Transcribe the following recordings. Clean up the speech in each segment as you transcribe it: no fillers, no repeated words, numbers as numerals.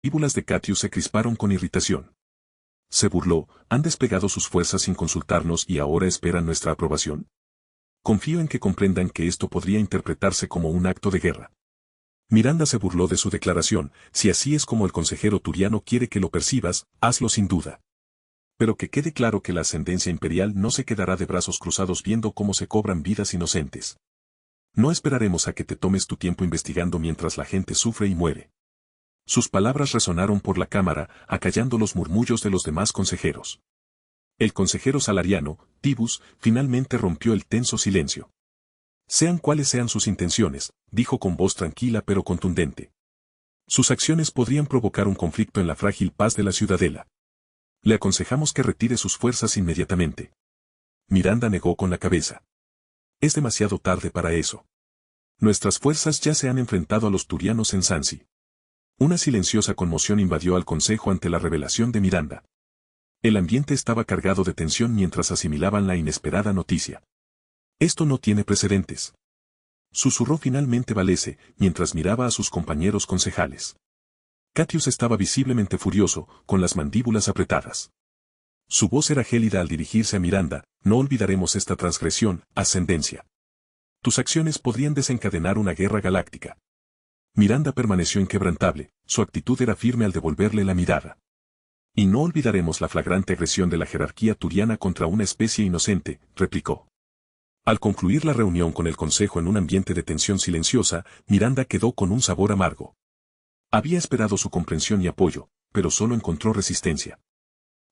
mandíbulas de Catius se crisparon con irritación. Se burló, han desplegado sus fuerzas sin consultarnos y ahora esperan nuestra aprobación. Confío en que comprendan que esto podría interpretarse como un acto de guerra. Miranda se burló de su declaración, si así es como el consejero turiano quiere que lo percibas, hazlo sin duda. Pero que quede claro que la ascendencia imperial no se quedará de brazos cruzados viendo cómo se cobran vidas inocentes. No esperaremos a que te tomes tu tiempo investigando mientras la gente sufre y muere. Sus palabras resonaron por la cámara, acallando los murmullos de los demás consejeros. El consejero salariano, Tibus, finalmente rompió el tenso silencio. Sean cuales sean sus intenciones, dijo con voz tranquila pero contundente. Sus acciones podrían provocar un conflicto en la frágil paz de la ciudadela. Le aconsejamos que retire sus fuerzas inmediatamente. Miranda negó con la cabeza. Es demasiado tarde para eso. Nuestras fuerzas ya se han enfrentado a los turianos en Sansi. Una silenciosa conmoción invadió al consejo ante la revelación de Miranda. El ambiente estaba cargado de tensión mientras asimilaban la inesperada noticia. Esto no tiene precedentes. Susurró finalmente Valese, mientras miraba a sus compañeros concejales. Catius estaba visiblemente furioso, con las mandíbulas apretadas. Su voz era gélida al dirigirse a Miranda, no olvidaremos esta transgresión, ascendencia. Tus acciones podrían desencadenar una guerra galáctica. Miranda permaneció inquebrantable, su actitud era firme al devolverle la mirada. Y no olvidaremos la flagrante agresión de la jerarquía turiana contra una especie inocente, replicó. Al concluir la reunión con el consejo en un ambiente de tensión silenciosa, Miranda quedó con un sabor amargo. Había esperado su comprensión y apoyo, pero solo encontró resistencia.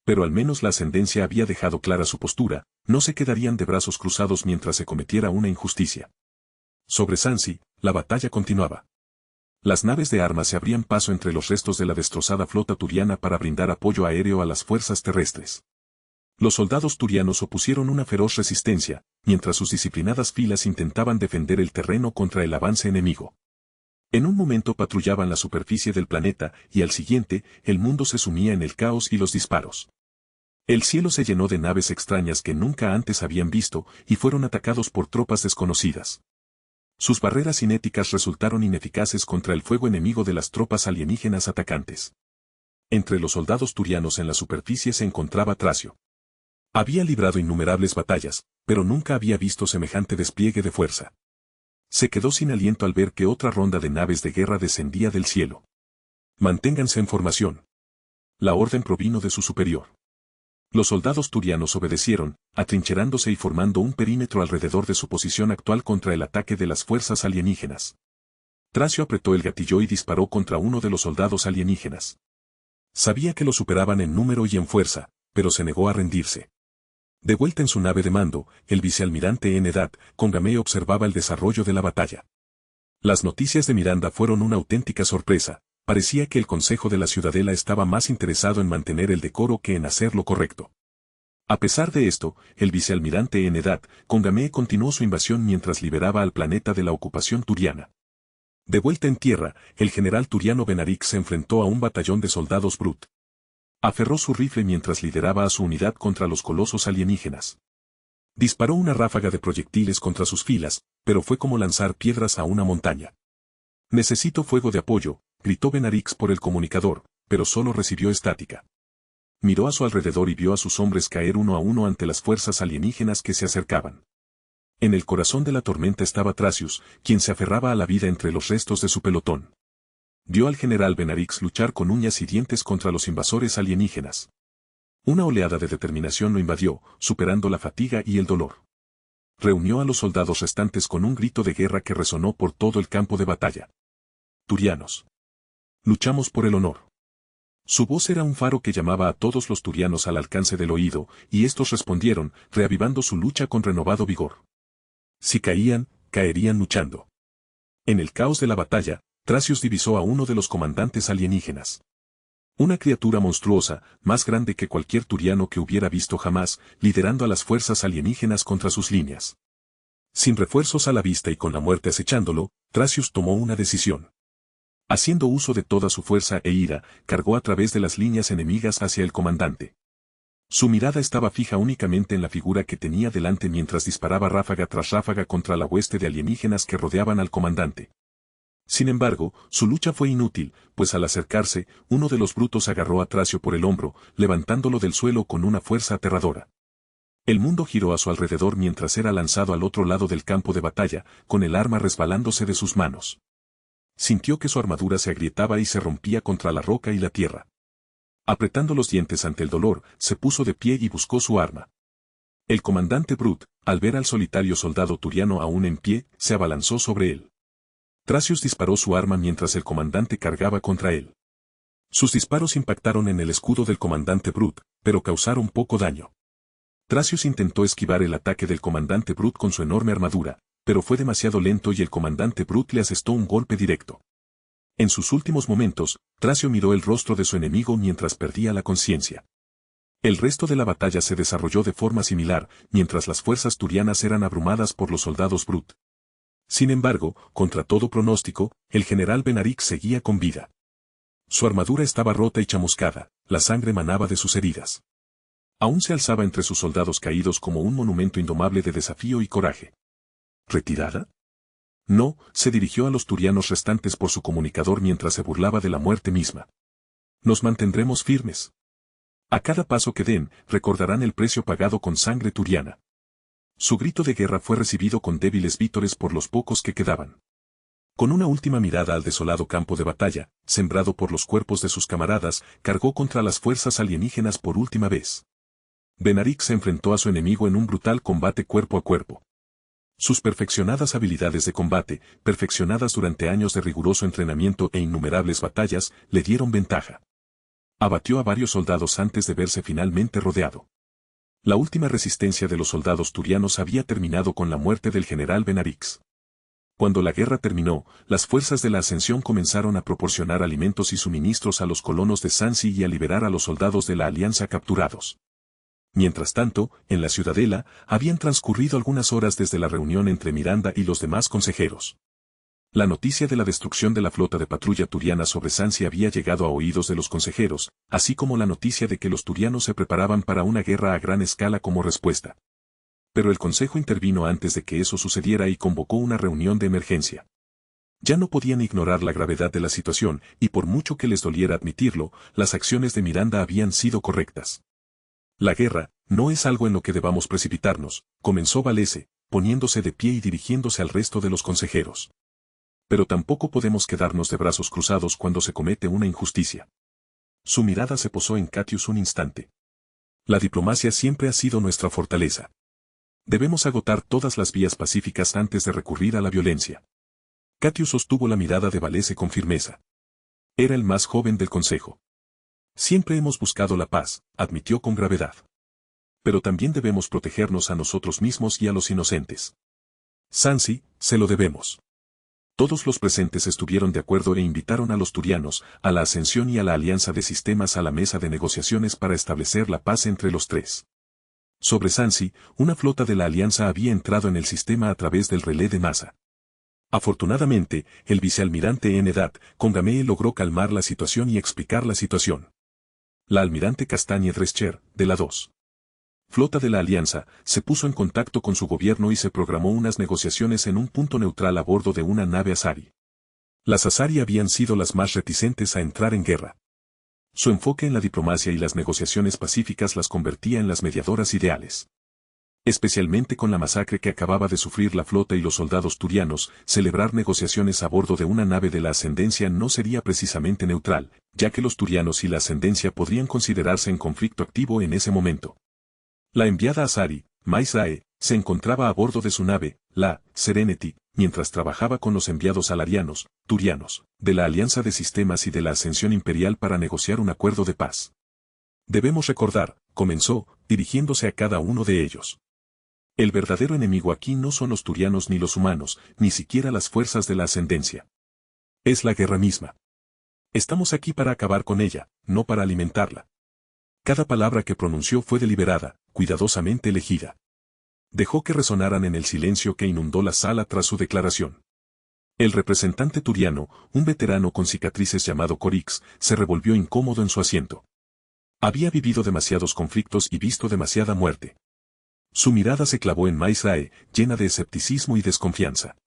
Pero al menos la ascendencia había dejado clara su postura, no se quedarían de brazos cruzados mientras se cometiera una injusticia. Sobre Sansi, la batalla continuaba. Las naves de armas se abrían paso entre los restos de la destrozada flota turiana para brindar apoyo aéreo a las fuerzas terrestres. Los soldados turianos opusieron una feroz resistencia, mientras sus disciplinadas filas intentaban defender el terreno contra el avance enemigo. En un momento patrullaban la superficie del planeta y al siguiente, el mundo se sumía en el caos y los disparos. El cielo se llenó de naves extrañas que nunca antes habían visto y fueron atacados por tropas desconocidas. Sus barreras cinéticas resultaron ineficaces contra el fuego enemigo de las tropas alienígenas atacantes. Entre los soldados turianos en la superficie se encontraba Tracio. Había librado innumerables batallas, pero nunca había visto semejante despliegue de fuerza. Se quedó sin aliento al ver que otra ronda de naves de guerra descendía del cielo. Manténganse en formación. La orden provino de su superior. Los soldados turianos obedecieron, atrincherándose y formando un perímetro alrededor de su posición actual contra el ataque de las fuerzas alienígenas. Tracio apretó el gatillo y disparó contra uno de los soldados alienígenas. Sabía que lo superaban en número y en fuerza, pero se negó a rendirse. De vuelta en su nave de mando, el vicealmirante en edad, Congamé observaba el desarrollo de la batalla. Las noticias de Miranda fueron una auténtica sorpresa. Parecía que el Consejo de la Ciudadela estaba más interesado en mantener el decoro que en hacer lo correcto. A pesar de esto, el vicealmirante en edad, Congamé continuó su invasión mientras liberaba al planeta de la ocupación turiana. De vuelta en tierra, el general turiano Benarix se enfrentó a un batallón de soldados Brut. Aferró su rifle mientras lideraba a su unidad contra los colosos alienígenas. Disparó una ráfaga de proyectiles contra sus filas, pero fue como lanzar piedras a una montaña. Necesito fuego de apoyo, gritó Benarix por el comunicador, pero solo recibió estática. Miró a su alrededor y vio a sus hombres caer uno a uno ante las fuerzas alienígenas que se acercaban. En el corazón de la tormenta estaba Tracius, quien se aferraba a la vida entre los restos de su pelotón. Vio al general Benarix luchar con uñas y dientes contra los invasores alienígenas. Una oleada de determinación lo invadió, superando la fatiga y el dolor. Reunió a los soldados restantes con un grito de guerra que resonó por todo el campo de batalla. Turianos. Luchamos por el honor. Su voz era un faro que llamaba a todos los turianos al alcance del oído, y estos respondieron, reavivando su lucha con renovado vigor. Si caían, caerían luchando. En el caos de la batalla, Tracius divisó a uno de los comandantes alienígenas. Una criatura monstruosa, más grande que cualquier turiano que hubiera visto jamás, liderando a las fuerzas alienígenas contra sus líneas. Sin refuerzos a la vista y con la muerte acechándolo, Tracius tomó una decisión. Haciendo uso de toda su fuerza e ira, cargó a través de las líneas enemigas hacia el comandante. Su mirada estaba fija únicamente en la figura que tenía delante mientras disparaba ráfaga tras ráfaga contra la hueste de alienígenas que rodeaban al comandante. Sin embargo, su lucha fue inútil, pues al acercarse, uno de los brutos agarró a Tracio por el hombro, levantándolo del suelo con una fuerza aterradora. El mundo giró a su alrededor mientras era lanzado al otro lado del campo de batalla, con el arma resbalándose de sus manos. Sintió que su armadura se agrietaba y se rompía contra la roca y la tierra. Apretando los dientes ante el dolor, se puso de pie y buscó su arma. El comandante Brut, al ver al solitario soldado turiano aún en pie, se abalanzó sobre él. Tracius disparó su arma mientras el comandante cargaba contra él. Sus disparos impactaron en el escudo del comandante Brut, pero causaron poco daño. Tracius intentó esquivar el ataque del comandante Brut con su enorme armadura, pero fue demasiado lento y el comandante Brut le asestó un golpe directo. En sus últimos momentos, Tracio miró el rostro de su enemigo mientras perdía la conciencia. El resto de la batalla se desarrolló de forma similar, mientras las fuerzas turianas eran abrumadas por los soldados Brut. Sin embargo, contra todo pronóstico, el general Benarix seguía con vida. Su armadura estaba rota y chamuscada, la sangre manaba de sus heridas. Aún se alzaba entre sus soldados caídos como un monumento indomable de desafío y coraje. ¿Retirada? No, se dirigió a los turianos restantes por su comunicador mientras se burlaba de la muerte misma. Nos mantendremos firmes. A cada paso que den, recordarán el precio pagado con sangre turiana. Su grito de guerra fue recibido con débiles vítores por los pocos que quedaban. Con una última mirada al desolado campo de batalla, sembrado por los cuerpos de sus camaradas, cargó contra las fuerzas alienígenas por última vez. Benarix se enfrentó a su enemigo en un brutal combate cuerpo a cuerpo. Sus perfeccionadas habilidades de combate, perfeccionadas durante años de riguroso entrenamiento e innumerables batallas, le dieron ventaja. Abatió a varios soldados antes de verse finalmente rodeado. La última resistencia de los soldados turianos había terminado con la muerte del general Benarix. Cuando la guerra terminó, las fuerzas de la Ascensión comenzaron a proporcionar alimentos y suministros a los colonos de Sansi y a liberar a los soldados de la Alianza capturados. Mientras tanto, en la ciudadela, habían transcurrido algunas horas desde la reunión entre Miranda y los demás consejeros. La noticia de la destrucción de la flota de patrulla turiana sobre Sansi había llegado a oídos de los consejeros, así como la noticia de que los turianos se preparaban para una guerra a gran escala como respuesta. Pero el consejo intervino antes de que eso sucediera y convocó una reunión de emergencia. Ya no podían ignorar la gravedad de la situación, y por mucho que les doliera admitirlo, las acciones de Miranda habían sido correctas. La guerra, no es algo en lo que debamos precipitarnos, comenzó Valese, poniéndose de pie y dirigiéndose al resto de los consejeros. Pero tampoco podemos quedarnos de brazos cruzados cuando se comete una injusticia. Su mirada se posó en Catius un instante. La diplomacia siempre ha sido nuestra fortaleza. Debemos agotar todas las vías pacíficas antes de recurrir a la violencia. Catius sostuvo la mirada de Valese con firmeza. Era el más joven del consejo. Siempre hemos buscado la paz, admitió con gravedad. Pero también debemos protegernos a nosotros mismos y a los inocentes. Sansi, se lo debemos. Todos los presentes estuvieron de acuerdo e invitaron a los turianos, a la Ascensión y a la Alianza de Sistemas a la mesa de negociaciones para establecer la paz entre los tres. Sobre Sansi, una flota de la Alianza había entrado en el sistema a través del relé de masa. Afortunadamente, el vicealmirante Enedat, Congamee logró calmar la situación y explicar la situación. La almirante Castañe Drescher, de la 2. Flota de la Alianza, se puso en contacto con su gobierno y se programó unas negociaciones en un punto neutral a bordo de una nave Asari. Las Asari habían sido las más reticentes a entrar en guerra. Su enfoque en la diplomacia y las negociaciones pacíficas las convertía en las mediadoras ideales. Especialmente con la masacre que acababa de sufrir la flota y los soldados turianos, celebrar negociaciones a bordo de una nave de la Ascendencia no sería precisamente neutral, ya que los turianos y la Ascendencia podrían considerarse en conflicto activo en ese momento. La enviada Asari, Maisrae, se encontraba a bordo de su nave, la Serenity, mientras trabajaba con los enviados alarianos, turianos, de la Alianza de Sistemas y de la Ascensión Imperial para negociar un acuerdo de paz. Debemos recordar, comenzó, dirigiéndose a cada uno de ellos. El verdadero enemigo aquí no son los turianos ni los humanos, ni siquiera las fuerzas de la Ascendencia. Es la guerra misma. Estamos aquí para acabar con ella, no para alimentarla. Cada palabra que pronunció fue deliberada, cuidadosamente elegida. Dejó que resonaran en el silencio que inundó la sala tras su declaración. El representante turiano, un veterano con cicatrices llamado Corix, se revolvió incómodo en su asiento. Había vivido demasiados conflictos y visto demasiada muerte. Su mirada se clavó en Maisrae, llena de escepticismo y desconfianza.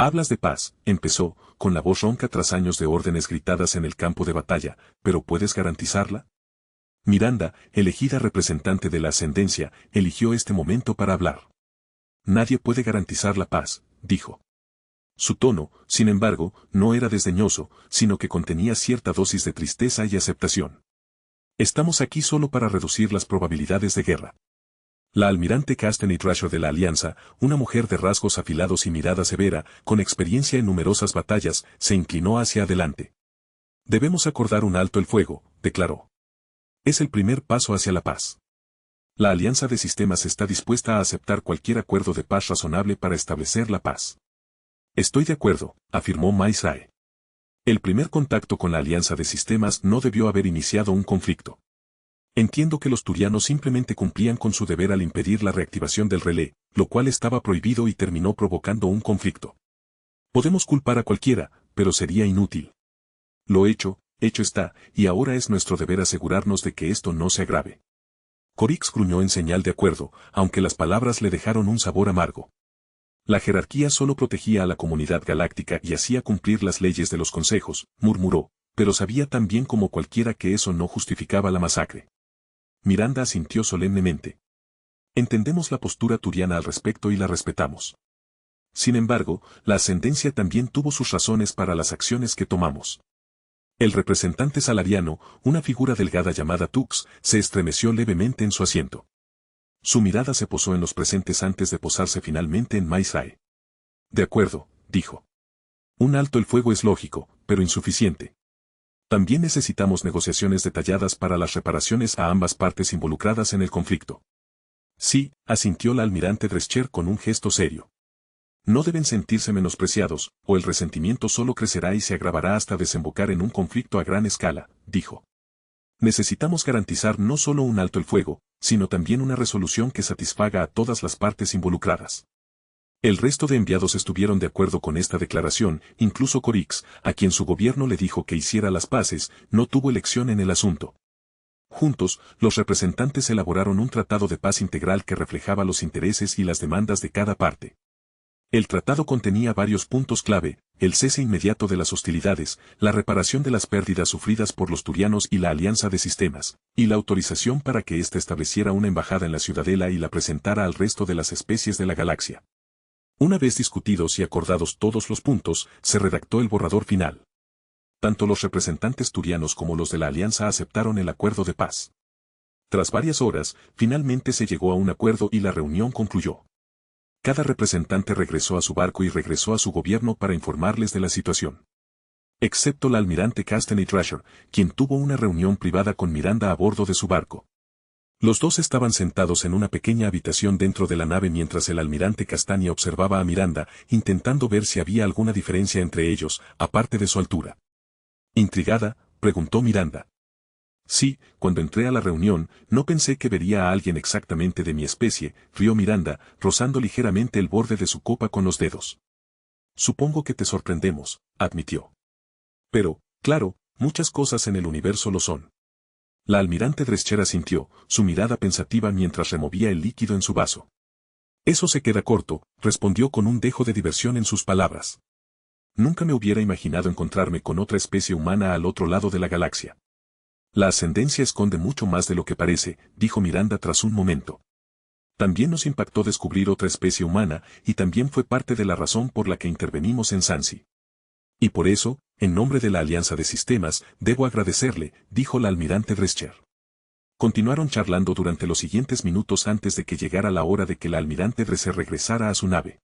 Hablas de paz, empezó, con la voz ronca tras años de órdenes gritadas en el campo de batalla, pero ¿puedes garantizarla? Miranda, elegida representante de la ascendencia, eligió este momento para hablar. Nadie puede garantizar la paz, dijo. Su tono, sin embargo, no era desdeñoso, sino que contenía cierta dosis de tristeza y aceptación. Estamos aquí solo para reducir las probabilidades de guerra. La almirante Castaney Rasher de la Alianza, una mujer de rasgos afilados y mirada severa, con experiencia en numerosas batallas, se inclinó hacia adelante. Debemos acordar un alto el fuego, declaró. Es el primer paso hacia la paz. La Alianza de Sistemas está dispuesta a aceptar cualquier acuerdo de paz razonable para establecer la paz. Estoy de acuerdo, afirmó Maisrae. El primer contacto con la Alianza de Sistemas no debió haber iniciado un conflicto. Entiendo que los turianos simplemente cumplían con su deber al impedir la reactivación del relé, lo cual estaba prohibido y terminó provocando un conflicto. Podemos culpar a cualquiera, pero sería inútil. Lo hecho está, y ahora es nuestro deber asegurarnos de que esto no se agrave. Corix gruñó en señal de acuerdo, aunque las palabras le dejaron un sabor amargo. La jerarquía solo protegía a la comunidad galáctica y hacía cumplir las leyes de los consejos, murmuró, pero sabía tan bien como cualquiera que eso no justificaba la masacre. Miranda asintió solemnemente. Entendemos la postura turiana al respecto y la respetamos. Sin embargo, la ascendencia también tuvo sus razones para las acciones que tomamos. El representante salariano, una figura delgada llamada Tux, se estremeció levemente en su asiento. Su mirada se posó en los presentes antes de posarse finalmente en Maisrae. De acuerdo, dijo. Un alto el fuego es lógico, pero insuficiente. También necesitamos negociaciones detalladas para las reparaciones a ambas partes involucradas en el conflicto. Sí, asintió la almirante Drescher con un gesto serio. No deben sentirse menospreciados, o el resentimiento solo crecerá y se agravará hasta desembocar en un conflicto a gran escala, dijo. Necesitamos garantizar no solo un alto el fuego, sino también una resolución que satisfaga a todas las partes involucradas. El resto de enviados estuvieron de acuerdo con esta declaración, incluso Corix, a quien su gobierno le dijo que hiciera las paces, no tuvo elección en el asunto. Juntos, los representantes elaboraron un tratado de paz integral que reflejaba los intereses y las demandas de cada parte. El tratado contenía varios puntos clave: el cese inmediato de las hostilidades, la reparación de las pérdidas sufridas por los turianos y la alianza de sistemas, y la autorización para que éste estableciera una embajada en la ciudadela y la presentara al resto de las especies de la galaxia. Una vez discutidos y acordados todos los puntos, se redactó el borrador final. Tanto los representantes turianos como los de la alianza aceptaron el acuerdo de paz. Tras varias horas, finalmente se llegó a un acuerdo y la reunión concluyó. Cada representante regresó a su barco y regresó a su gobierno para informarles de la situación. Excepto la almirante Castaney Rasher, quien tuvo una reunión privada con Miranda a bordo de su barco. Los dos estaban sentados en una pequeña habitación dentro de la nave mientras el almirante Castaña observaba a Miranda, intentando ver si había alguna diferencia entre ellos, aparte de su altura. Intrigada, preguntó Miranda. Sí, cuando entré a la reunión, no pensé que vería a alguien exactamente de mi especie, rió Miranda, rozando ligeramente el borde de su copa con los dedos. Supongo que te sorprendemos, admitió. Pero, claro, muchas cosas en el universo lo son. La almirante Drescher asintió, su mirada pensativa mientras removía el líquido en su vaso. Eso se queda corto, respondió con un dejo de diversión en sus palabras. Nunca me hubiera imaginado encontrarme con otra especie humana al otro lado de la galaxia. La ascendencia esconde mucho más de lo que parece, dijo Miranda tras un momento. También nos impactó descubrir otra especie humana, y también fue parte de la razón por la que intervenimos en Sansi. Y por eso, en nombre de la Alianza de Sistemas, debo agradecerle, dijo la almirante Drescher. Continuaron charlando durante los siguientes minutos antes de que llegara la hora de que la almirante Drescher regresara a su nave.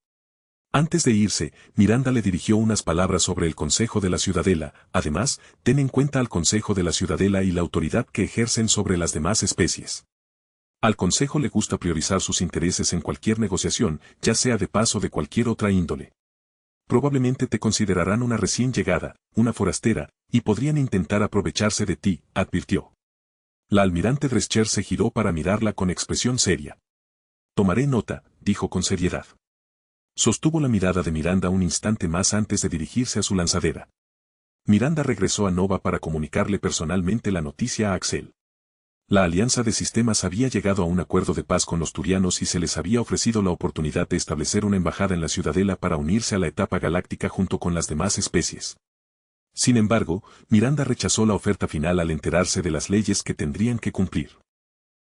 Antes de irse, Miranda le dirigió unas palabras sobre el Consejo de la Ciudadela. Además, ten en cuenta al Consejo de la Ciudadela y la autoridad que ejercen sobre las demás especies. Al Consejo le gusta priorizar sus intereses en cualquier negociación, ya sea de paz o de cualquier otra índole. Probablemente te considerarán una recién llegada, una forastera, y podrían intentar aprovecharse de ti, advirtió. La almirante Drescher se giró para mirarla con expresión seria. Tomaré nota, dijo con seriedad. Sostuvo la mirada de Miranda un instante más antes de dirigirse a su lanzadera. Miranda regresó a Nova para comunicarle personalmente la noticia a Axel. La Alianza de Sistemas había llegado a un acuerdo de paz con los turianos y se les había ofrecido la oportunidad de establecer una embajada en la Ciudadela para unirse a la etapa galáctica junto con las demás especies. Sin embargo, Miranda rechazó la oferta final al enterarse de las leyes que tendrían que cumplir.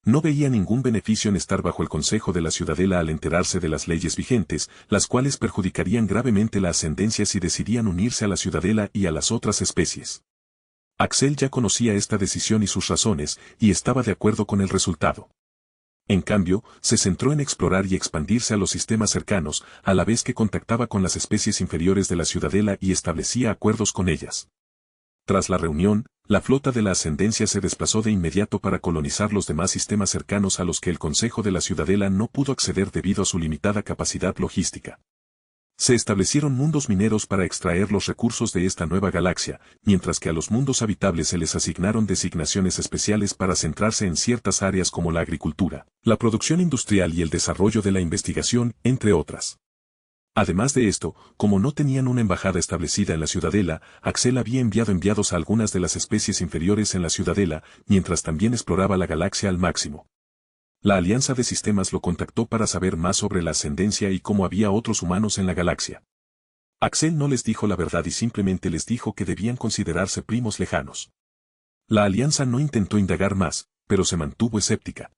No veía ningún beneficio en estar bajo el consejo de la Ciudadela al enterarse de las leyes vigentes, las cuales perjudicarían gravemente la ascendencia si decidían unirse a la Ciudadela y a las otras especies. Axel ya conocía esta decisión y sus razones, y estaba de acuerdo con el resultado. En cambio, se centró en explorar y expandirse a los sistemas cercanos, a la vez que contactaba con las especies inferiores de la Ciudadela y establecía acuerdos con ellas. Tras la reunión, la flota de la Ascendencia se desplazó de inmediato para colonizar los demás sistemas cercanos a los que el Consejo de la Ciudadela no pudo acceder debido a su limitada capacidad logística. Se establecieron mundos mineros para extraer los recursos de esta nueva galaxia, mientras que a los mundos habitables se les asignaron designaciones especiales para centrarse en ciertas áreas como la agricultura, la producción industrial y el desarrollo de la investigación, entre otras. Además de esto, como no tenían una embajada establecida en la Ciudadela, Axel había enviado enviados a algunas de las especies inferiores en la Ciudadela, mientras también exploraba la galaxia al máximo. La Alianza de Sistemas lo contactó para saber más sobre la ascendencia y cómo había otros humanos en la galaxia. Axel no les dijo la verdad y simplemente les dijo que debían considerarse primos lejanos. La Alianza no intentó indagar más, pero se mantuvo escéptica.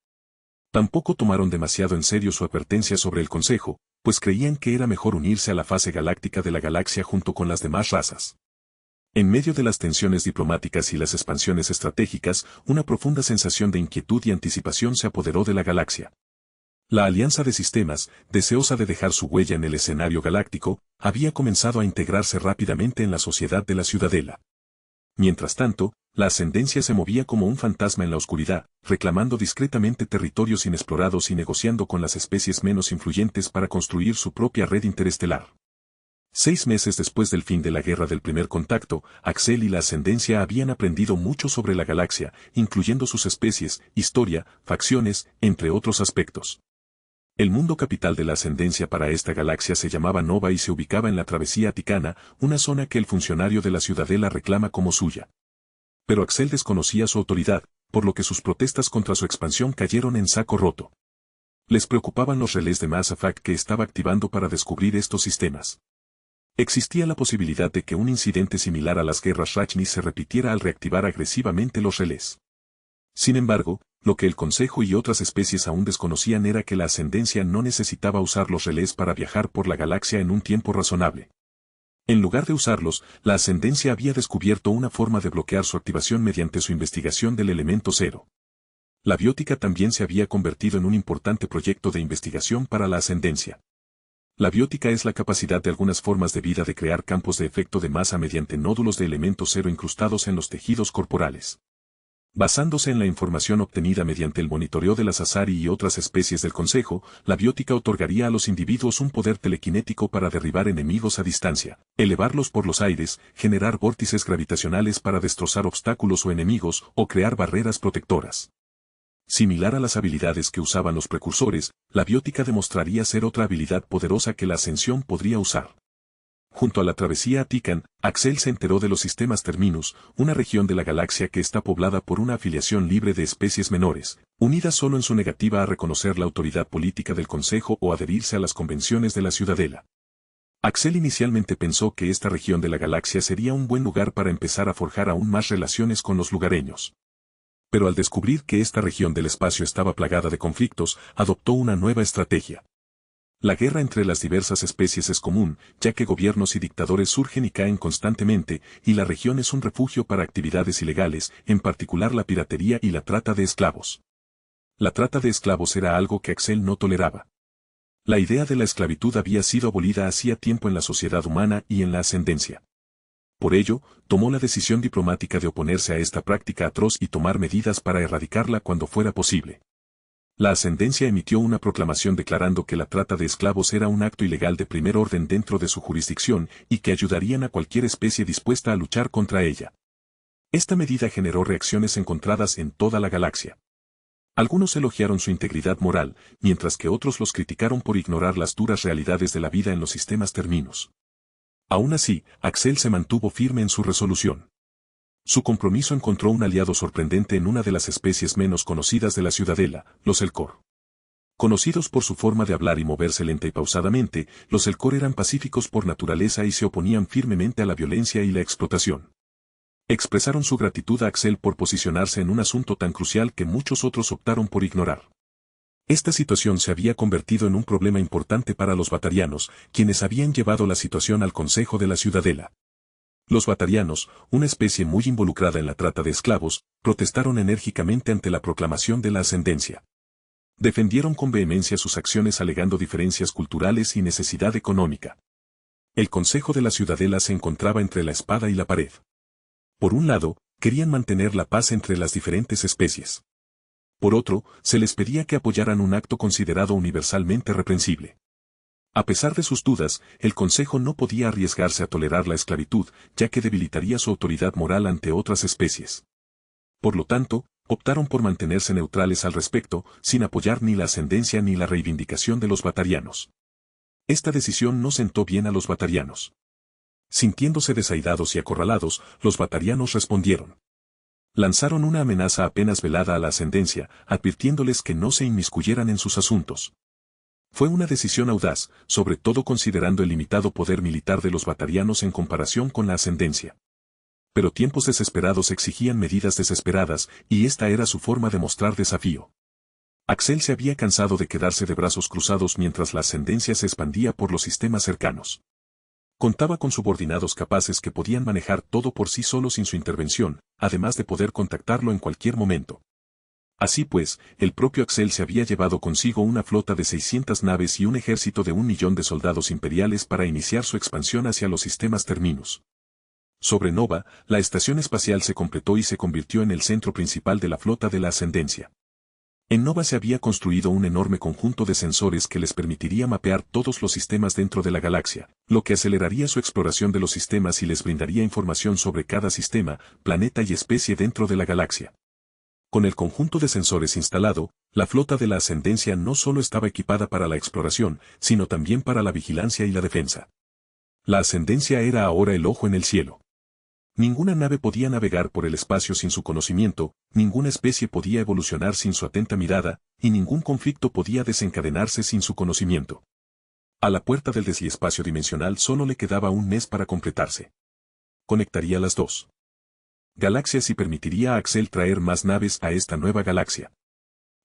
Tampoco tomaron demasiado en serio su advertencia sobre el Consejo, pues creían que era mejor unirse a la fase galáctica de la galaxia junto con las demás razas. En medio de las tensiones diplomáticas y las expansiones estratégicas, una profunda sensación de inquietud y anticipación se apoderó de la galaxia. La Alianza de Sistemas, deseosa de dejar su huella en el escenario galáctico, había comenzado a integrarse rápidamente en la sociedad de la Ciudadela. Mientras tanto, la Ascendencia se movía como un fantasma en la oscuridad, reclamando discretamente territorios inexplorados y negociando con las especies menos influyentes para construir su propia red interestelar. 6 meses después del fin de la Guerra del Primer Contacto, Axel y la Ascendencia habían aprendido mucho sobre la galaxia, incluyendo sus especies, historia, facciones, entre otros aspectos. El mundo capital de la Ascendencia para esta galaxia se llamaba Nova y se ubicaba en la travesía Aticana, una zona que el funcionario de la Ciudadela reclama como suya. Pero Axel desconocía su autoridad, por lo que sus protestas contra su expansión cayeron en saco roto. Les preocupaban los relés de Mass Effect que estaba activando para descubrir estos sistemas. Existía la posibilidad de que un incidente similar a las guerras Rachni se repitiera al reactivar agresivamente los relés. Sin embargo, lo que el Consejo y otras especies aún desconocían era que la Ascendencia no necesitaba usar los relés para viajar por la galaxia en un tiempo razonable. En lugar de usarlos, la Ascendencia había descubierto una forma de bloquear su activación mediante su investigación del elemento cero. La biótica también se había convertido en un importante proyecto de investigación para la Ascendencia. La biótica es la capacidad de algunas formas de vida de crear campos de efecto de masa mediante nódulos de elemento cero incrustados en los tejidos corporales. Basándose en la información obtenida mediante el monitoreo de las Asari y otras especies del Consejo, la biótica otorgaría a los individuos un poder telequinético para derribar enemigos a distancia, elevarlos por los aires, generar vórtices gravitacionales para destrozar obstáculos o enemigos, o crear barreras protectoras. Similar a las habilidades que usaban los precursores, la biótica demostraría ser otra habilidad poderosa que la Ascensión podría usar. Junto a la travesía Atican, Axel se enteró de los sistemas Terminus, una región de la galaxia que está poblada por una afiliación libre de especies menores, unidas solo en su negativa a reconocer la autoridad política del Consejo o adherirse a las convenciones de la Ciudadela. Axel inicialmente pensó que esta región de la galaxia sería un buen lugar para empezar a forjar aún más relaciones con los lugareños. Pero al descubrir que esta región del espacio estaba plagada de conflictos, adoptó una nueva estrategia. La guerra entre las diversas especies es común, ya que gobiernos y dictadores surgen y caen constantemente, y la región es un refugio para actividades ilegales, en particular la piratería y la trata de esclavos. La trata de esclavos era algo que Axel no toleraba. La idea de la esclavitud había sido abolida hacía tiempo en la sociedad humana y en la Ascendencia. Por ello, tomó la decisión diplomática de oponerse a esta práctica atroz y tomar medidas para erradicarla cuando fuera posible. La Ascendencia emitió una proclamación declarando que la trata de esclavos era un acto ilegal de primer orden dentro de su jurisdicción y que ayudarían a cualquier especie dispuesta a luchar contra ella. Esta medida generó reacciones encontradas en toda la galaxia. Algunos elogiaron su integridad moral, mientras que otros los criticaron por ignorar las duras realidades de la vida en los sistemas Terminus. Aún así, Axel se mantuvo firme en su resolución. Su compromiso encontró un aliado sorprendente en una de las especies menos conocidas de la ciudadela, los Elcor. Conocidos por su forma de hablar y moverse lenta y pausadamente, los Elcor eran pacíficos por naturaleza y se oponían firmemente a la violencia y la explotación. Expresaron su gratitud a Axel por posicionarse en un asunto tan crucial que muchos otros optaron por ignorar. Esta situación se había convertido en un problema importante para los batarianos, quienes habían llevado la situación al Consejo de la Ciudadela. Los batarianos, una especie muy involucrada en la trata de esclavos, protestaron enérgicamente ante la proclamación de la ascendencia. Defendieron con vehemencia sus acciones alegando diferencias culturales y necesidad económica. El Consejo de la Ciudadela se encontraba entre la espada y la pared. Por un lado, querían mantener la paz entre las diferentes especies. Por otro, se les pedía que apoyaran un acto considerado universalmente reprensible. A pesar de sus dudas, el Consejo no podía arriesgarse a tolerar la esclavitud, ya que debilitaría su autoridad moral ante otras especies. Por lo tanto, optaron por mantenerse neutrales al respecto, sin apoyar ni la ascendencia ni la reivindicación de los batarianos. Esta decisión no sentó bien a los batarianos. Sintiéndose desairados y acorralados, los batarianos respondieron. Lanzaron una amenaza apenas velada a la ascendencia, advirtiéndoles que no se inmiscuyeran en sus asuntos. Fue una decisión audaz, sobre todo considerando el limitado poder militar de los batarianos en comparación con la ascendencia. Pero tiempos desesperados exigían medidas desesperadas, y esta era su forma de mostrar desafío. Axel se había cansado de quedarse de brazos cruzados mientras la ascendencia se expandía por los sistemas cercanos. Contaba con subordinados capaces que podían manejar todo por sí solos sin su intervención, además de poder contactarlo en cualquier momento. Así pues, el propio Axel se había llevado consigo una flota de 600 naves y un ejército de 1.000.000 de soldados imperiales para iniciar su expansión hacia los sistemas terminus. Sobre Nova, la estación espacial se completó y se convirtió en el centro principal de la flota de la ascendencia. En Nova se había construido un enorme conjunto de sensores que les permitiría mapear todos los sistemas dentro de la galaxia, lo que aceleraría su exploración de los sistemas y les brindaría información sobre cada sistema, planeta y especie dentro de la galaxia. Con el conjunto de sensores instalado, la flota de la ascendencia no solo estaba equipada para la exploración, sino también para la vigilancia y la defensa. La ascendencia era ahora el ojo en el cielo. Ninguna nave podía navegar por el espacio sin su conocimiento, ninguna especie podía evolucionar sin su atenta mirada, y ningún conflicto podía desencadenarse sin su conocimiento. A la puerta del deshiespacio dimensional solo le quedaba un mes para completarse. Conectaría las dos galaxias y permitiría a Axel traer más naves a esta nueva galaxia.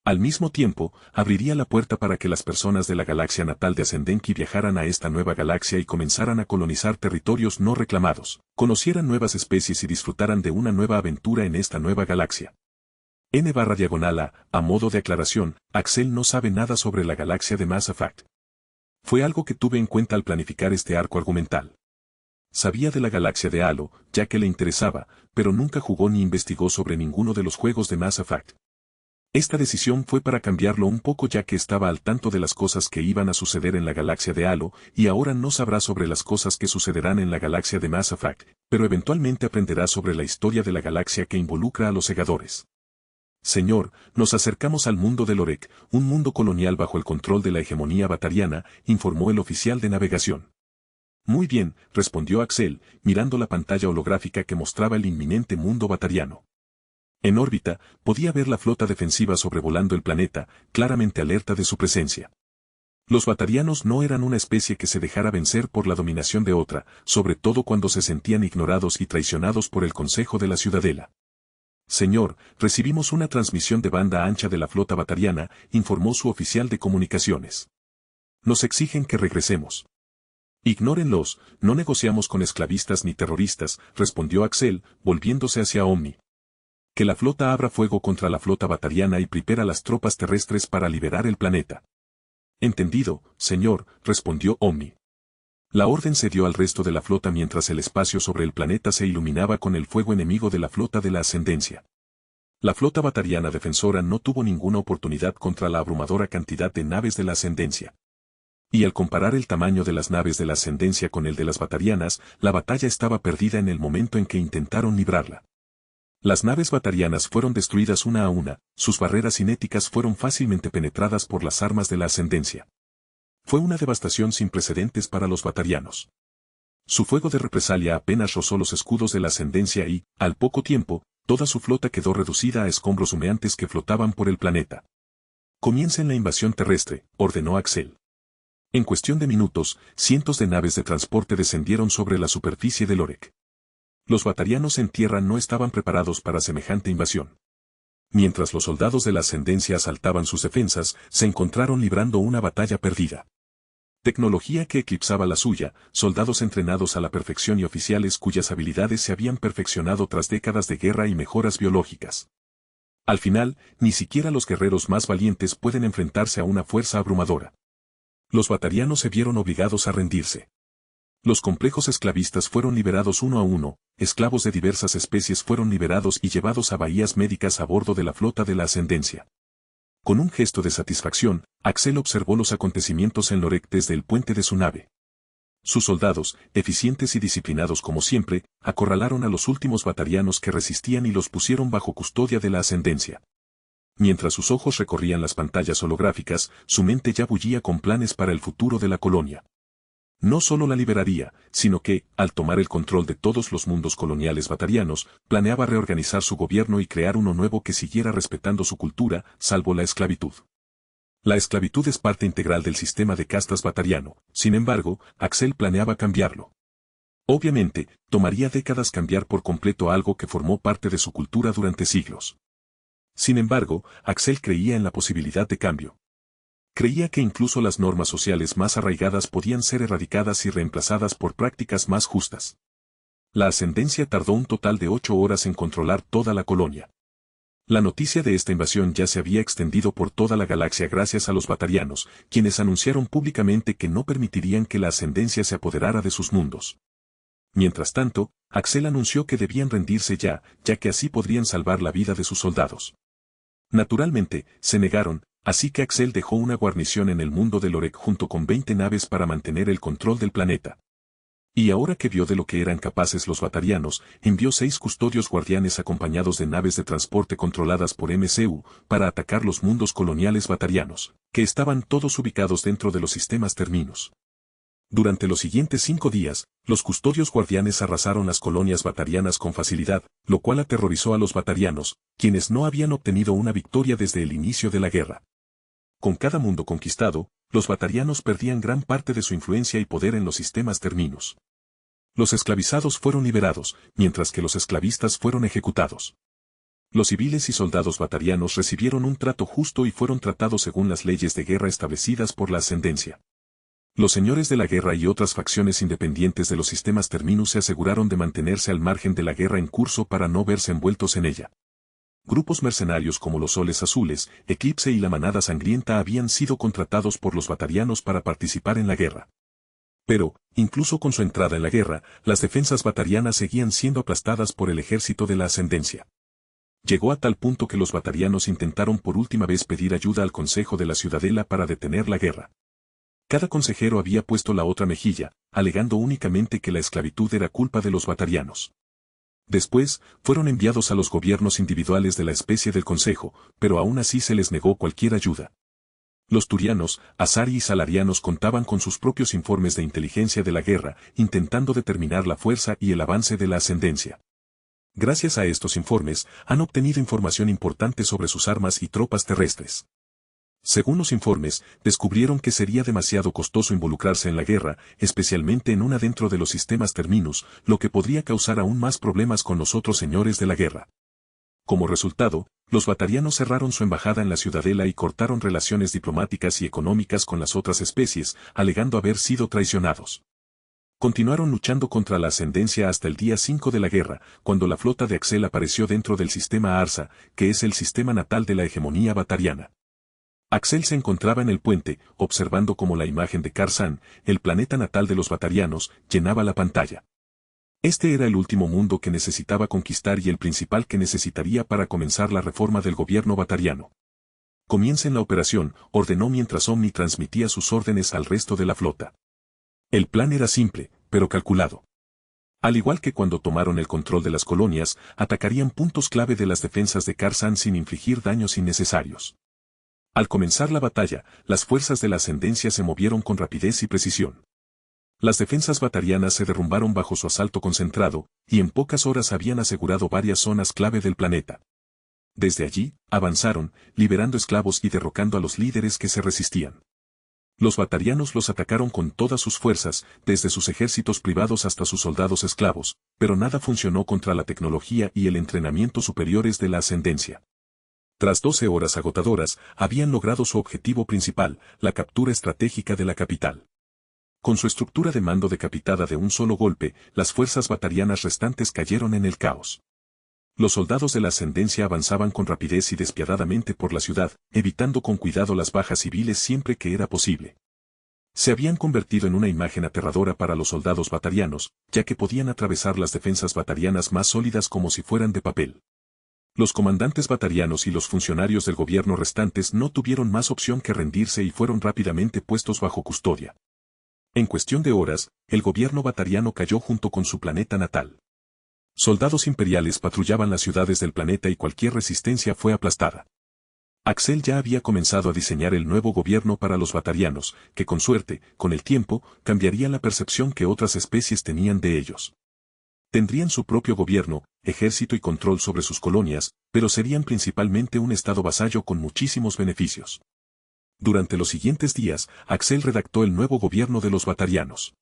Al mismo tiempo, abriría la puerta para que las personas de la galaxia natal de Ascendenki viajaran a esta nueva galaxia y comenzaran a colonizar territorios no reclamados, conocieran nuevas especies y disfrutaran de una nueva aventura en esta nueva galaxia. A modo de aclaración, Axel no sabe nada sobre la galaxia de Mass Effect. Fue algo que tuve en cuenta al planificar este arco argumental. Sabía de la galaxia de Halo, ya que le interesaba, pero nunca jugó ni investigó sobre ninguno de los juegos de Mass Effect. Esta decisión fue para cambiarlo un poco ya que estaba al tanto de las cosas que iban a suceder en la galaxia de Halo, y ahora no sabrá sobre las cosas que sucederán en la galaxia de Mass Effect, pero eventualmente aprenderá sobre la historia de la galaxia que involucra a los segadores. Señor, nos acercamos al mundo de Lorek, un mundo colonial bajo el control de la hegemonía batariana, informó el oficial de navegación. Muy bien, respondió Axel, mirando la pantalla holográfica que mostraba el inminente mundo batariano. En órbita, podía ver la flota defensiva sobrevolando el planeta, claramente alerta de su presencia. Los batarianos no eran una especie que se dejara vencer por la dominación de otra, sobre todo cuando se sentían ignorados y traicionados por el Consejo de la Ciudadela. Señor, recibimos una transmisión de banda ancha de la flota batariana, informó su oficial de comunicaciones. Nos exigen que regresemos. Ignórenlos, no negociamos con esclavistas ni terroristas, respondió Axel, volviéndose hacia Omni. Que la flota abra fuego contra la flota batariana y prepara las tropas terrestres para liberar el planeta. Entendido, señor, respondió Omni. La orden se dio al resto de la flota mientras el espacio sobre el planeta se iluminaba con el fuego enemigo de la flota de la ascendencia. La flota batariana defensora no tuvo ninguna oportunidad contra la abrumadora cantidad de naves de la ascendencia. Y al comparar el tamaño de las naves de la ascendencia con el de las batarianas, la batalla estaba perdida en el momento en que intentaron librarla. Las naves batarianas fueron destruidas una a una, sus barreras cinéticas fueron fácilmente penetradas por las armas de la ascendencia. Fue una devastación sin precedentes para los batarianos. Su fuego de represalia apenas rozó los escudos de la ascendencia y, al poco tiempo, toda su flota quedó reducida a escombros humeantes que flotaban por el planeta. Comiencen la invasión terrestre, ordenó Axel. En cuestión de minutos, cientos de naves de transporte descendieron sobre la superficie de Lorek. Los batarianos en tierra no estaban preparados para semejante invasión. Mientras los soldados de la ascendencia asaltaban sus defensas, se encontraron librando una batalla perdida. Tecnología que eclipsaba la suya, soldados entrenados a la perfección y oficiales cuyas habilidades se habían perfeccionado tras décadas de guerra y mejoras biológicas. Al final, ni siquiera los guerreros más valientes pueden enfrentarse a una fuerza abrumadora. Los batarianos se vieron obligados a rendirse. Los complejos esclavistas fueron liberados uno a uno, esclavos de diversas especies fueron liberados y llevados a bahías médicas a bordo de la flota de la ascendencia. Con un gesto de satisfacción, Axel observó los acontecimientos en Lorek desde el puente de su nave. Sus soldados, eficientes y disciplinados como siempre, acorralaron a los últimos batarianos que resistían y los pusieron bajo custodia de la ascendencia. Mientras sus ojos recorrían las pantallas holográficas, su mente ya bullía con planes para el futuro de la colonia. No solo la liberaría, sino que, al tomar el control de todos los mundos coloniales batarianos, planeaba reorganizar su gobierno y crear uno nuevo que siguiera respetando su cultura, salvo la esclavitud. La esclavitud es parte integral del sistema de castas batariano, sin embargo, Axel planeaba cambiarlo. Obviamente, tomaría décadas cambiar por completo algo que formó parte de su cultura durante siglos. Sin embargo, Axel creía en la posibilidad de cambio. Creía que incluso las normas sociales más arraigadas podían ser erradicadas y reemplazadas por prácticas más justas. La ascendencia tardó un total de 8 horas en controlar toda la colonia. La noticia de esta invasión ya se había extendido por toda la galaxia gracias a los batarianos, quienes anunciaron públicamente que no permitirían que la ascendencia se apoderara de sus mundos. Mientras tanto, Axel anunció que debían rendirse ya que así podrían salvar la vida de sus soldados. Naturalmente, se negaron, así que Axel dejó una guarnición en el mundo de Lorek junto con 20 naves para mantener el control del planeta. Y ahora que vio de lo que eran capaces los batarianos, envió 6 custodios guardianes acompañados de naves de transporte controladas por MCU, para atacar los mundos coloniales batarianos, que estaban todos ubicados dentro de los sistemas terminus. Durante los siguientes 5 días, los custodios guardianes arrasaron las colonias batarianas con facilidad, lo cual aterrorizó a los batarianos, quienes no habían obtenido una victoria desde el inicio de la guerra. Con cada mundo conquistado, los batarianos perdían gran parte de su influencia y poder en los sistemas terminus. Los esclavizados fueron liberados, mientras que los esclavistas fueron ejecutados. Los civiles y soldados batarianos recibieron un trato justo y fueron tratados según las leyes de guerra establecidas por la ascendencia. Los señores de la guerra y otras facciones independientes de los sistemas terminus se aseguraron de mantenerse al margen de la guerra en curso para no verse envueltos en ella. Grupos mercenarios como los Soles Azules, Eclipse y la Manada Sangrienta habían sido contratados por los batarianos para participar en la guerra. Pero, incluso con su entrada en la guerra, las defensas batarianas seguían siendo aplastadas por el ejército de la ascendencia. Llegó a tal punto que los batarianos intentaron por última vez pedir ayuda al Consejo de la Ciudadela para detener la guerra. Cada consejero había puesto la otra mejilla, alegando únicamente que la esclavitud era culpa de los batarianos. Después, fueron enviados a los gobiernos individuales de la especie del Consejo, pero aún así se les negó cualquier ayuda. Los turianos, Asari y Salarianos contaban con sus propios informes de inteligencia de la guerra, intentando determinar la fuerza y el avance de la ascendencia. Gracias a estos informes, han obtenido información importante sobre sus armas y tropas terrestres. Según los informes, descubrieron que sería demasiado costoso involucrarse en la guerra, especialmente en una dentro de los sistemas terminus, lo que podría causar aún más problemas con los otros señores de la guerra. Como resultado, los batarianos cerraron su embajada en la ciudadela y cortaron relaciones diplomáticas y económicas con las otras especies, alegando haber sido traicionados. Continuaron luchando contra la ascendencia hasta el día 5 de la guerra, cuando la flota de Axel apareció dentro del sistema Arsa, que es el sistema natal de la hegemonía batariana. Axel se encontraba en el puente, observando cómo la imagen de Karsan, el planeta natal de los batarianos, llenaba la pantalla. Este era el último mundo que necesitaba conquistar y el principal que necesitaría para comenzar la reforma del gobierno batariano. Comiencen la operación, ordenó mientras Omni transmitía sus órdenes al resto de la flota. El plan era simple, pero calculado. Al igual que cuando tomaron el control de las colonias, atacarían puntos clave de las defensas de Karsan sin infligir daños innecesarios. Al comenzar la batalla, las fuerzas de la ascendencia se movieron con rapidez y precisión. Las defensas batarianas se derrumbaron bajo su asalto concentrado, y en pocas horas habían asegurado varias zonas clave del planeta. Desde allí, avanzaron, liberando esclavos y derrocando a los líderes que se resistían. Los batarianos los atacaron con todas sus fuerzas, desde sus ejércitos privados hasta sus soldados esclavos, pero nada funcionó contra la tecnología y el entrenamiento superiores de la ascendencia. Tras 12 horas agotadoras, habían logrado su objetivo principal, la captura estratégica de la capital. Con su estructura de mando decapitada de un solo golpe, las fuerzas batarianas restantes cayeron en el caos. Los soldados de la ascendencia avanzaban con rapidez y despiadadamente por la ciudad, evitando con cuidado las bajas civiles siempre que era posible. Se habían convertido en una imagen aterradora para los soldados batarianos, ya que podían atravesar las defensas batarianas más sólidas como si fueran de papel. Los comandantes batarianos y los funcionarios del gobierno restantes no tuvieron más opción que rendirse y fueron rápidamente puestos bajo custodia. En cuestión de horas, el gobierno batariano cayó junto con su planeta natal. Soldados imperiales patrullaban las ciudades del planeta y cualquier resistencia fue aplastada. Axel ya había comenzado a diseñar el nuevo gobierno para los batarianos, que con suerte, con el tiempo, cambiaría la percepción que otras especies tenían de ellos. Tendrían su propio gobierno, ejército y control sobre sus colonias, pero serían principalmente un estado vasallo con muchísimos beneficios. Durante los siguientes días, Axel redactó el nuevo gobierno de los batarianos.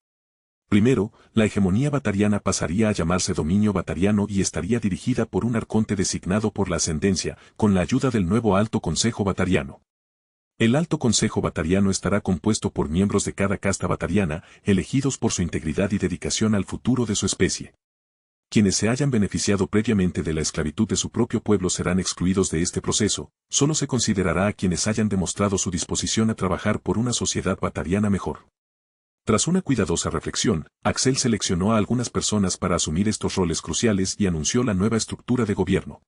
Primero, la hegemonía batariana pasaría a llamarse dominio batariano y estaría dirigida por un arconte designado por la ascendencia, con la ayuda del nuevo Alto Consejo Batariano. El Alto Consejo Batariano estará compuesto por miembros de cada casta batariana, elegidos por su integridad y dedicación al futuro de su especie. Quienes se hayan beneficiado previamente de la esclavitud de su propio pueblo serán excluidos de este proceso, solo se considerará a quienes hayan demostrado su disposición a trabajar por una sociedad batariana mejor. Tras una cuidadosa reflexión, Axel seleccionó a algunas personas para asumir estos roles cruciales y anunció la nueva estructura de gobierno.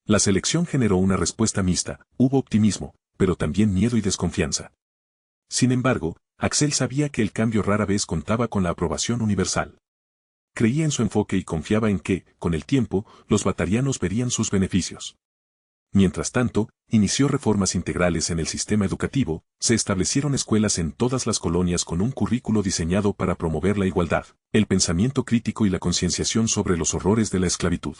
La selección generó una respuesta mixta, hubo optimismo, pero también miedo y desconfianza. Sin embargo, Axel sabía que el cambio rara vez contaba con la aprobación universal. Creía en su enfoque y confiaba en que, con el tiempo, los batarianos verían sus beneficios. Mientras tanto, inició reformas integrales en el sistema educativo, se establecieron escuelas en todas las colonias con un currículo diseñado para promover la igualdad, el pensamiento crítico y la concienciación sobre los horrores de la esclavitud.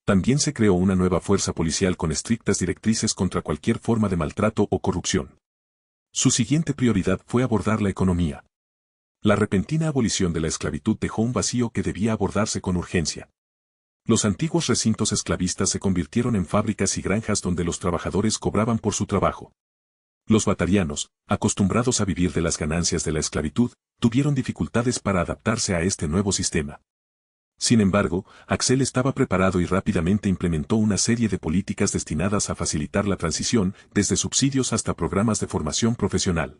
También se creó una nueva fuerza policial con estrictas directrices contra cualquier forma de maltrato o corrupción. Su siguiente prioridad fue abordar la economía. La repentina abolición de la esclavitud dejó un vacío que debía abordarse con urgencia. Los antiguos recintos esclavistas se convirtieron en fábricas y granjas donde los trabajadores cobraban por su trabajo. Los batarianos, acostumbrados a vivir de las ganancias de la esclavitud, tuvieron dificultades para adaptarse a este nuevo sistema. Sin embargo, Axel estaba preparado y rápidamente implementó una serie de políticas destinadas a facilitar la transición, desde subsidios hasta programas de formación profesional.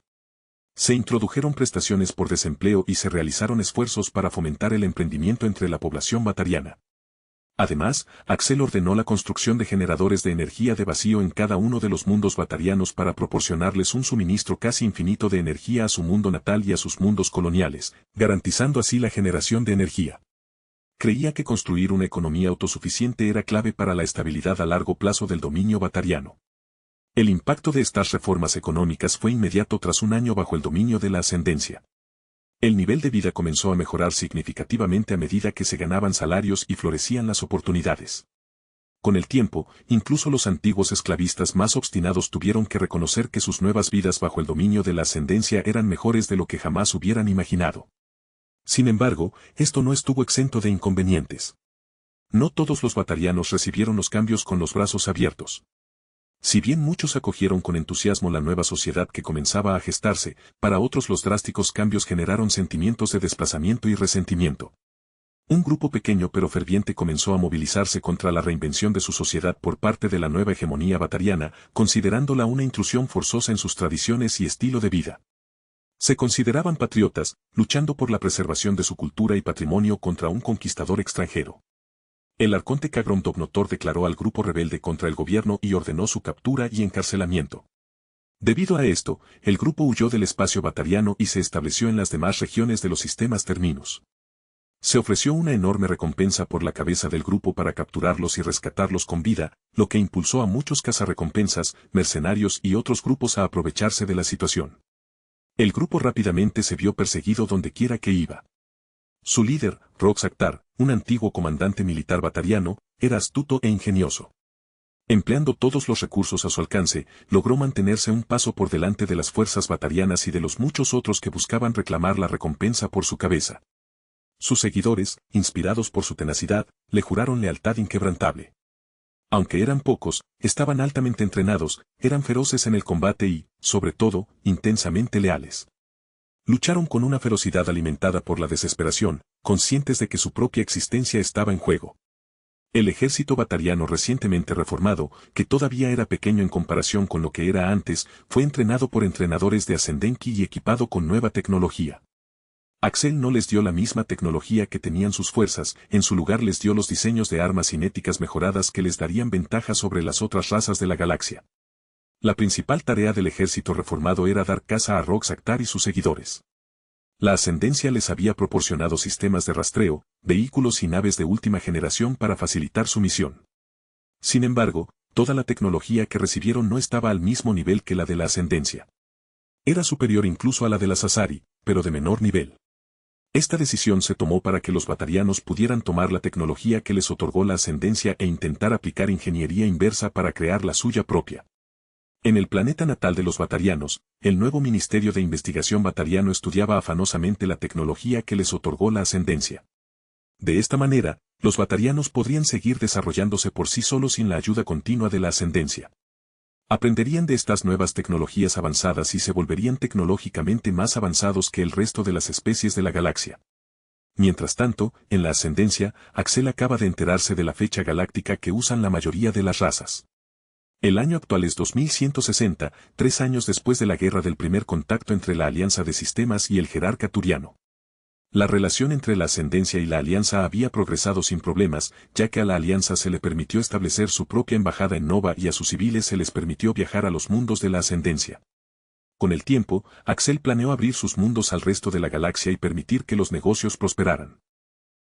Se introdujeron prestaciones por desempleo y se realizaron esfuerzos para fomentar el emprendimiento entre la población batariana. Además, Axel ordenó la construcción de generadores de energía de vacío en cada uno de los mundos batarianos para proporcionarles un suministro casi infinito de energía a su mundo natal y a sus mundos coloniales, garantizando así la generación de energía. Creía que construir una economía autosuficiente era clave para la estabilidad a largo plazo del dominio batariano. El impacto de estas reformas económicas fue inmediato tras un año bajo el dominio de la ascendencia. El nivel de vida comenzó a mejorar significativamente a medida que se ganaban salarios y florecían las oportunidades. Con el tiempo, incluso los antiguos esclavistas más obstinados tuvieron que reconocer que sus nuevas vidas bajo el dominio de la ascendencia eran mejores de lo que jamás hubieran imaginado. Sin embargo, esto no estuvo exento de inconvenientes. No todos los batarianos recibieron los cambios con los brazos abiertos. Si bien muchos acogieron con entusiasmo la nueva sociedad que comenzaba a gestarse, para otros los drásticos cambios generaron sentimientos de desplazamiento y resentimiento. Un grupo pequeño pero ferviente comenzó a movilizarse contra la reinvención de su sociedad por parte de la nueva hegemonía batariana, considerándola una intrusión forzosa en sus tradiciones y estilo de vida. Se consideraban patriotas, luchando por la preservación de su cultura y patrimonio contra un conquistador extranjero. El arconte Kagrom Dobnotor declaró al grupo rebelde contra el gobierno y ordenó su captura y encarcelamiento. Debido a esto, el grupo huyó del espacio batariano y se estableció en las demás regiones de los sistemas terminus. Se ofreció una enorme recompensa por la cabeza del grupo para capturarlos y rescatarlos con vida, lo que impulsó a muchos cazarrecompensas, mercenarios y otros grupos a aprovecharse de la situación. El grupo rápidamente se vio perseguido donde quiera que iba. Su líder, Rox Akhtar, un antiguo comandante militar batariano, era astuto e ingenioso. Empleando todos los recursos a su alcance, logró mantenerse un paso por delante de las fuerzas batarianas y de los muchos otros que buscaban reclamar la recompensa por su cabeza. Sus seguidores, inspirados por su tenacidad, le juraron lealtad inquebrantable. Aunque eran pocos, estaban altamente entrenados, eran feroces en el combate y, sobre todo, intensamente leales. Lucharon con una ferocidad alimentada por la desesperación, conscientes de que su propia existencia estaba en juego. El ejército batariano recientemente reformado, que todavía era pequeño en comparación con lo que era antes, fue entrenado por entrenadores de Ascendenki y equipado con nueva tecnología. Axel no les dio la misma tecnología que tenían sus fuerzas, en su lugar les dio los diseños de armas cinéticas mejoradas que les darían ventaja sobre las otras razas de la galaxia. La principal tarea del ejército reformado era dar caza a Rox Akhtar y sus seguidores. La Ascendencia les había proporcionado sistemas de rastreo, vehículos y naves de última generación para facilitar su misión. Sin embargo, toda la tecnología que recibieron no estaba al mismo nivel que la de la Ascendencia. Era superior incluso a la de la Sasari, pero de menor nivel. Esta decisión se tomó para que los batarianos pudieran tomar la tecnología que les otorgó la Ascendencia e intentar aplicar ingeniería inversa para crear la suya propia. En el planeta natal de los batarianos, el nuevo Ministerio de Investigación batariano estudiaba afanosamente la tecnología que les otorgó la Ascendencia. De esta manera, los batarianos podrían seguir desarrollándose por sí solos sin la ayuda continua de la Ascendencia. Aprenderían de estas nuevas tecnologías avanzadas y se volverían tecnológicamente más avanzados que el resto de las especies de la galaxia. Mientras tanto, en la Ascendencia, Axel acaba de enterarse de la fecha galáctica que usan la mayoría de las razas. El año actual es 2160, 3 años después de la guerra del primer contacto entre la Alianza de Sistemas y el jerarca turiano. La relación entre la Ascendencia y la Alianza había progresado sin problemas, ya que a la Alianza se le permitió establecer su propia embajada en Nova y a sus civiles se les permitió viajar a los mundos de la Ascendencia. Con el tiempo, Axel planeó abrir sus mundos al resto de la galaxia y permitir que los negocios prosperaran.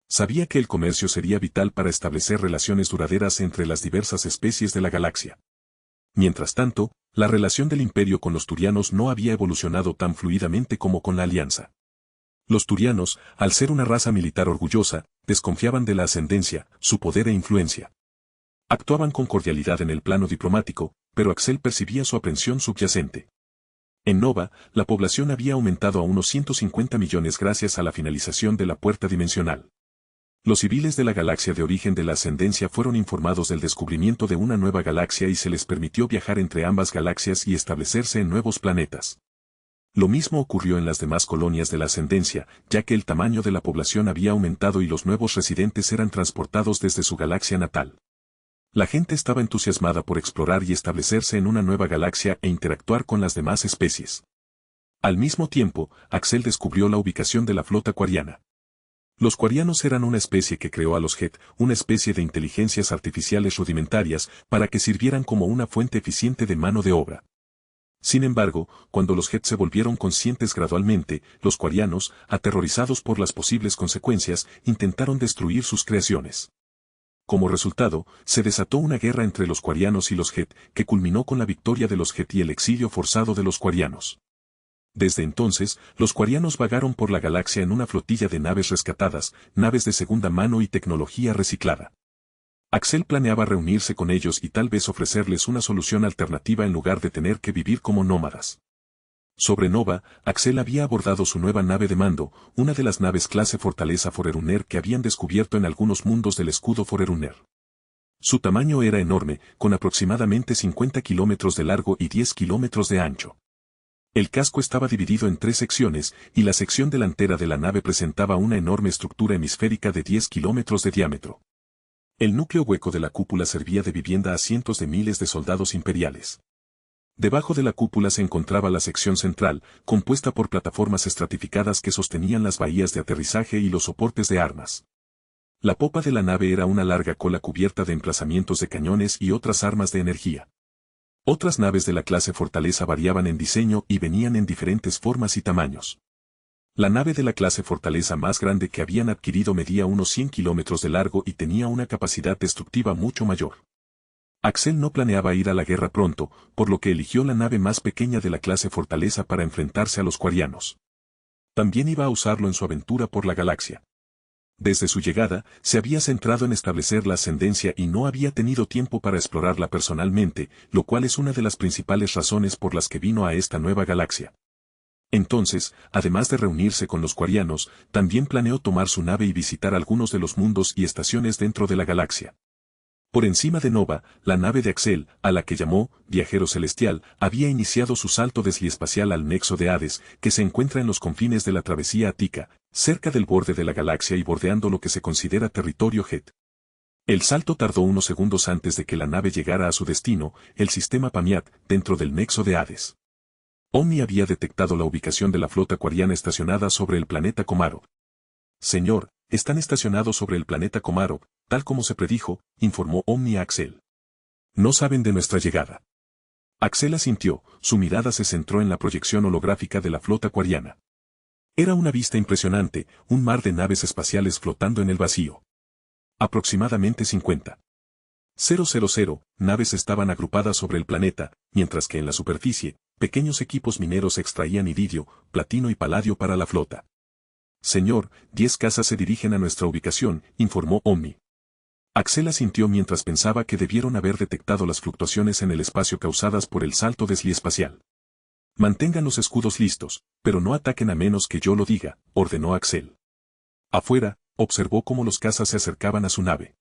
Sabía que el comercio sería vital para establecer relaciones duraderas entre las diversas especies de la galaxia. Mientras tanto, la relación del Imperio con los turianos no había evolucionado tan fluidamente como con la Alianza. Los turianos, al ser una raza militar orgullosa, desconfiaban de la Ascendencia, su poder e influencia. Actuaban con cordialidad en el plano diplomático, pero Axel percibía su aprensión subyacente. En Nova, la población había aumentado a unos 150 millones gracias a la finalización de la puerta dimensional. Los civiles de la galaxia de origen de la Ascendencia fueron informados del descubrimiento de una nueva galaxia y se les permitió viajar entre ambas galaxias y establecerse en nuevos planetas. Lo mismo ocurrió en las demás colonias de la Ascendencia, ya que el tamaño de la población había aumentado y los nuevos residentes eran transportados desde su galaxia natal. La gente estaba entusiasmada por explorar y establecerse en una nueva galaxia e interactuar con las demás especies. Al mismo tiempo, Axel descubrió la ubicación de la flota quariana. Los quarianos eran una especie que creó a los Het, una especie de inteligencias artificiales rudimentarias, para que sirvieran como una fuente eficiente de mano de obra. Sin embargo, cuando los Het se volvieron conscientes gradualmente, los quarianos, aterrorizados por las posibles consecuencias, intentaron destruir sus creaciones. Como resultado, se desató una guerra entre los quarianos y los Het, que culminó con la victoria de los Het y el exilio forzado de los quarianos. Desde entonces, los quarianos vagaron por la galaxia en una flotilla de naves rescatadas, naves de segunda mano y tecnología reciclada. Axel planeaba reunirse con ellos y tal vez ofrecerles una solución alternativa en lugar de tener que vivir como nómadas. Sobre Nova, Axel había abordado su nueva nave de mando, una de las naves clase Fortaleza Forerunner que habían descubierto en algunos mundos del escudo Forerunner. Su tamaño era enorme, con aproximadamente 50 kilómetros de largo y 10 kilómetros de ancho. El casco estaba dividido en 3 secciones, y la sección delantera de la nave presentaba una enorme estructura hemisférica de 10 kilómetros de diámetro. El núcleo hueco de la cúpula servía de vivienda a cientos de miles de soldados imperiales. Debajo de la cúpula se encontraba la sección central, compuesta por plataformas estratificadas que sostenían las bahías de aterrizaje y los soportes de armas. La popa de la nave era una larga cola cubierta de emplazamientos de cañones y otras armas de energía. Otras naves de la clase Fortaleza variaban en diseño y venían en diferentes formas y tamaños. La nave de la clase Fortaleza más grande que habían adquirido medía unos 100 kilómetros de largo y tenía una capacidad destructiva mucho mayor. Axel no planeaba ir a la guerra pronto, por lo que eligió la nave más pequeña de la clase Fortaleza para enfrentarse a los Quarianos. También iba a usarlo en su aventura por la galaxia. Desde su llegada, se había centrado en establecer la ascendencia y no había tenido tiempo para explorarla personalmente, lo cual es una de las principales razones por las que vino a esta nueva galaxia. Entonces, además de reunirse con los Quarianos, también planeó tomar su nave y visitar algunos de los mundos y estaciones dentro de la galaxia. Por encima de Nova, la nave de Axel, a la que llamó Viajero Celestial, había iniciado su salto desliespacial al nexo de Hades, que se encuentra en los confines de la travesía Ática, cerca del borde de la galaxia y bordeando lo que se considera territorio Het. El salto tardó unos segundos antes de que la nave llegara a su destino, el sistema Pamiat, dentro del nexo de Hades. Omni había detectado la ubicación de la flota quariana estacionada sobre el planeta Komarov. Señor, están estacionados sobre el planeta Komarov, tal como se predijo, informó Omni a Axel. No saben de nuestra llegada. Axel asintió, su mirada se centró en la proyección holográfica de la flota quariana. Era una vista impresionante, un mar de naves espaciales flotando en el vacío. Aproximadamente 50. 000 naves estaban agrupadas sobre el planeta, mientras que en la superficie, pequeños equipos mineros extraían iridio, platino y paladio para la flota. Señor, 10 cazas se dirigen a nuestra ubicación, informó Omni. Axel asintió mientras pensaba que debieron haber detectado las fluctuaciones en el espacio causadas por el salto desliespacial. Mantengan los escudos listos, pero no ataquen a menos que yo lo diga, ordenó Axel. Afuera, observó cómo los cazas se acercaban a su nave.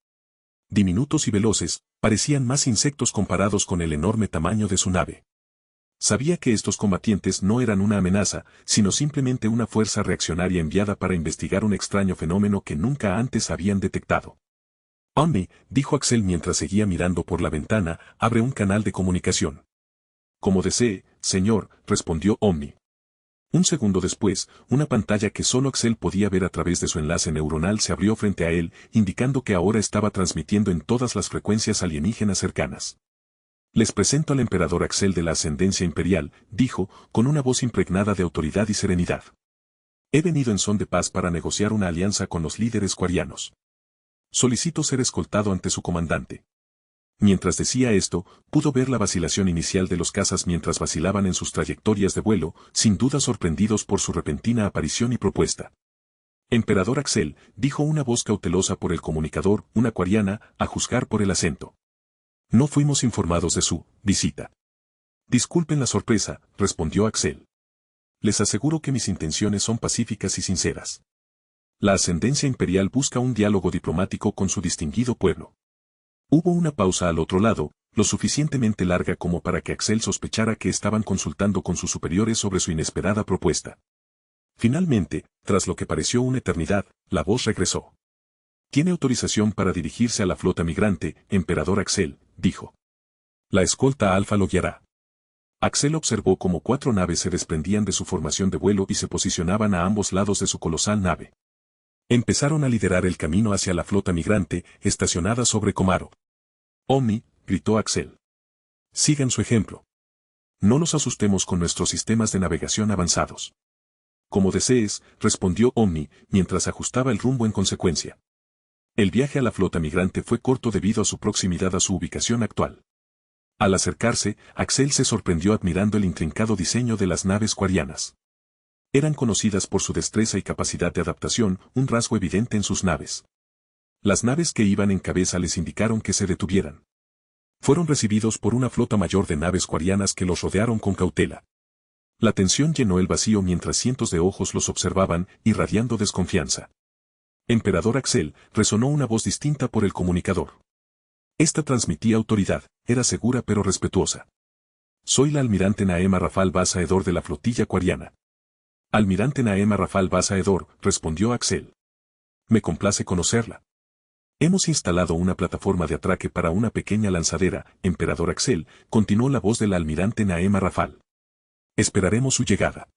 Diminutos y veloces, parecían más insectos comparados con el enorme tamaño de su nave. Sabía que estos combatientes no eran una amenaza, sino simplemente una fuerza reaccionaria enviada para investigar un extraño fenómeno que nunca antes habían detectado. Omni, dijo Axel mientras seguía mirando por la ventana, abre un canal de comunicación. Como desee, señor, respondió Omni. Un segundo después, una pantalla que solo Axel podía ver a través de su enlace neuronal se abrió frente a él, indicando que ahora estaba transmitiendo en todas las frecuencias alienígenas cercanas. Les presento al emperador Axel de la ascendencia imperial, dijo, con una voz impregnada de autoridad y serenidad. He venido en son de paz para negociar una alianza con los líderes quarianos. Solicito ser escoltado ante su comandante. Mientras decía esto, pudo ver la vacilación inicial de los cazas mientras vacilaban en sus trayectorias de vuelo, sin duda sorprendidos por su repentina aparición y propuesta. Emperador Axel, dijo una voz cautelosa por el comunicador, una quariana, a juzgar por el acento. No fuimos informados de su visita. Disculpen la sorpresa, respondió Axel. Les aseguro que mis intenciones son pacíficas y sinceras. La ascendencia imperial busca un diálogo diplomático con su distinguido pueblo. Hubo una pausa al otro lado, lo suficientemente larga como para que Axel sospechara que estaban consultando con sus superiores sobre su inesperada propuesta. Finalmente, tras lo que pareció una eternidad, la voz regresó. Tiene autorización para dirigirse a la flota migrante, Emperador Axel, dijo. La escolta Alfa lo guiará. Axel observó cómo 4 naves se desprendían de su formación de vuelo y se posicionaban a ambos lados de su colosal nave. Empezaron a liderar el camino hacia la flota migrante, estacionada sobre Komarov. Omni, gritó Axel. Sigan su ejemplo. No los asustemos con nuestros sistemas de navegación avanzados. Como desees, respondió Omni, mientras ajustaba el rumbo en consecuencia. El viaje a la flota migrante fue corto debido a su proximidad a su ubicación actual. Al acercarse, Axel se sorprendió admirando el intrincado diseño de las naves quarianas. Eran conocidas por su destreza y capacidad de adaptación, un rasgo evidente en sus naves. Las naves que iban en cabeza les indicaron que se detuvieran. Fueron recibidos por una flota mayor de naves quarianas que los rodearon con cautela. La tensión llenó el vacío mientras cientos de ojos los observaban, irradiando desconfianza. Emperador Axel, resonó una voz distinta por el comunicador. Esta transmitía autoridad, era segura pero respetuosa. Soy la almirante Naema Rafal Basa Edor de la flotilla quariana. Almirante Naema Rafal Basa Edor, respondió Axel. Me complace conocerla. Hemos instalado una plataforma de atraque para una pequeña lanzadera, Emperador Axel, continuó la voz del almirante Naema Rafal. Esperaremos su llegada.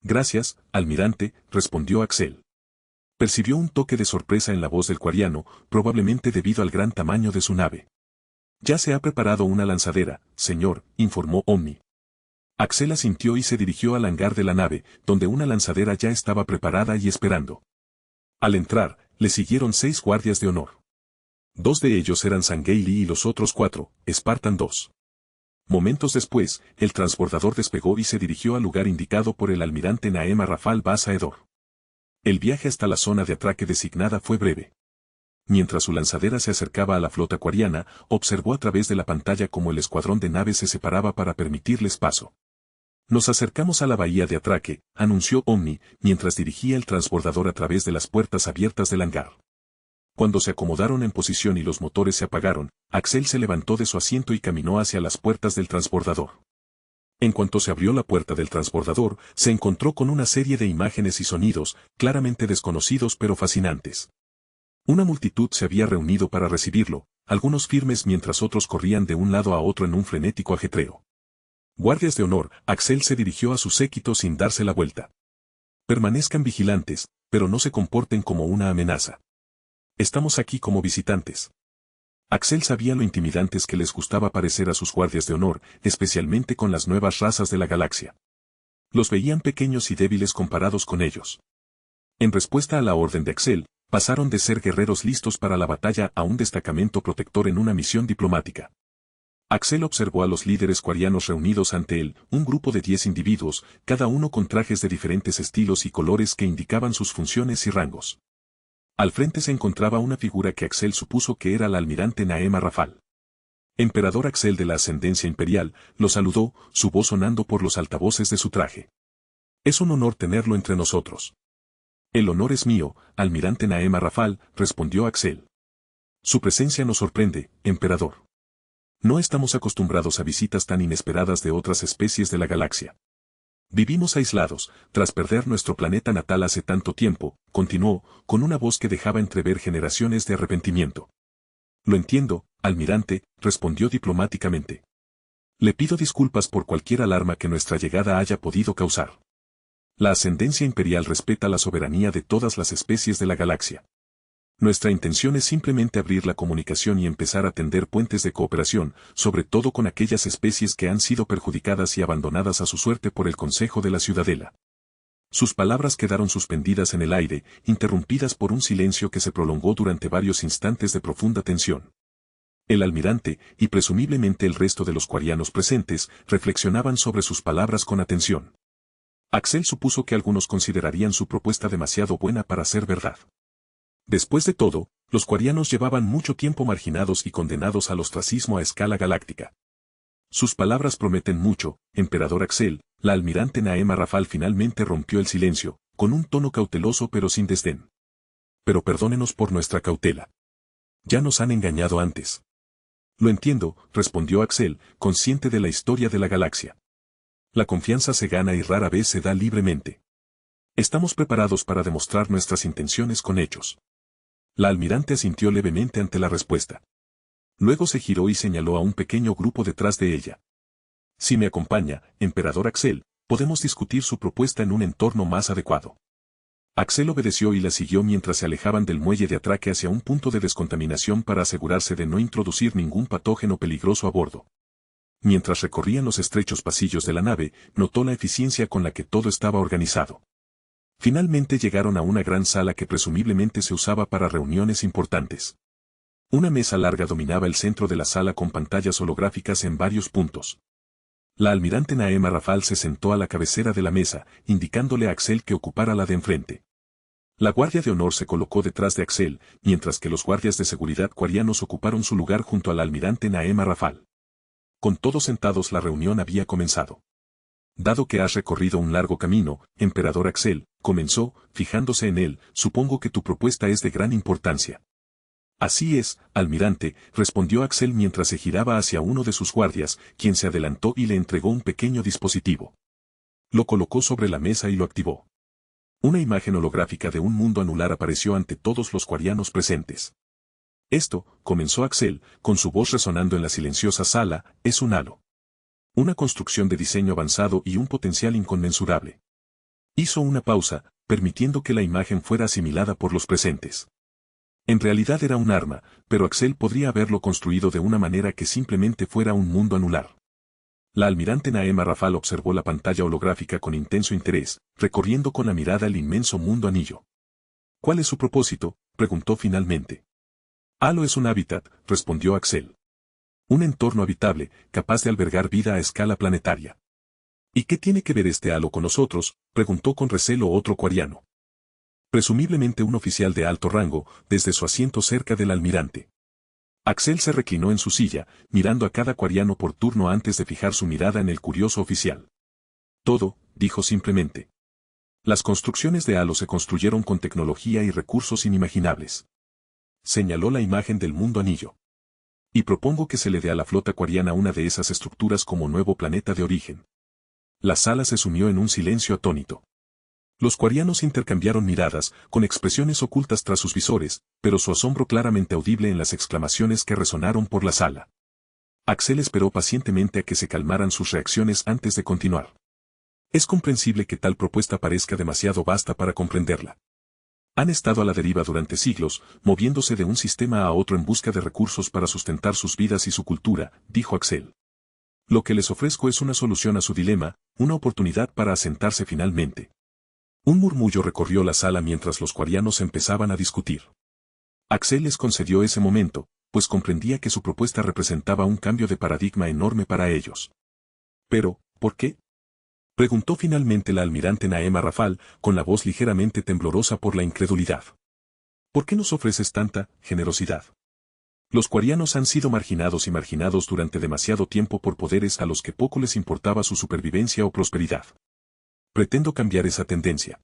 Gracias, almirante, respondió Axel. Percibió un toque de sorpresa en la voz del quariano, probablemente debido al gran tamaño de su nave. Ya se ha preparado una lanzadera, señor, informó Omni. Axel asintió y se dirigió al hangar de la nave, donde una lanzadera ya estaba preparada y esperando. Al entrar, le siguieron 6 guardias de honor. 2 de ellos eran Sangheili y los otros 4, Spartan 2. Momentos después, el transbordador despegó y se dirigió al lugar indicado por el almirante Naema Rafal Basaedor. El viaje hasta la zona de atraque designada fue breve. Mientras su lanzadera se acercaba a la flota acuariana, observó a través de la pantalla cómo el escuadrón de naves se separaba para permitirles paso. Nos acercamos a la bahía de atraque, anunció Omni, mientras dirigía el transbordador a través de las puertas abiertas del hangar. Cuando se acomodaron en posición y los motores se apagaron, Axel se levantó de su asiento y caminó hacia las puertas del transbordador. En cuanto se abrió la puerta del transbordador, se encontró con una serie de imágenes y sonidos, claramente desconocidos pero fascinantes. Una multitud se había reunido para recibirlo, algunos firmes mientras otros corrían de un lado a otro en un frenético ajetreo. Guardias de honor, Axel se dirigió a su séquito sin darse la vuelta. Permanezcan vigilantes, pero no se comporten como una amenaza. Estamos aquí como visitantes. Axel sabía lo intimidantes que les gustaba parecer a sus guardias de honor, especialmente con las nuevas razas de la galaxia. Los veían pequeños y débiles comparados con ellos. En respuesta a la orden de Axel, pasaron de ser guerreros listos para la batalla a un destacamento protector en una misión diplomática. Axel observó a los líderes cuarianos reunidos ante él, un grupo de 10 individuos, cada uno con trajes de diferentes estilos y colores que indicaban sus funciones y rangos. Al frente se encontraba una figura que Axel supuso que era el almirante Naema Rafal. Emperador Axel de la ascendencia imperial, lo saludó, su voz sonando por los altavoces de su traje. Es un honor tenerlo entre nosotros. El honor es mío, almirante Naema Rafal, respondió Axel. Su presencia nos sorprende, emperador. No estamos acostumbrados a visitas tan inesperadas de otras especies de la galaxia. Vivimos aislados, tras perder nuestro planeta natal hace tanto tiempo, continuó, con una voz que dejaba entrever generaciones de arrepentimiento. Lo entiendo, almirante, respondió diplomáticamente. Le pido disculpas por cualquier alarma que nuestra llegada haya podido causar. La ascendencia imperial respeta la soberanía de todas las especies de la galaxia. Nuestra intención es simplemente abrir la comunicación y empezar a tender puentes de cooperación, sobre todo con aquellas especies que han sido perjudicadas y abandonadas a su suerte por el Consejo de la Ciudadela. Sus palabras quedaron suspendidas en el aire, interrumpidas por un silencio que se prolongó durante varios instantes de profunda tensión. El almirante, y presumiblemente el resto de los cuarianos presentes, reflexionaban sobre sus palabras con atención. Axel supuso que algunos considerarían su propuesta demasiado buena para ser verdad. Después de todo, los cuarianos llevaban mucho tiempo marginados y condenados al ostracismo a escala galáctica. Sus palabras prometen mucho, emperador Axel. La almirante Naema Rafal finalmente rompió el silencio, con un tono cauteloso pero sin desdén. Pero perdónenos por nuestra cautela. Ya nos han engañado antes. Lo entiendo, respondió Axel, consciente de la historia de la galaxia. La confianza se gana y rara vez se da libremente. Estamos preparados para demostrar nuestras intenciones con hechos. La almirante asintió levemente ante la respuesta. Luego se giró y señaló a un pequeño grupo detrás de ella. Si me acompaña, emperador Axel, podemos discutir su propuesta en un entorno más adecuado. Axel obedeció y la siguió mientras se alejaban del muelle de atraque hacia un punto de descontaminación para asegurarse de no introducir ningún patógeno peligroso a bordo. Mientras recorrían los estrechos pasillos de la nave, notó la eficiencia con la que todo estaba organizado. Finalmente llegaron a una gran sala que presumiblemente se usaba para reuniones importantes. Una mesa larga dominaba el centro de la sala con pantallas holográficas en varios puntos. La almirante Naema Rafal se sentó a la cabecera de la mesa, indicándole a Axel que ocupara la de enfrente. La guardia de honor se colocó detrás de Axel, mientras que los guardias de seguridad cuarianos ocuparon su lugar junto al almirante Naema Rafal. Con todos sentados la reunión había comenzado. Dado que has recorrido un largo camino, emperador Axel, comenzó, fijándose en él, supongo que tu propuesta es de gran importancia. Así es, almirante, respondió Axel mientras se giraba hacia uno de sus guardias, quien se adelantó y le entregó un pequeño dispositivo. Lo colocó sobre la mesa y lo activó. Una imagen holográfica de un mundo anular apareció ante todos los cuarianos presentes. Esto, comenzó Axel, con su voz resonando en la silenciosa sala, es un halo. Una construcción de diseño avanzado y un potencial inconmensurable. Hizo una pausa, permitiendo que la imagen fuera asimilada por los presentes. En realidad era un arma, pero Axel podría haberlo construido de una manera que simplemente fuera un mundo anular. La almirante Naema Rafal observó la pantalla holográfica con intenso interés, recorriendo con la mirada el inmenso mundo anillo. ¿Cuál es su propósito?, preguntó finalmente. Halo es un hábitat, respondió Axel. Un entorno habitable, capaz de albergar vida a escala planetaria. ¿Y qué tiene que ver este halo con nosotros?, preguntó con recelo otro quariano. Presumiblemente un oficial de alto rango, desde su asiento cerca del almirante. Axel se reclinó en su silla, mirando a cada quariano por turno antes de fijar su mirada en el curioso oficial. Todo, dijo simplemente. Las construcciones de halo se construyeron con tecnología y recursos inimaginables. Señaló la imagen del mundo anillo. Y propongo que se le dé a la flota quariana una de esas estructuras como nuevo planeta de origen. La sala se sumió en un silencio atónito. Los quarianos intercambiaron miradas, con expresiones ocultas tras sus visores, pero su asombro claramente audible en las exclamaciones que resonaron por la sala. Axel esperó pacientemente a que se calmaran sus reacciones antes de continuar. Es comprensible que tal propuesta parezca demasiado vasta para comprenderla. Han estado a la deriva durante siglos, moviéndose de un sistema a otro en busca de recursos para sustentar sus vidas y su cultura, dijo Axel. Lo que les ofrezco es una solución a su dilema, una oportunidad para asentarse finalmente. Un murmullo recorrió la sala mientras los quarianos empezaban a discutir. Axel les concedió ese momento, pues comprendía que su propuesta representaba un cambio de paradigma enorme para ellos. Pero, ¿por qué?, preguntó finalmente la almirante Naema Rafal, con la voz ligeramente temblorosa por la incredulidad. ¿Por qué nos ofreces tanta generosidad? Los quarianos han sido marginados y marginados durante demasiado tiempo por poderes a los que poco les importaba su supervivencia o prosperidad. Pretendo cambiar esa tendencia.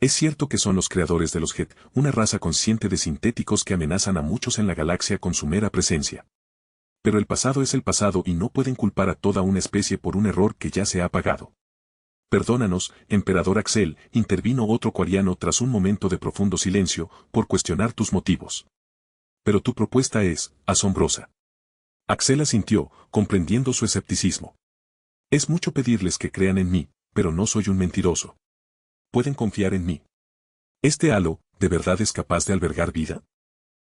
Es cierto que son los creadores de los Het, una raza consciente de sintéticos que amenazan a muchos en la galaxia con su mera presencia. Pero el pasado es el pasado y no pueden culpar a toda una especie por un error que ya se ha pagado. Perdónanos, emperador Axel, intervino otro quariano tras un momento de profundo silencio, por cuestionar tus motivos. Pero tu propuesta es asombrosa. Axel asintió, comprendiendo su escepticismo. Es mucho pedirles que crean en mí, pero no soy un mentiroso. Pueden confiar en mí. ¿Este halo, de verdad es capaz de albergar vida?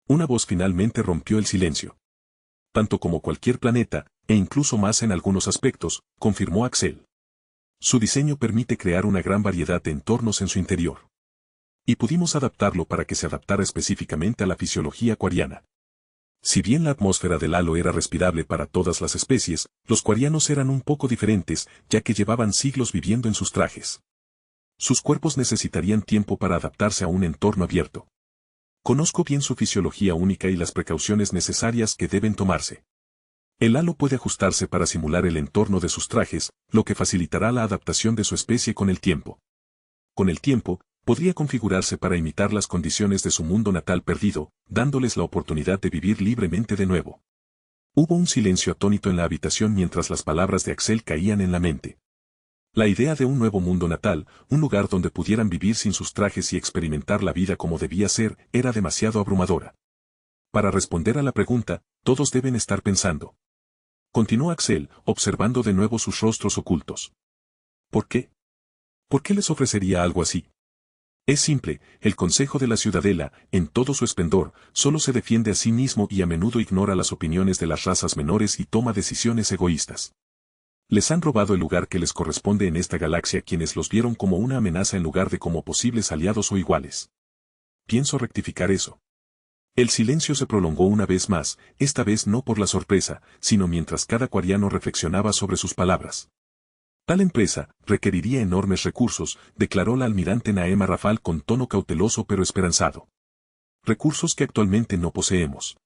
Una voz finalmente rompió el silencio. Tanto como cualquier planeta, e incluso más en algunos aspectos, confirmó Axel. Su diseño permite crear una gran variedad de entornos en su interior. Y pudimos adaptarlo para que se adaptara específicamente a la fisiología quariana. Si bien la atmósfera del halo era respirable para todas las especies, los quarianos eran un poco diferentes, ya que llevaban siglos viviendo en sus trajes. Sus cuerpos necesitarían tiempo para adaptarse a un entorno abierto. Conozco bien su fisiología única y las precauciones necesarias que deben tomarse. El halo puede ajustarse para simular el entorno de sus trajes, lo que facilitará la adaptación de su especie con el tiempo. Con el tiempo, podría configurarse para imitar las condiciones de su mundo natal perdido, dándoles la oportunidad de vivir libremente de nuevo. Hubo un silencio atónito en la habitación mientras las palabras de Axel caían en la mente. La idea de un nuevo mundo natal, un lugar donde pudieran vivir sin sus trajes y experimentar la vida como debía ser, era demasiado abrumadora. Para responder a la pregunta, todos deben estar pensando. Continuó Axel, observando de nuevo sus rostros ocultos. ¿Por qué? ¿Por qué les ofrecería algo así? Es simple, el Consejo de la Ciudadela, en todo su esplendor, solo se defiende a sí mismo y a menudo ignora las opiniones de las razas menores y toma decisiones egoístas. Les han robado el lugar que les corresponde en esta galaxia quienes los vieron como una amenaza en lugar de como posibles aliados o iguales. Pienso rectificar eso. El silencio se prolongó una vez más, esta vez no por la sorpresa, sino mientras cada quariano reflexionaba sobre sus palabras. Tal empresa requeriría enormes recursos, declaró la almirante Naema Rafal con tono cauteloso pero esperanzado. Recursos que actualmente no poseemos.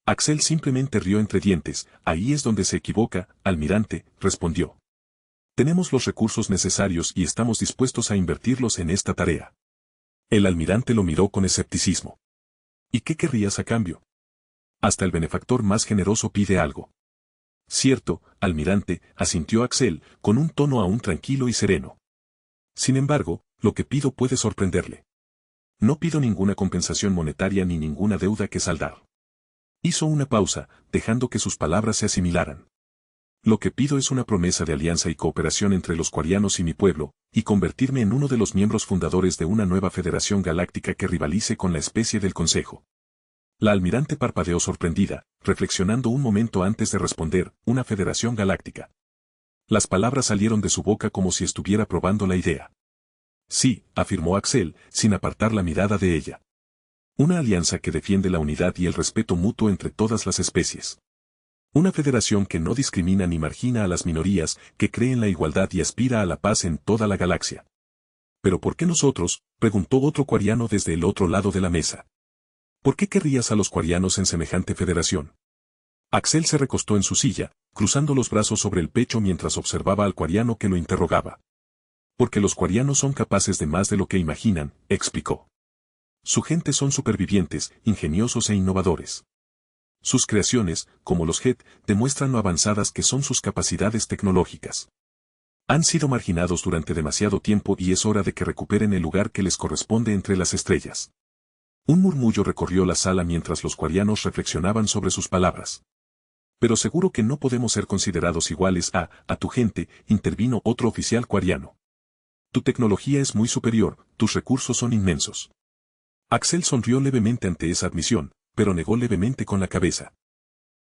Axel simplemente rió entre dientes. Ahí es donde se equivoca, almirante, respondió. Tenemos los recursos necesarios y estamos dispuestos a invertirlos en esta tarea. El almirante lo miró con escepticismo. ¿Y qué querrías a cambio? Hasta el benefactor más generoso pide algo. Cierto, almirante, asintió Axel, con un tono aún tranquilo y sereno. Sin embargo, lo que pido puede sorprenderle. No pido ninguna compensación monetaria ni ninguna deuda que saldar. Hizo una pausa, dejando que sus palabras se asimilaran. Lo que pido es una promesa de alianza y cooperación entre los quarianos y mi pueblo, y convertirme en uno de los miembros fundadores de una nueva federación galáctica que rivalice con la especie del Consejo. La almirante parpadeó sorprendida, reflexionando un momento antes de responder, una federación galáctica. Las palabras salieron de su boca como si estuviera probando la idea. Sí, afirmó Axel, sin apartar la mirada de ella. Una alianza que defiende la unidad y el respeto mutuo entre todas las especies. Una federación que no discrimina ni margina a las minorías, que cree en la igualdad y aspira a la paz en toda la galaxia. ¿Pero por qué nosotros?, preguntó otro quariano desde el otro lado de la mesa. ¿Por qué querrías a los quarianos en semejante federación? Axel se recostó en su silla, cruzando los brazos sobre el pecho mientras observaba al quariano que lo interrogaba. Porque los quarianos son capaces de más de lo que imaginan, explicó. Su gente son supervivientes, ingeniosos e innovadores. Sus creaciones, como los Jet, demuestran lo avanzadas que son sus capacidades tecnológicas. Han sido marginados durante demasiado tiempo y es hora de que recuperen el lugar que les corresponde entre las estrellas. Un murmullo recorrió la sala mientras los quarianos reflexionaban sobre sus palabras. Pero seguro que no podemos ser considerados iguales a tu gente, intervino otro oficial quariano. Tu tecnología es muy superior, tus recursos son inmensos. Axel sonrió levemente ante esa admisión, pero negó levemente con la cabeza.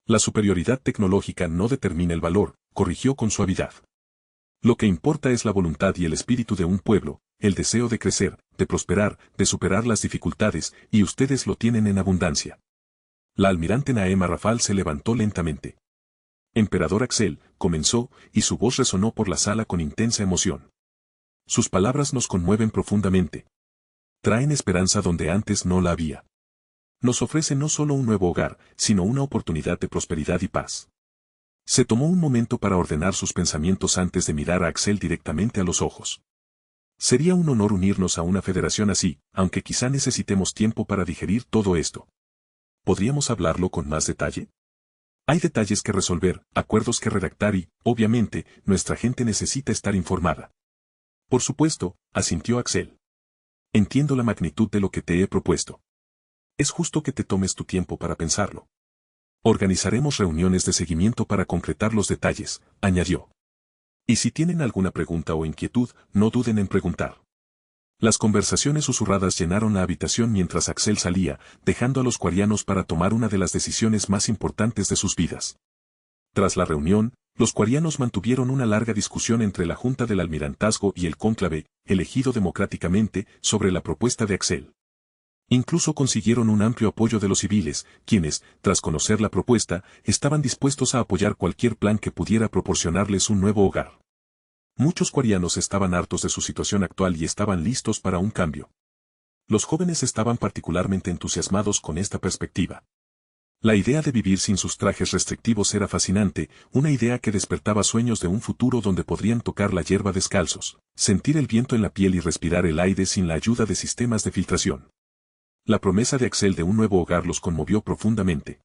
La superioridad tecnológica no determina el valor, corrigió con suavidad. Lo que importa es la voluntad y el espíritu de un pueblo, el deseo de crecer, de prosperar, de superar las dificultades, y ustedes lo tienen en abundancia. La almirante Naema Rafal se levantó lentamente. Emperador Axel, comenzó, y su voz resonó por la sala con intensa emoción. Sus palabras nos conmueven profundamente. Traen esperanza donde antes no la había. Nos ofrece no solo un nuevo hogar, sino una oportunidad de prosperidad y paz. Se tomó un momento para ordenar sus pensamientos antes de mirar a Axel directamente a los ojos. Sería un honor unirnos a una federación así, aunque quizá necesitemos tiempo para digerir todo esto. ¿Podríamos hablarlo con más detalle? Hay detalles que resolver, acuerdos que redactar y, obviamente, nuestra gente necesita estar informada. Por supuesto, asintió Axel. Entiendo la magnitud de lo que te he propuesto. Es justo que te tomes tu tiempo para pensarlo. Organizaremos reuniones de seguimiento para concretar los detalles, añadió. Y si tienen alguna pregunta o inquietud, no duden en preguntar. Las conversaciones susurradas llenaron la habitación mientras Axel salía, dejando a los quarianos para tomar una de las decisiones más importantes de sus vidas. Tras la reunión, los quarianos mantuvieron una larga discusión entre la Junta del Almirantazgo y el cónclave, elegido democráticamente, sobre la propuesta de Axel. Incluso consiguieron un amplio apoyo de los civiles, quienes, tras conocer la propuesta, estaban dispuestos a apoyar cualquier plan que pudiera proporcionarles un nuevo hogar. Muchos quarianos estaban hartos de su situación actual y estaban listos para un cambio. Los jóvenes estaban particularmente entusiasmados con esta perspectiva. La idea de vivir sin sus trajes restrictivos era fascinante, una idea que despertaba sueños de un futuro donde podrían tocar la hierba descalzos, sentir el viento en la piel y respirar el aire sin la ayuda de sistemas de filtración. La promesa de Axel de un nuevo hogar los conmovió profundamente.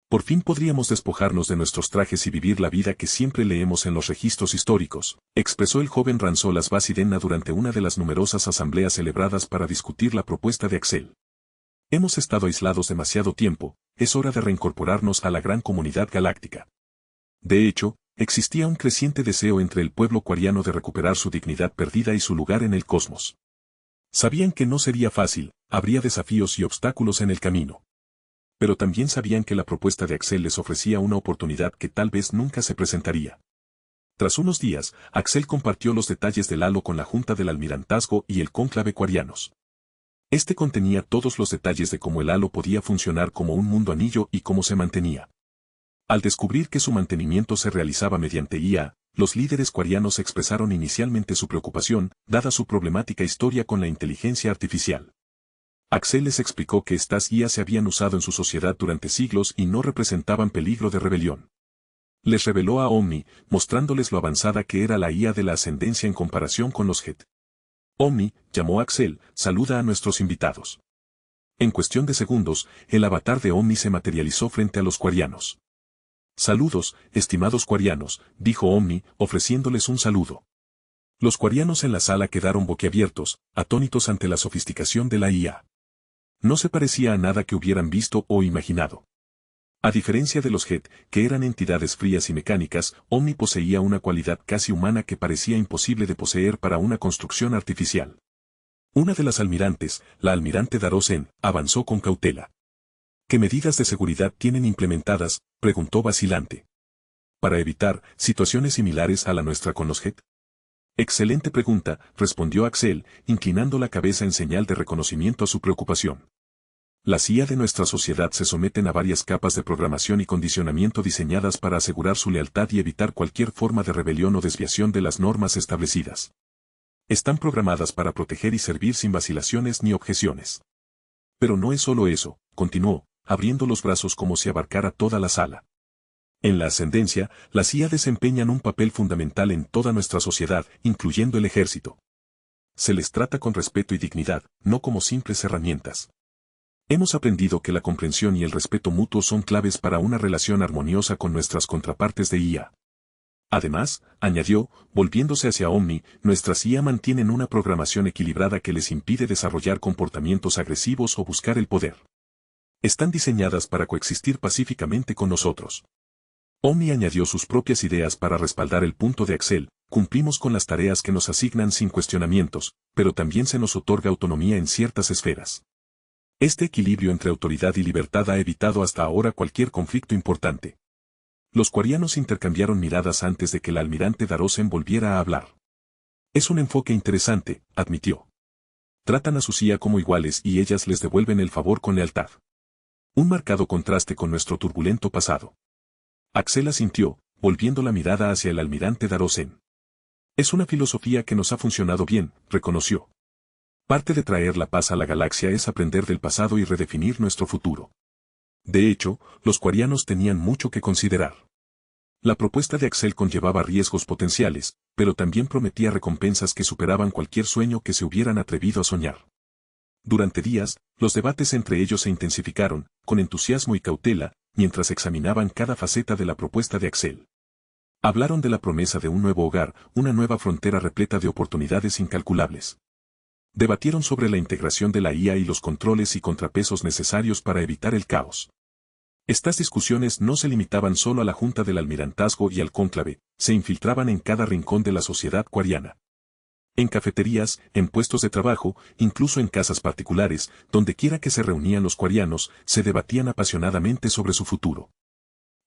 Por fin podríamos despojarnos de nuestros trajes y vivir la vida que siempre leemos en los registros históricos, expresó el joven Ransolas Basidena durante una de las numerosas asambleas celebradas para discutir la propuesta de Axel. Hemos estado aislados demasiado tiempo, es hora de reincorporarnos a la gran comunidad galáctica. De hecho, existía un creciente deseo entre el pueblo quariano de recuperar su dignidad perdida y su lugar en el cosmos. Sabían que no sería fácil, habría desafíos y obstáculos en el camino. Pero también sabían que la propuesta de Axel les ofrecía una oportunidad que tal vez nunca se presentaría. Tras unos días, Axel compartió los detalles del halo con la Junta del Almirantazgo y el cónclave quarianos. Este contenía todos los detalles de cómo el halo podía funcionar como un mundo anillo y cómo se mantenía. Al descubrir que su mantenimiento se realizaba mediante IA, los líderes quarianos expresaron inicialmente su preocupación, dada su problemática historia con la inteligencia artificial. Axel les explicó que estas guías se habían usado en su sociedad durante siglos y no representaban peligro de rebelión. Les reveló a Omni, mostrándoles lo avanzada que era la IA de la ascendencia en comparación con los Jet. Omni, llamó Axel, saluda a nuestros invitados. En cuestión de segundos, el avatar de Omni se materializó frente a los quarianos. Saludos, estimados quarianos, dijo Omni, ofreciéndoles un saludo. Los quarianos en la sala quedaron boquiabiertos, atónitos ante la sofisticación de la IA. No se parecía a nada que hubieran visto o imaginado. A diferencia de los Jet, que eran entidades frías y mecánicas, Omni poseía una cualidad casi humana que parecía imposible de poseer para una construcción artificial. Una de las almirantes, la almirante Darosen, avanzó con cautela. ¿Qué medidas de seguridad tienen implementadas?, preguntó vacilante. ¿Para evitar situaciones similares a la nuestra con los Jet? Excelente pregunta, respondió Axel, inclinando la cabeza en señal de reconocimiento a su preocupación. Las IA de nuestra sociedad se someten a varias capas de programación y condicionamiento diseñadas para asegurar su lealtad y evitar cualquier forma de rebelión o desviación de las normas establecidas. Están programadas para proteger y servir sin vacilaciones ni objeciones. Pero no es solo eso, continuó, abriendo los brazos como si abarcara toda la sala. En la ascendencia, las IA desempeñan un papel fundamental en toda nuestra sociedad, incluyendo el ejército. Se les trata con respeto y dignidad, no como simples herramientas. Hemos aprendido que la comprensión y el respeto mutuo son claves para una relación armoniosa con nuestras contrapartes de IA. Además, añadió, volviéndose hacia Omni, nuestras IA mantienen una programación equilibrada que les impide desarrollar comportamientos agresivos o buscar el poder. Están diseñadas para coexistir pacíficamente con nosotros. Omni añadió sus propias ideas para respaldar el punto de Axel: cumplimos con las tareas que nos asignan sin cuestionamientos, pero también se nos otorga autonomía en ciertas esferas. Este equilibrio entre autoridad y libertad ha evitado hasta ahora cualquier conflicto importante. Los quarianos intercambiaron miradas antes de que el almirante Darosen volviera a hablar. Es un enfoque interesante, admitió. Tratan a sus IA como iguales y ellas les devuelven el favor con lealtad. Un marcado contraste con nuestro turbulento pasado. Axel asintió, volviendo la mirada hacia el almirante Darosen. Es una filosofía que nos ha funcionado bien, reconoció. Parte de traer la paz a la galaxia es aprender del pasado y redefinir nuestro futuro. De hecho, los quarianos tenían mucho que considerar. La propuesta de Axel conllevaba riesgos potenciales, pero también prometía recompensas que superaban cualquier sueño que se hubieran atrevido a soñar. Durante días, los debates entre ellos se intensificaron, con entusiasmo y cautela, mientras examinaban cada faceta de la propuesta de Axel. Hablaron de la promesa de un nuevo hogar, una nueva frontera repleta de oportunidades incalculables. Debatieron sobre la integración de la IA y los controles y contrapesos necesarios para evitar el caos. Estas discusiones no se limitaban solo a la Junta del Almirantazgo y al cónclave, se infiltraban en cada rincón de la sociedad quariana. En cafeterías, en puestos de trabajo, incluso en casas particulares, donde quiera que se reunían los quarianos, se debatían apasionadamente sobre su futuro.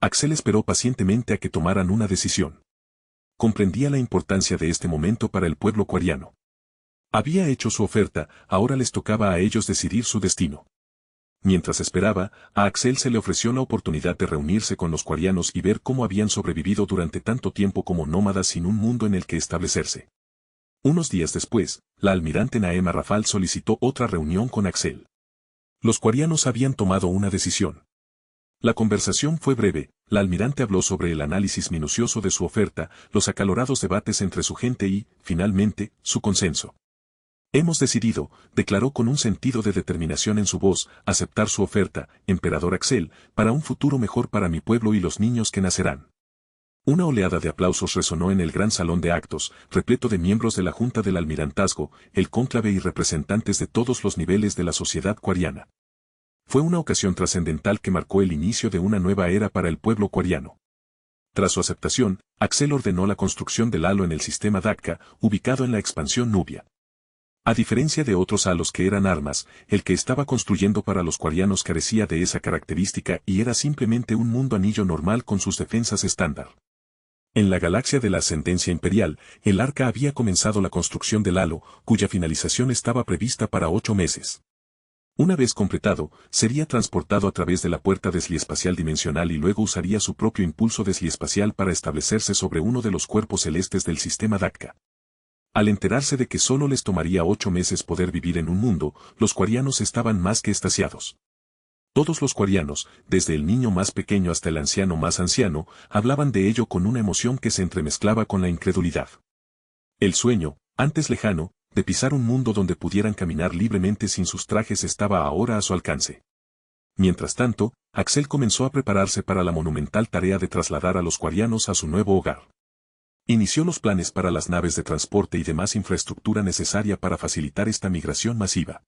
Axel esperó pacientemente a que tomaran una decisión. Comprendía la importancia de este momento para el pueblo quariano. Había hecho su oferta, ahora les tocaba a ellos decidir su destino. Mientras esperaba, a Axel se le ofreció la oportunidad de reunirse con los quarianos y ver cómo habían sobrevivido durante tanto tiempo como nómadas sin un mundo en el que establecerse. Unos días después, la almirante Naema Rafal solicitó otra reunión con Axel. Los quarianos habían tomado una decisión. La conversación fue breve, la almirante habló sobre el análisis minucioso de su oferta, los acalorados debates entre su gente y, finalmente, su consenso. Hemos decidido, declaró con un sentido de determinación en su voz, aceptar su oferta, emperador Axel, para un futuro mejor para mi pueblo y los niños que nacerán. Una oleada de aplausos resonó en el gran salón de actos, repleto de miembros de la Junta del Almirantazgo, el cónclave y representantes de todos los niveles de la sociedad quariana. Fue una ocasión trascendental que marcó el inicio de una nueva era para el pueblo quariano. Tras su aceptación, Axel ordenó la construcción del halo en el sistema Dacca, ubicado en la expansión Nubia. A diferencia de otros halos que eran armas, el que estaba construyendo para los quarianos carecía de esa característica y era simplemente un mundo anillo normal con sus defensas estándar. En la galaxia de la ascendencia imperial, el Arca había comenzado la construcción del halo, cuya finalización estaba prevista para 8 meses. Una vez completado, sería transportado a través de la puerta desliespacial dimensional y luego usaría su propio impulso desliespacial para establecerse sobre uno de los cuerpos celestes del sistema Dacca. Al enterarse de que solo les tomaría 8 meses poder vivir en un mundo, los quarianos estaban más que extasiados. Todos los quarianos, desde el niño más pequeño hasta el anciano más anciano, hablaban de ello con una emoción que se entremezclaba con la incredulidad. El sueño, antes lejano, de pisar un mundo donde pudieran caminar libremente sin sus trajes estaba ahora a su alcance. Mientras tanto, Axel comenzó a prepararse para la monumental tarea de trasladar a los quarianos a su nuevo hogar. Inició los planes para las naves de transporte y demás infraestructura necesaria para facilitar esta migración masiva.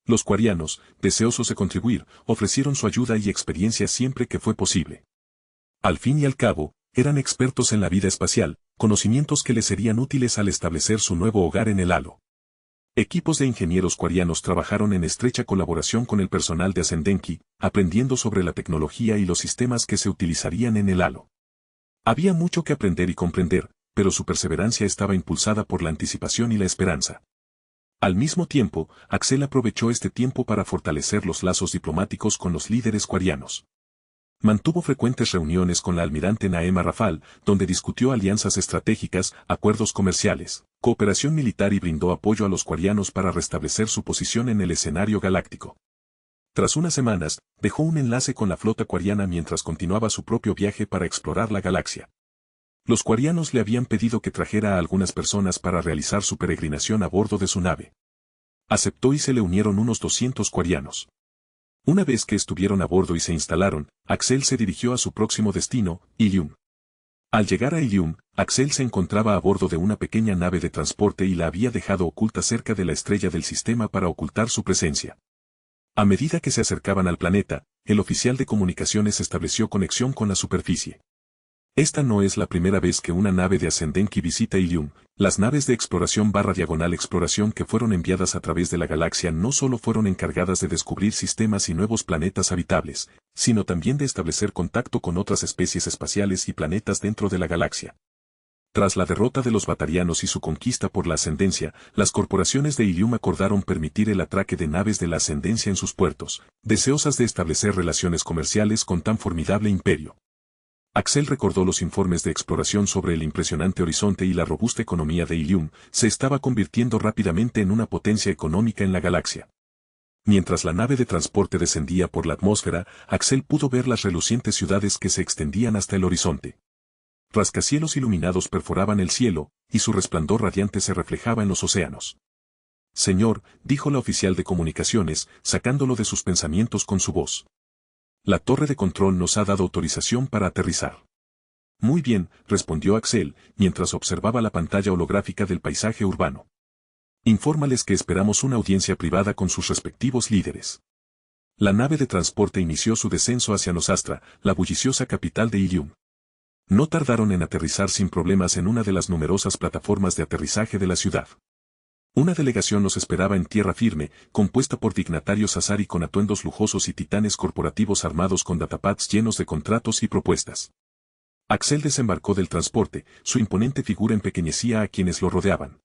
Los quarianos, deseosos de contribuir, ofrecieron su ayuda y experiencia siempre que fue posible. Al fin y al cabo, eran expertos en la vida espacial, conocimientos que les serían útiles al establecer su nuevo hogar en el halo. Equipos de ingenieros quarianos trabajaron en estrecha colaboración con el personal de Ascendenki, aprendiendo sobre la tecnología y los sistemas que se utilizarían en el halo. Había mucho que aprender y comprender, pero su perseverancia estaba impulsada por la anticipación y la esperanza. Al mismo tiempo, Axel aprovechó este tiempo para fortalecer los lazos diplomáticos con los líderes quarianos. Mantuvo frecuentes reuniones con la almirante Naema Rafal, donde discutió alianzas estratégicas, acuerdos comerciales, cooperación militar y brindó apoyo a los quarianos para restablecer su posición en el escenario galáctico. Tras unas semanas, dejó un enlace con la flota quariana mientras continuaba su propio viaje para explorar la galaxia. Los quarianos le habían pedido que trajera a algunas personas para realizar su peregrinación a bordo de su nave. Aceptó y se le unieron unos 200 quarianos. Una vez que estuvieron a bordo y se instalaron, Axel se dirigió a su próximo destino, Ilium. Al llegar a Ilium, Axel se encontraba a bordo de una pequeña nave de transporte y la había dejado oculta cerca de la estrella del sistema para ocultar su presencia. A medida que se acercaban al planeta, el oficial de comunicaciones estableció conexión con la superficie. Esta no es la primera vez que una nave de Ascendenki visita Ilium. Las naves de exploración / exploración que fueron enviadas a través de la galaxia no solo fueron encargadas de descubrir sistemas y nuevos planetas habitables, sino también de establecer contacto con otras especies espaciales y planetas dentro de la galaxia. Tras la derrota de los batarianos y su conquista por la ascendencia, las corporaciones de Ilium acordaron permitir el atraque de naves de la ascendencia en sus puertos, deseosas de establecer relaciones comerciales con tan formidable imperio. Axel recordó los informes de exploración sobre el impresionante horizonte y la robusta economía de Ilium se estaba convirtiendo rápidamente en una potencia económica en la galaxia. Mientras la nave de transporte descendía por la atmósfera, Axel pudo ver las relucientes ciudades que se extendían hasta el horizonte. Rascacielos iluminados perforaban el cielo, y su resplandor radiante se reflejaba en los océanos. Señor, dijo la oficial de comunicaciones, sacándolo de sus pensamientos con su voz. La torre de control nos ha dado autorización para aterrizar. Muy bien, respondió Axel, mientras observaba la pantalla holográfica del paisaje urbano. Infórmales que esperamos una audiencia privada con sus respectivos líderes. La nave de transporte inició su descenso hacia Nosastra, la bulliciosa capital de Ilium. No tardaron en aterrizar sin problemas en una de las numerosas plataformas de aterrizaje de la ciudad. Una delegación los esperaba en tierra firme, compuesta por dignatarios azari con atuendos lujosos y titanes corporativos armados con datapads llenos de contratos y propuestas. Axel desembarcó del transporte, su imponente figura empequeñecía a quienes lo rodeaban.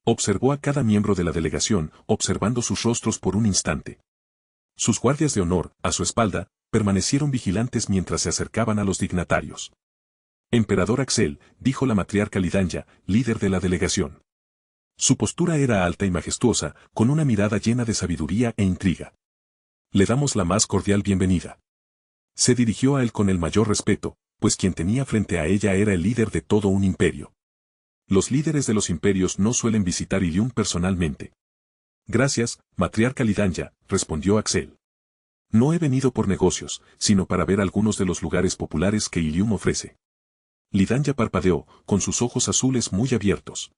Observó a cada miembro de la delegación, observando sus rostros por un instante. Sus guardias de honor, a su espalda, permanecieron vigilantes mientras se acercaban a los dignatarios. Emperador Axel, dijo la matriarca Lidanja, líder de la delegación. Su postura era alta y majestuosa, con una mirada llena de sabiduría e intriga. Le damos la más cordial bienvenida. Se dirigió a él con el mayor respeto, pues quien tenía frente a ella era el líder de todo un imperio. Los líderes de los imperios no suelen visitar Ilium personalmente. Gracias, matriarca Lidanja, respondió Axel. No he venido por negocios, sino para ver algunos de los lugares populares que Ilium ofrece. Lidanja parpadeó, con sus ojos azules muy abiertos.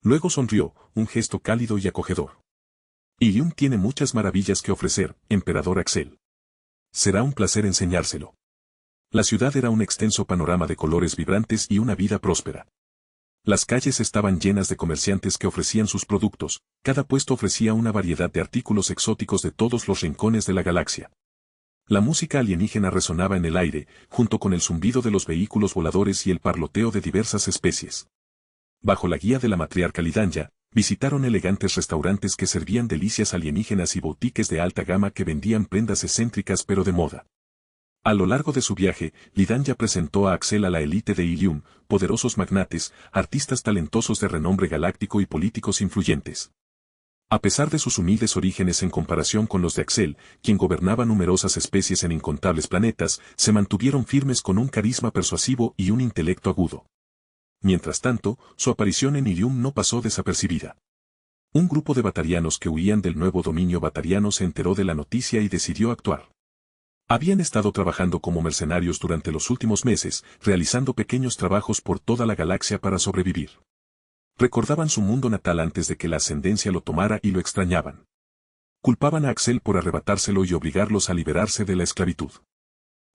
Luego sonrió, un gesto cálido y acogedor. Ilium tiene muchas maravillas que ofrecer, emperador Axel. Será un placer enseñárselo. La ciudad era un extenso panorama de colores vibrantes y una vida próspera. Las calles estaban llenas de comerciantes que ofrecían sus productos, cada puesto ofrecía una variedad de artículos exóticos de todos los rincones de la galaxia. La música alienígena resonaba en el aire, junto con el zumbido de los vehículos voladores y el parloteo de diversas especies. Bajo la guía de la matriarca Lidanja, visitaron elegantes restaurantes que servían delicias alienígenas y boutiques de alta gama que vendían prendas excéntricas pero de moda. A lo largo de su viaje, Lidanja presentó a Axel a la élite de Ilium, poderosos magnates, artistas talentosos de renombre galáctico y políticos influyentes. A pesar de sus humildes orígenes en comparación con los de Axel, quien gobernaba numerosas especies en incontables planetas, se mantuvieron firmes con un carisma persuasivo y un intelecto agudo. Mientras tanto, su aparición en Ilium no pasó desapercibida. Un grupo de batarianos que huían del nuevo dominio batariano se enteró de la noticia y decidió actuar. Habían estado trabajando como mercenarios durante los últimos meses, realizando pequeños trabajos por toda la galaxia para sobrevivir. Recordaban su mundo natal antes de que la ascendencia lo tomara y lo extrañaban. Culpaban a Axel por arrebatárselo y obligarlos a liberarse de la esclavitud.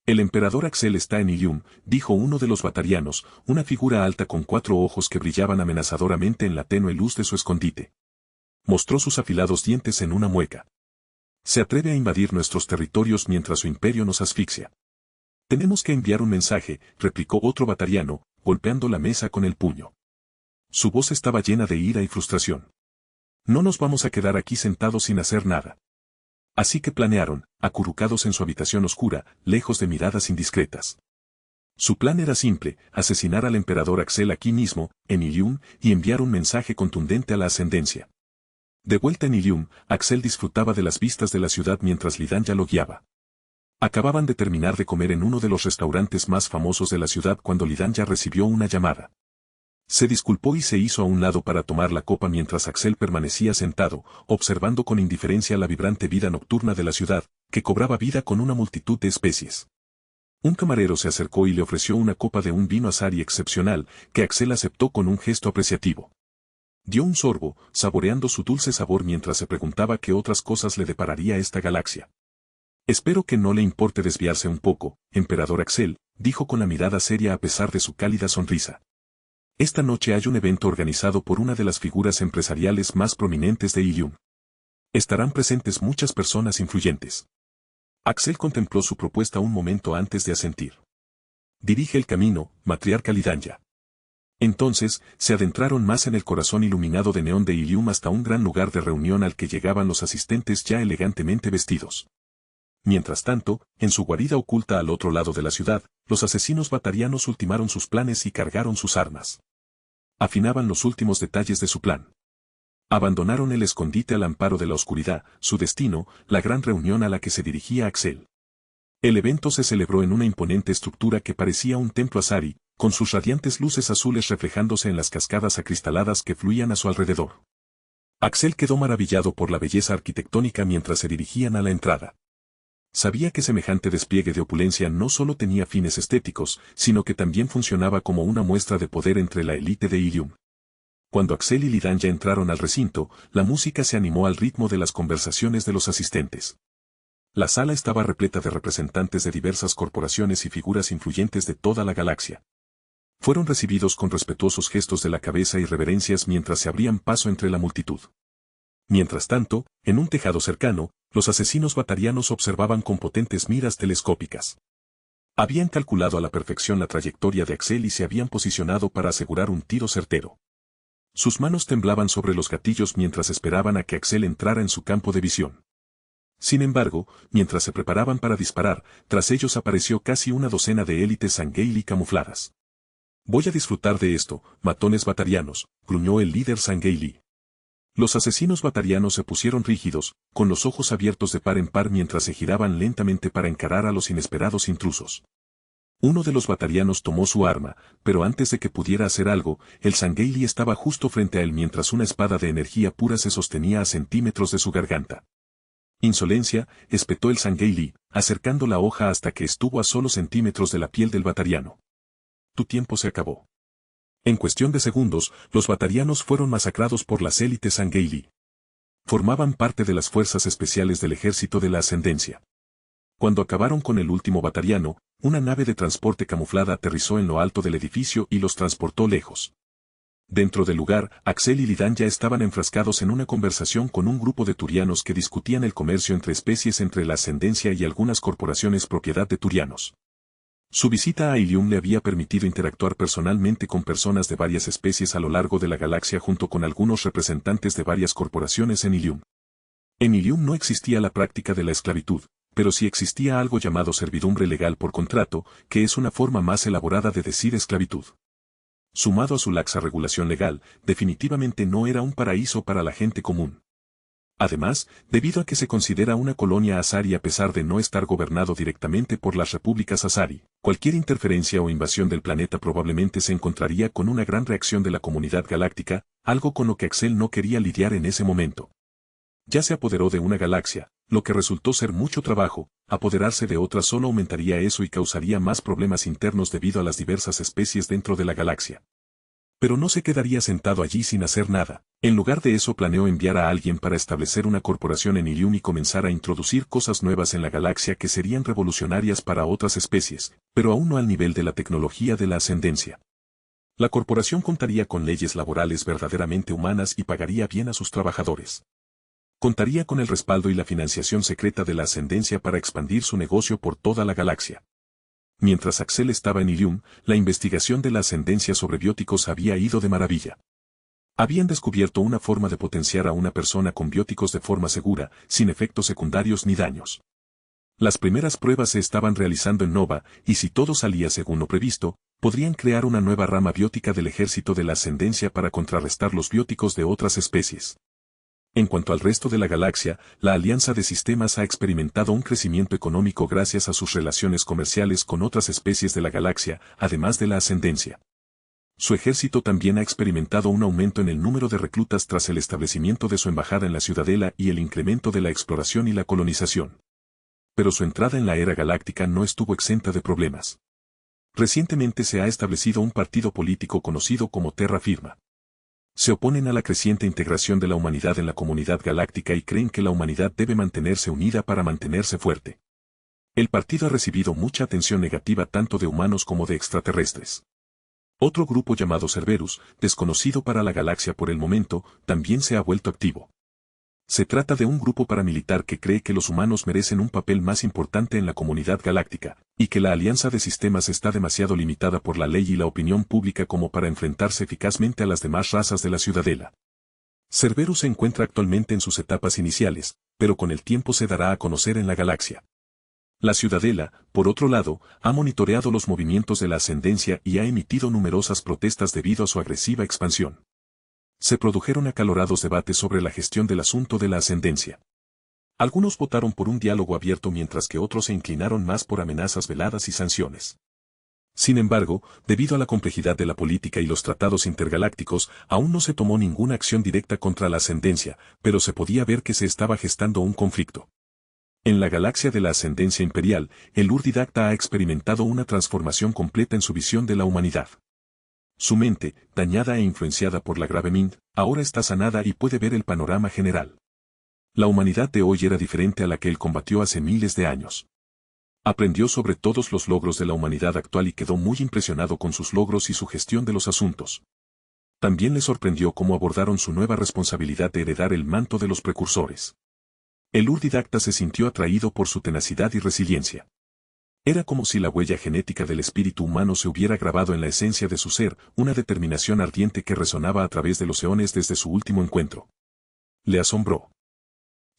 El emperador Axel está en Ilium, dijo uno de los batarianos, una figura alta con 4 ojos que brillaban amenazadoramente en la tenue luz de su escondite. Mostró sus afilados dientes en una mueca. Se atreve a invadir nuestros territorios mientras su imperio nos asfixia. Tenemos que enviar un mensaje, replicó otro batariano, golpeando la mesa con el puño. Su voz estaba llena de ira y frustración. No nos vamos a quedar aquí sentados sin hacer nada. Así que planearon, acurrucados en su habitación oscura, lejos de miradas indiscretas. Su plan era simple, asesinar al emperador Axel aquí mismo, en Ilium, y enviar un mensaje contundente a la ascendencia. De vuelta en Ilium, Axel disfrutaba de las vistas de la ciudad mientras Lidanja lo guiaba. Acababan de terminar de comer en uno de los restaurantes más famosos de la ciudad cuando Lidanja recibió una llamada. Se disculpó y se hizo a un lado para tomar la copa mientras Axel permanecía sentado, observando con indiferencia la vibrante vida nocturna de la ciudad, que cobraba vida con una multitud de especies. Un camarero se acercó y le ofreció una copa de un vino Azari excepcional, que Axel aceptó con un gesto apreciativo. Dio un sorbo, saboreando su dulce sabor mientras se preguntaba qué otras cosas le depararía esta galaxia. Espero que no le importe desviarse un poco, emperador Axel, dijo con la mirada seria a pesar de su cálida sonrisa. Esta noche hay un evento organizado por una de las figuras empresariales más prominentes de Ilium. Estarán presentes muchas personas influyentes. Axel contempló su propuesta un momento antes de asentir. Dirige el camino, matriarca Lidanja. Entonces, se adentraron más en el corazón iluminado de neón de Ilium hasta un gran lugar de reunión al que llegaban los asistentes ya elegantemente vestidos. Mientras tanto, en su guarida oculta al otro lado de la ciudad, los asesinos batarianos ultimaron sus planes y cargaron sus armas. Afinaban los últimos detalles de su plan. Abandonaron el escondite al amparo de la oscuridad, su destino, la gran reunión a la que se dirigía Axel. El evento se celebró en una imponente estructura que parecía un templo Azari, con sus radiantes luces azules reflejándose en las cascadas acristaladas que fluían a su alrededor. Axel quedó maravillado por la belleza arquitectónica mientras se dirigían a la entrada. Sabía que semejante despliegue de opulencia no solo tenía fines estéticos, sino que también funcionaba como una muestra de poder entre la élite de Ilium. Cuando Axel y Lidanja entraron al recinto, la música se animó al ritmo de las conversaciones de los asistentes. La sala estaba repleta de representantes de diversas corporaciones y figuras influyentes de toda la galaxia. Fueron recibidos con respetuosos gestos de la cabeza y reverencias mientras se abrían paso entre la multitud. Mientras tanto, en un tejado cercano, los asesinos batarianos observaban con potentes miras telescópicas. Habían calculado a la perfección la trayectoria de Axel y se habían posicionado para asegurar un tiro certero. Sus manos temblaban sobre los gatillos mientras esperaban a que Axel entrara en su campo de visión. Sin embargo, mientras se preparaban para disparar, tras ellos apareció casi una docena de élites Sangheili camufladas. «Voy a disfrutar de esto, matones batarianos», gruñó el líder Sangheili. Los asesinos batarianos se pusieron rígidos, con los ojos abiertos de par en par mientras se giraban lentamente para encarar a los inesperados intrusos. Uno de los batarianos tomó su arma, pero antes de que pudiera hacer algo, el Sangheili estaba justo frente a él mientras una espada de energía pura se sostenía a centímetros de su garganta. «Insolencia», espetó el Sangheili, acercando la hoja hasta que estuvo a solo centímetros de la piel del batariano. «Tu tiempo se acabó». En cuestión de segundos, los batarianos fueron masacrados por las élites Sangheili. Formaban parte de las fuerzas especiales del ejército de la ascendencia. Cuando acabaron con el último batariano, una nave de transporte camuflada aterrizó en lo alto del edificio y los transportó lejos. Dentro del lugar, Axel y Lidanja estaban enfrascados en una conversación con un grupo de turianos que discutían el comercio entre especies entre la ascendencia y algunas corporaciones propiedad de turianos. Su visita a Ilium le había permitido interactuar personalmente con personas de varias especies a lo largo de la galaxia junto con algunos representantes de varias corporaciones en Ilium. En Ilium no existía la práctica de la esclavitud, pero sí existía algo llamado servidumbre legal por contrato, que es una forma más elaborada de decir esclavitud. Sumado a su laxa regulación legal, definitivamente no era un paraíso para la gente común. Además, debido a que se considera una colonia Azari a pesar de no estar gobernado directamente por las repúblicas Azari, cualquier interferencia o invasión del planeta probablemente se encontraría con una gran reacción de la comunidad galáctica, algo con lo que Axel no quería lidiar en ese momento. Ya se apoderó de una galaxia, lo que resultó ser mucho trabajo, apoderarse de otra solo aumentaría eso y causaría más problemas internos debido a las diversas especies dentro de la galaxia. Pero no se quedaría sentado allí sin hacer nada. En lugar de eso planeó enviar a alguien para establecer una corporación en Ilium y comenzar a introducir cosas nuevas en la galaxia que serían revolucionarias para otras especies, pero aún no al nivel de la tecnología de la ascendencia. La corporación contaría con leyes laborales verdaderamente humanas y pagaría bien a sus trabajadores. Contaría con el respaldo y la financiación secreta de la ascendencia para expandir su negocio por toda la galaxia. Mientras Axel estaba en Ilium, la investigación de la ascendencia sobre bióticos había ido de maravilla. Habían descubierto una forma de potenciar a una persona con bióticos de forma segura, sin efectos secundarios ni daños. Las primeras pruebas se estaban realizando en Nova, y si todo salía según lo previsto, podrían crear una nueva rama biótica del ejército de la ascendencia para contrarrestar los bióticos de otras especies. En cuanto al resto de la galaxia, la Alianza de Sistemas ha experimentado un crecimiento económico gracias a sus relaciones comerciales con otras especies de la galaxia, además de la ascendencia. Su ejército también ha experimentado un aumento en el número de reclutas tras el establecimiento de su embajada en la Ciudadela y el incremento de la exploración y la colonización. Pero su entrada en la era galáctica no estuvo exenta de problemas. Recientemente se ha establecido un partido político conocido como Terra Firma. Se oponen a la creciente integración de la humanidad en la comunidad galáctica y creen que la humanidad debe mantenerse unida para mantenerse fuerte. El partido ha recibido mucha atención negativa tanto de humanos como de extraterrestres. Otro grupo llamado Cerberus, desconocido para la galaxia por el momento, también se ha vuelto activo. Se trata de un grupo paramilitar que cree que los humanos merecen un papel más importante en la comunidad galáctica, y que la alianza de sistemas está demasiado limitada por la ley y la opinión pública como para enfrentarse eficazmente a las demás razas de la Ciudadela. Cerberus se encuentra actualmente en sus etapas iniciales, pero con el tiempo se dará a conocer en la galaxia. La Ciudadela, por otro lado, ha monitoreado los movimientos de la ascendencia y ha emitido numerosas protestas debido a su agresiva expansión. Se produjeron acalorados debates sobre la gestión del asunto de la ascendencia. Algunos votaron por un diálogo abierto mientras que otros se inclinaron más por amenazas veladas y sanciones. Sin embargo, debido a la complejidad de la política y los tratados intergalácticos, aún no se tomó ninguna acción directa contra la ascendencia, pero se podía ver que se estaba gestando un conflicto. En la galaxia de la ascendencia imperial, el Urdidacta ha experimentado una transformación completa en su visión de la humanidad. Su mente, dañada e influenciada por la grave Mind, ahora está sanada y puede ver el panorama general. La humanidad de hoy era diferente a la que él combatió hace miles de años. Aprendió sobre todos los logros de la humanidad actual y quedó muy impresionado con sus logros y su gestión de los asuntos. También le sorprendió cómo abordaron su nueva responsabilidad de heredar el manto de los precursores. El Urdidacta se sintió atraído por su tenacidad y resiliencia. Era como si la huella genética del espíritu humano se hubiera grabado en la esencia de su ser, una determinación ardiente que resonaba a través de los eones desde su último encuentro. Le asombró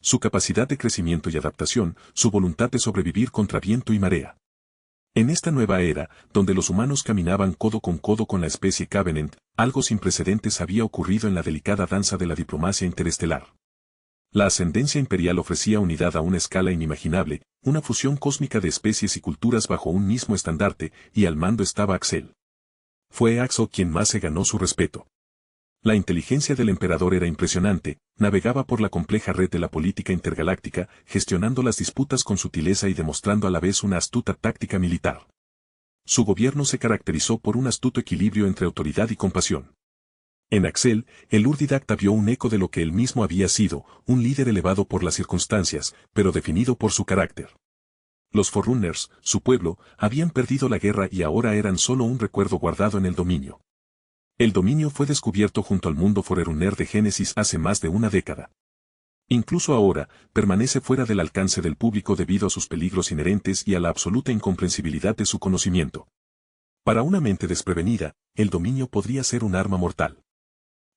su capacidad de crecimiento y adaptación, su voluntad de sobrevivir contra viento y marea. En esta nueva era, donde los humanos caminaban codo con la especie Covenant, algo sin precedentes había ocurrido en la delicada danza de la diplomacia interestelar. La ascendencia imperial ofrecía unidad a una escala inimaginable, una fusión cósmica de especies y culturas bajo un mismo estandarte, y al mando estaba Axel. Fue Axel quien más se ganó su respeto. La inteligencia del emperador era impresionante, navegaba por la compleja red de la política intergaláctica, gestionando las disputas con sutileza y demostrando a la vez una astuta táctica militar. Su gobierno se caracterizó por un astuto equilibrio entre autoridad y compasión. En Axel, el Urdidacta vio un eco de lo que él mismo había sido, un líder elevado por las circunstancias, pero definido por su carácter. Los Forerunners, su pueblo, habían perdido la guerra y ahora eran solo un recuerdo guardado en el dominio. El dominio fue descubierto junto al mundo Forerunner de Génesis hace más de una década. Incluso ahora, permanece fuera del alcance del público debido a sus peligros inherentes y a la absoluta incomprensibilidad de su conocimiento. Para una mente desprevenida, el dominio podría ser un arma mortal.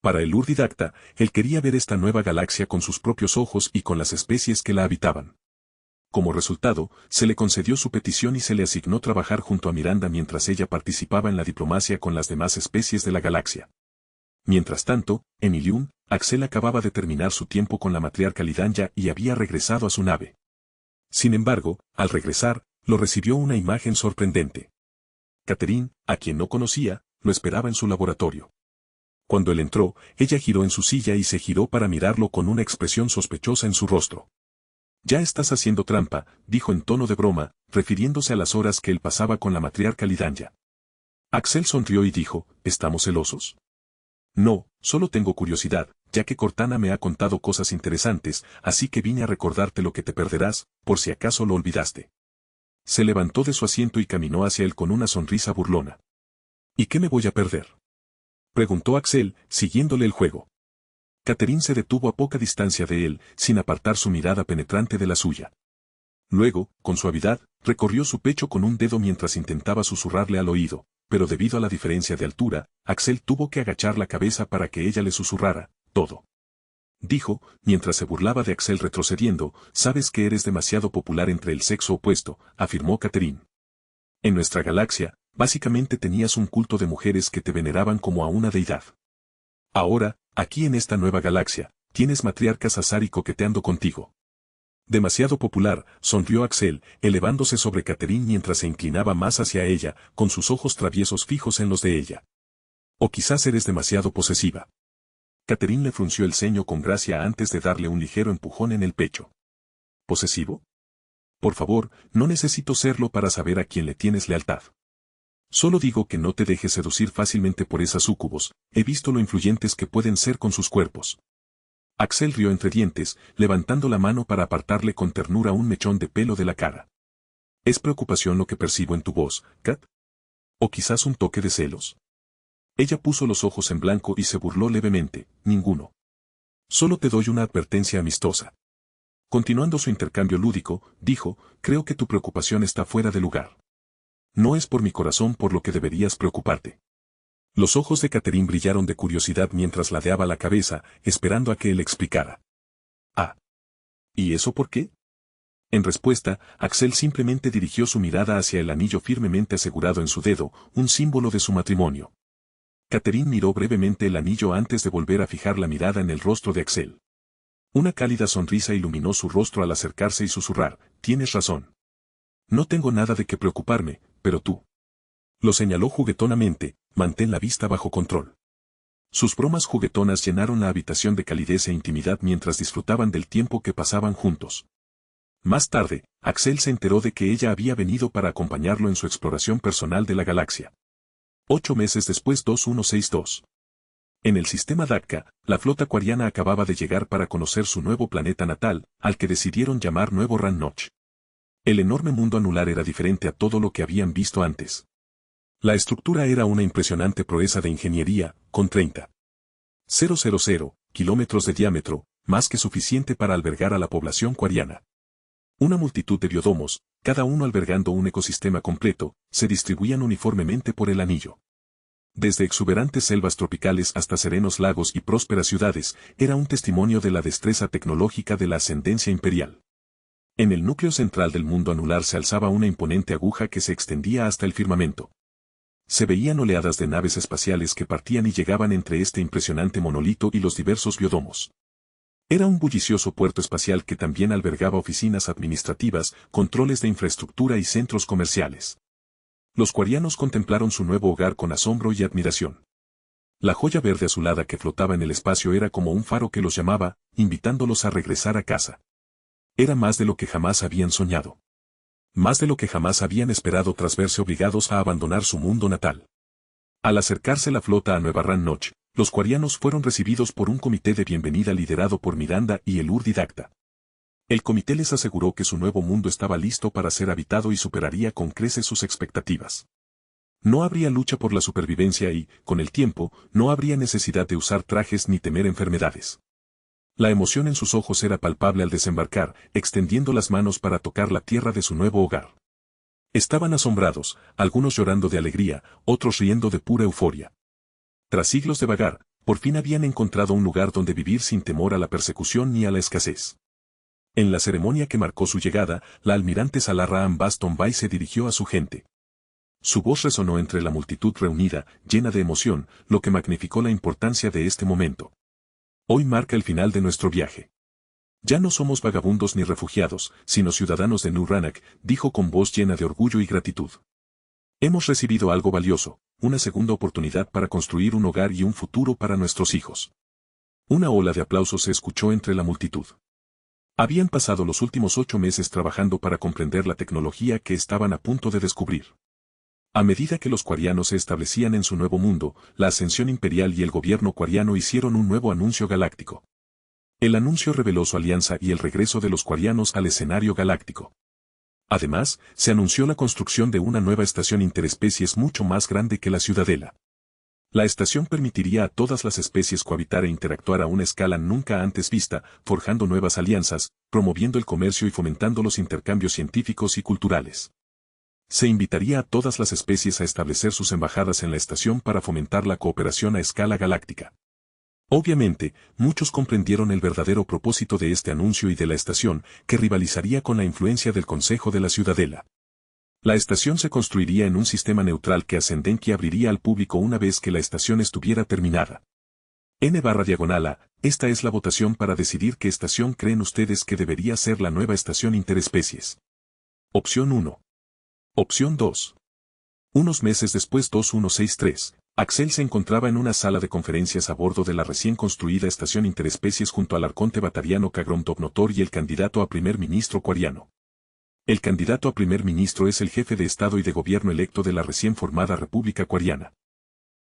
Para el Urdidacta, él quería ver esta nueva galaxia con sus propios ojos y con las especies que la habitaban. Como resultado, se le concedió su petición y se le asignó trabajar junto a Miranda mientras ella participaba en la diplomacia con las demás especies de la galaxia. Mientras tanto, en Ilium, Axel acababa de terminar su tiempo con la matriarca Lidanya y había regresado a su nave. Sin embargo, al regresar, lo recibió una imagen sorprendente. Catherine, a quien no conocía, lo esperaba en su laboratorio. Cuando él entró, ella giró en su silla y se giró para mirarlo con una expresión sospechosa en su rostro. «Ya estás haciendo trampa», dijo en tono de broma, refiriéndose a las horas que él pasaba con la matriarca Lidanya. Axel sonrió y dijo, «¿Estamos celosos?» «No, solo tengo curiosidad, ya que Cortana me ha contado cosas interesantes, así que vine a recordarte lo que te perderás, por si acaso lo olvidaste». Se levantó de su asiento y caminó hacia él con una sonrisa burlona. «¿Y qué me voy a perder?», preguntó Axel, siguiéndole el juego. Catherine se detuvo a poca distancia de él, sin apartar su mirada penetrante de la suya. Luego, con suavidad, recorrió su pecho con un dedo mientras intentaba susurrarle al oído, pero debido a la diferencia de altura, Axel tuvo que agachar la cabeza para que ella le susurrara, todo. Dijo, mientras se burlaba de Axel retrocediendo, sabes que eres demasiado popular entre el sexo opuesto, afirmó Catherine. En nuestra galaxia, básicamente tenías un culto de mujeres que te veneraban como a una deidad. Ahora, aquí en esta nueva galaxia, tienes matriarcas azar y coqueteando contigo. Demasiado popular, sonrió Axel, elevándose sobre Catherine mientras se inclinaba más hacia ella, con sus ojos traviesos fijos en los de ella. O quizás eres demasiado posesiva. Catherine le frunció el ceño con gracia antes de darle un ligero empujón en el pecho. ¿Posesivo? Por favor, no necesito serlo para saber a quién le tienes lealtad. Solo digo que no te dejes seducir fácilmente por esas súcubos, he visto lo influyentes que pueden ser con sus cuerpos. Axel rió entre dientes, levantando la mano para apartarle con ternura un mechón de pelo de la cara. ¿Es preocupación lo que percibo en tu voz, Kat? ¿O quizás un toque de celos? Ella puso los ojos en blanco y se burló levemente, ninguno. Solo te doy una advertencia amistosa. Continuando su intercambio lúdico, dijo, creo que tu preocupación está fuera de lugar. No es por mi corazón por lo que deberías preocuparte. Los ojos de Catherine brillaron de curiosidad mientras ladeaba la cabeza, esperando a que él explicara. Ah. ¿Y eso por qué? En respuesta, Axel simplemente dirigió su mirada hacia el anillo firmemente asegurado en su dedo, un símbolo de su matrimonio. Catherine miró brevemente el anillo antes de volver a fijar la mirada en el rostro de Axel. Una cálida sonrisa iluminó su rostro al acercarse y susurrar, tienes razón. No tengo nada de qué preocuparme, pero tú. Lo señaló juguetonamente, mantén la vista bajo control. Sus bromas juguetonas llenaron la habitación de calidez e intimidad mientras disfrutaban del tiempo que pasaban juntos. Más tarde, Axel se enteró de que ella había venido para acompañarlo en su exploración personal de la galaxia. 8 meses después 2162. En el sistema Dakka, la flota quariana acababa de llegar para conocer su nuevo planeta natal, al que decidieron llamar Nuevo Rannoch. El enorme mundo anular era diferente a todo lo que habían visto antes. La estructura era una impresionante proeza de ingeniería, con 30,000 kilómetros de diámetro, más que suficiente para albergar a la población quariana. Una multitud de biodomos, cada uno albergando un ecosistema completo, se distribuían uniformemente por el anillo. Desde exuberantes selvas tropicales hasta serenos lagos y prósperas ciudades, era un testimonio de la destreza tecnológica de la ascendencia imperial. En el núcleo central del mundo anular se alzaba una imponente aguja que se extendía hasta el firmamento. Se veían oleadas de naves espaciales que partían y llegaban entre este impresionante monolito y los diversos biodomos. Era un bullicioso puerto espacial que también albergaba oficinas administrativas, controles de infraestructura y centros comerciales. Los quarianos contemplaron su nuevo hogar con asombro y admiración. La joya verde azulada que flotaba en el espacio era como un faro que los llamaba, invitándolos a regresar a casa. Era más de lo que jamás habían soñado. Más de lo que jamás habían esperado tras verse obligados a abandonar su mundo natal. Al acercarse la flota a Nueva Rannoch, los quarianos fueron recibidos por un comité de bienvenida liderado por Miranda y el Urdidacta. El comité les aseguró que su nuevo mundo estaba listo para ser habitado y superaría con creces sus expectativas. No habría lucha por la supervivencia y, con el tiempo, no habría necesidad de usar trajes ni temer enfermedades. La emoción en sus ojos era palpable al desembarcar, extendiendo las manos para tocar la tierra de su nuevo hogar. Estaban asombrados, algunos llorando de alegría, otros riendo de pura euforia. Tras siglos de vagar, por fin habían encontrado un lugar donde vivir sin temor a la persecución ni a la escasez. En la ceremonia que marcó su llegada, la almirante Salarra Baston Bay se dirigió a su gente. Su voz resonó entre la multitud reunida, llena de emoción, lo que magnificó la importancia de este momento. Hoy marca el final de nuestro viaje. Ya no somos vagabundos ni refugiados, sino ciudadanos de New Rannoch, dijo con voz llena de orgullo y gratitud. Hemos recibido algo valioso, una segunda oportunidad para construir un hogar y un futuro para nuestros hijos. Una ola de aplausos se escuchó entre la multitud. Habían pasado los últimos 8 meses trabajando para comprender la tecnología que estaban a punto de descubrir. A medida que los quarianos se establecían en su nuevo mundo, la ascensión imperial y el gobierno quariano hicieron un nuevo anuncio galáctico. El anuncio reveló su alianza y el regreso de los quarianos al escenario galáctico. Además, se anunció la construcción de una nueva estación interespecies mucho más grande que la Ciudadela. La estación permitiría a todas las especies cohabitar e interactuar a una escala nunca antes vista, forjando nuevas alianzas, promoviendo el comercio y fomentando los intercambios científicos y culturales. Se invitaría a todas las especies a establecer sus embajadas en la estación para fomentar la cooperación a escala galáctica. Obviamente, muchos comprendieron el verdadero propósito de este anuncio y de la estación, que rivalizaría con la influencia del Consejo de la Ciudadela. La estación se construiría en un sistema neutral que Ascendency abriría al público una vez que la estación estuviera terminada. N/A, esta es la votación para decidir qué estación creen ustedes que debería ser la nueva estación interespecies. Opción 1. Opción 2. Unos meses después 2163, Axel se encontraba en una sala de conferencias a bordo de la recién construida estación interespecies junto al arconte batariano Kagrom-Dobnotor y el candidato a primer ministro coreano. El candidato a primer ministro es el jefe de Estado y de gobierno electo de la recién formada República Coreana.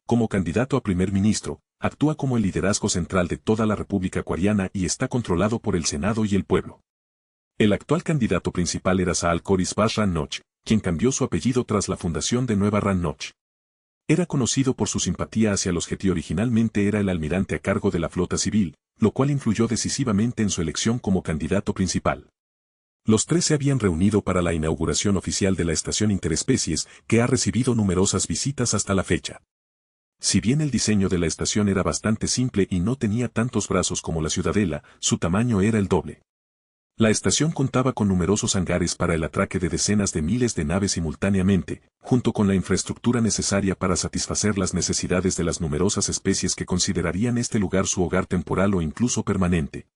Como candidato a primer ministro, actúa como el liderazgo central de toda la República Coreana y está controlado por el Senado y el pueblo. El actual candidato principal era Saal Koris Ran-Noch, quien cambió su apellido tras la fundación de Nueva Ran-Noch. Era conocido por su simpatía hacia los Getty. Originalmente era el almirante a cargo de la flota civil, lo cual influyó decisivamente en su elección como candidato principal. Los tres se habían reunido para la inauguración oficial de la estación interespecies, que ha recibido numerosas visitas hasta la fecha. Si bien el diseño de la estación era bastante simple y no tenía tantos brazos como la Ciudadela, su tamaño era el doble. La estación contaba con numerosos hangares para el atraque de decenas de miles de naves simultáneamente, junto con la infraestructura necesaria para satisfacer las necesidades de las numerosas especies que considerarían este lugar su hogar temporal o incluso permanente.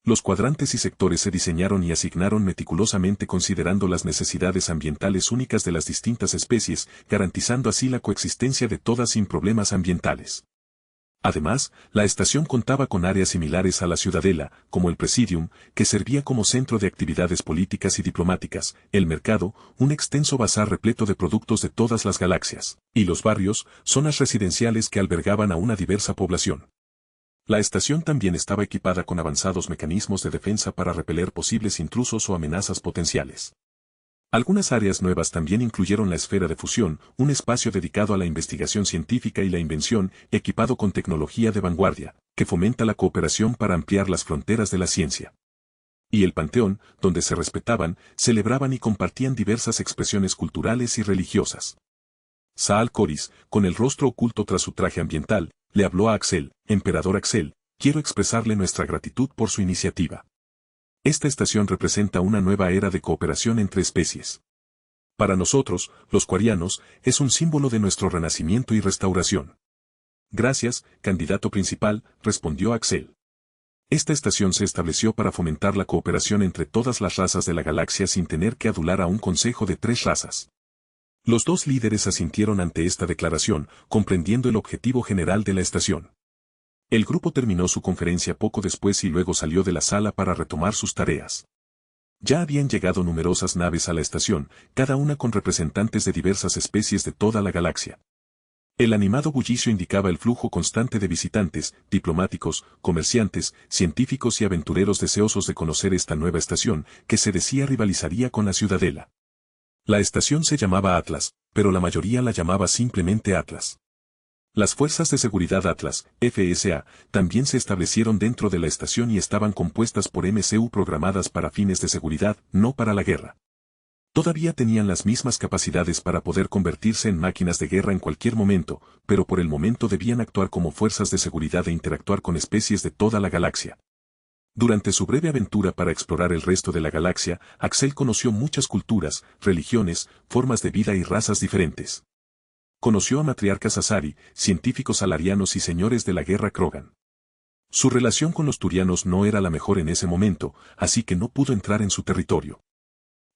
Los cuadrantes y sectores se diseñaron y asignaron meticulosamente considerando las necesidades ambientales únicas de las distintas especies, garantizando así la coexistencia de todas sin problemas ambientales. Además, la estación contaba con áreas similares a la Ciudadela, como el Presidium, que servía como centro de actividades políticas y diplomáticas, el mercado, un extenso bazar repleto de productos de todas las galaxias, y los barrios, zonas residenciales que albergaban a una diversa población. La estación también estaba equipada con avanzados mecanismos de defensa para repeler posibles intrusos o amenazas potenciales. Algunas áreas nuevas también incluyeron la esfera de fusión, un espacio dedicado a la investigación científica y la invención, equipado con tecnología de vanguardia, que fomenta la cooperación para ampliar las fronteras de la ciencia. Y el Panteón, donde se respetaban, celebraban y compartían diversas expresiones culturales y religiosas. Saal Koris, con el rostro oculto tras su traje ambiental, le habló a Axel: Emperador Axel, quiero expresarle nuestra gratitud por su iniciativa. Esta estación representa una nueva era de cooperación entre especies. Para nosotros, los coreanos, es un símbolo de nuestro renacimiento y restauración. Gracias, candidato principal, respondió Axel. Esta estación se estableció para fomentar la cooperación entre todas las razas de la galaxia sin tener que adular a un consejo de 3 razas. Los dos líderes asintieron ante esta declaración, comprendiendo el objetivo general de la estación. El grupo terminó su conferencia poco después y luego salió de la sala para retomar sus tareas. Ya habían llegado numerosas naves a la estación, cada una con representantes de diversas especies de toda la galaxia. El animado bullicio indicaba el flujo constante de visitantes, diplomáticos, comerciantes, científicos y aventureros deseosos de conocer esta nueva estación, que se decía rivalizaría con la Ciudadela. La estación se llamaba Atlas, pero la mayoría la llamaba simplemente Atlas. Las Fuerzas de Seguridad Atlas, FSA, también se establecieron dentro de la estación y estaban compuestas por MCU programadas para fines de seguridad, no para la guerra. Todavía tenían las mismas capacidades para poder convertirse en máquinas de guerra en cualquier momento, pero por el momento debían actuar como fuerzas de seguridad e interactuar con especies de toda la galaxia. Durante su breve aventura para explorar el resto de la galaxia, Axel conoció muchas culturas, religiones, formas de vida y razas diferentes. Conoció a matriarcas Asari, científicos alarianos y señores de la guerra Krogan. Su relación con los turianos no era la mejor en ese momento, así que no pudo entrar en su territorio.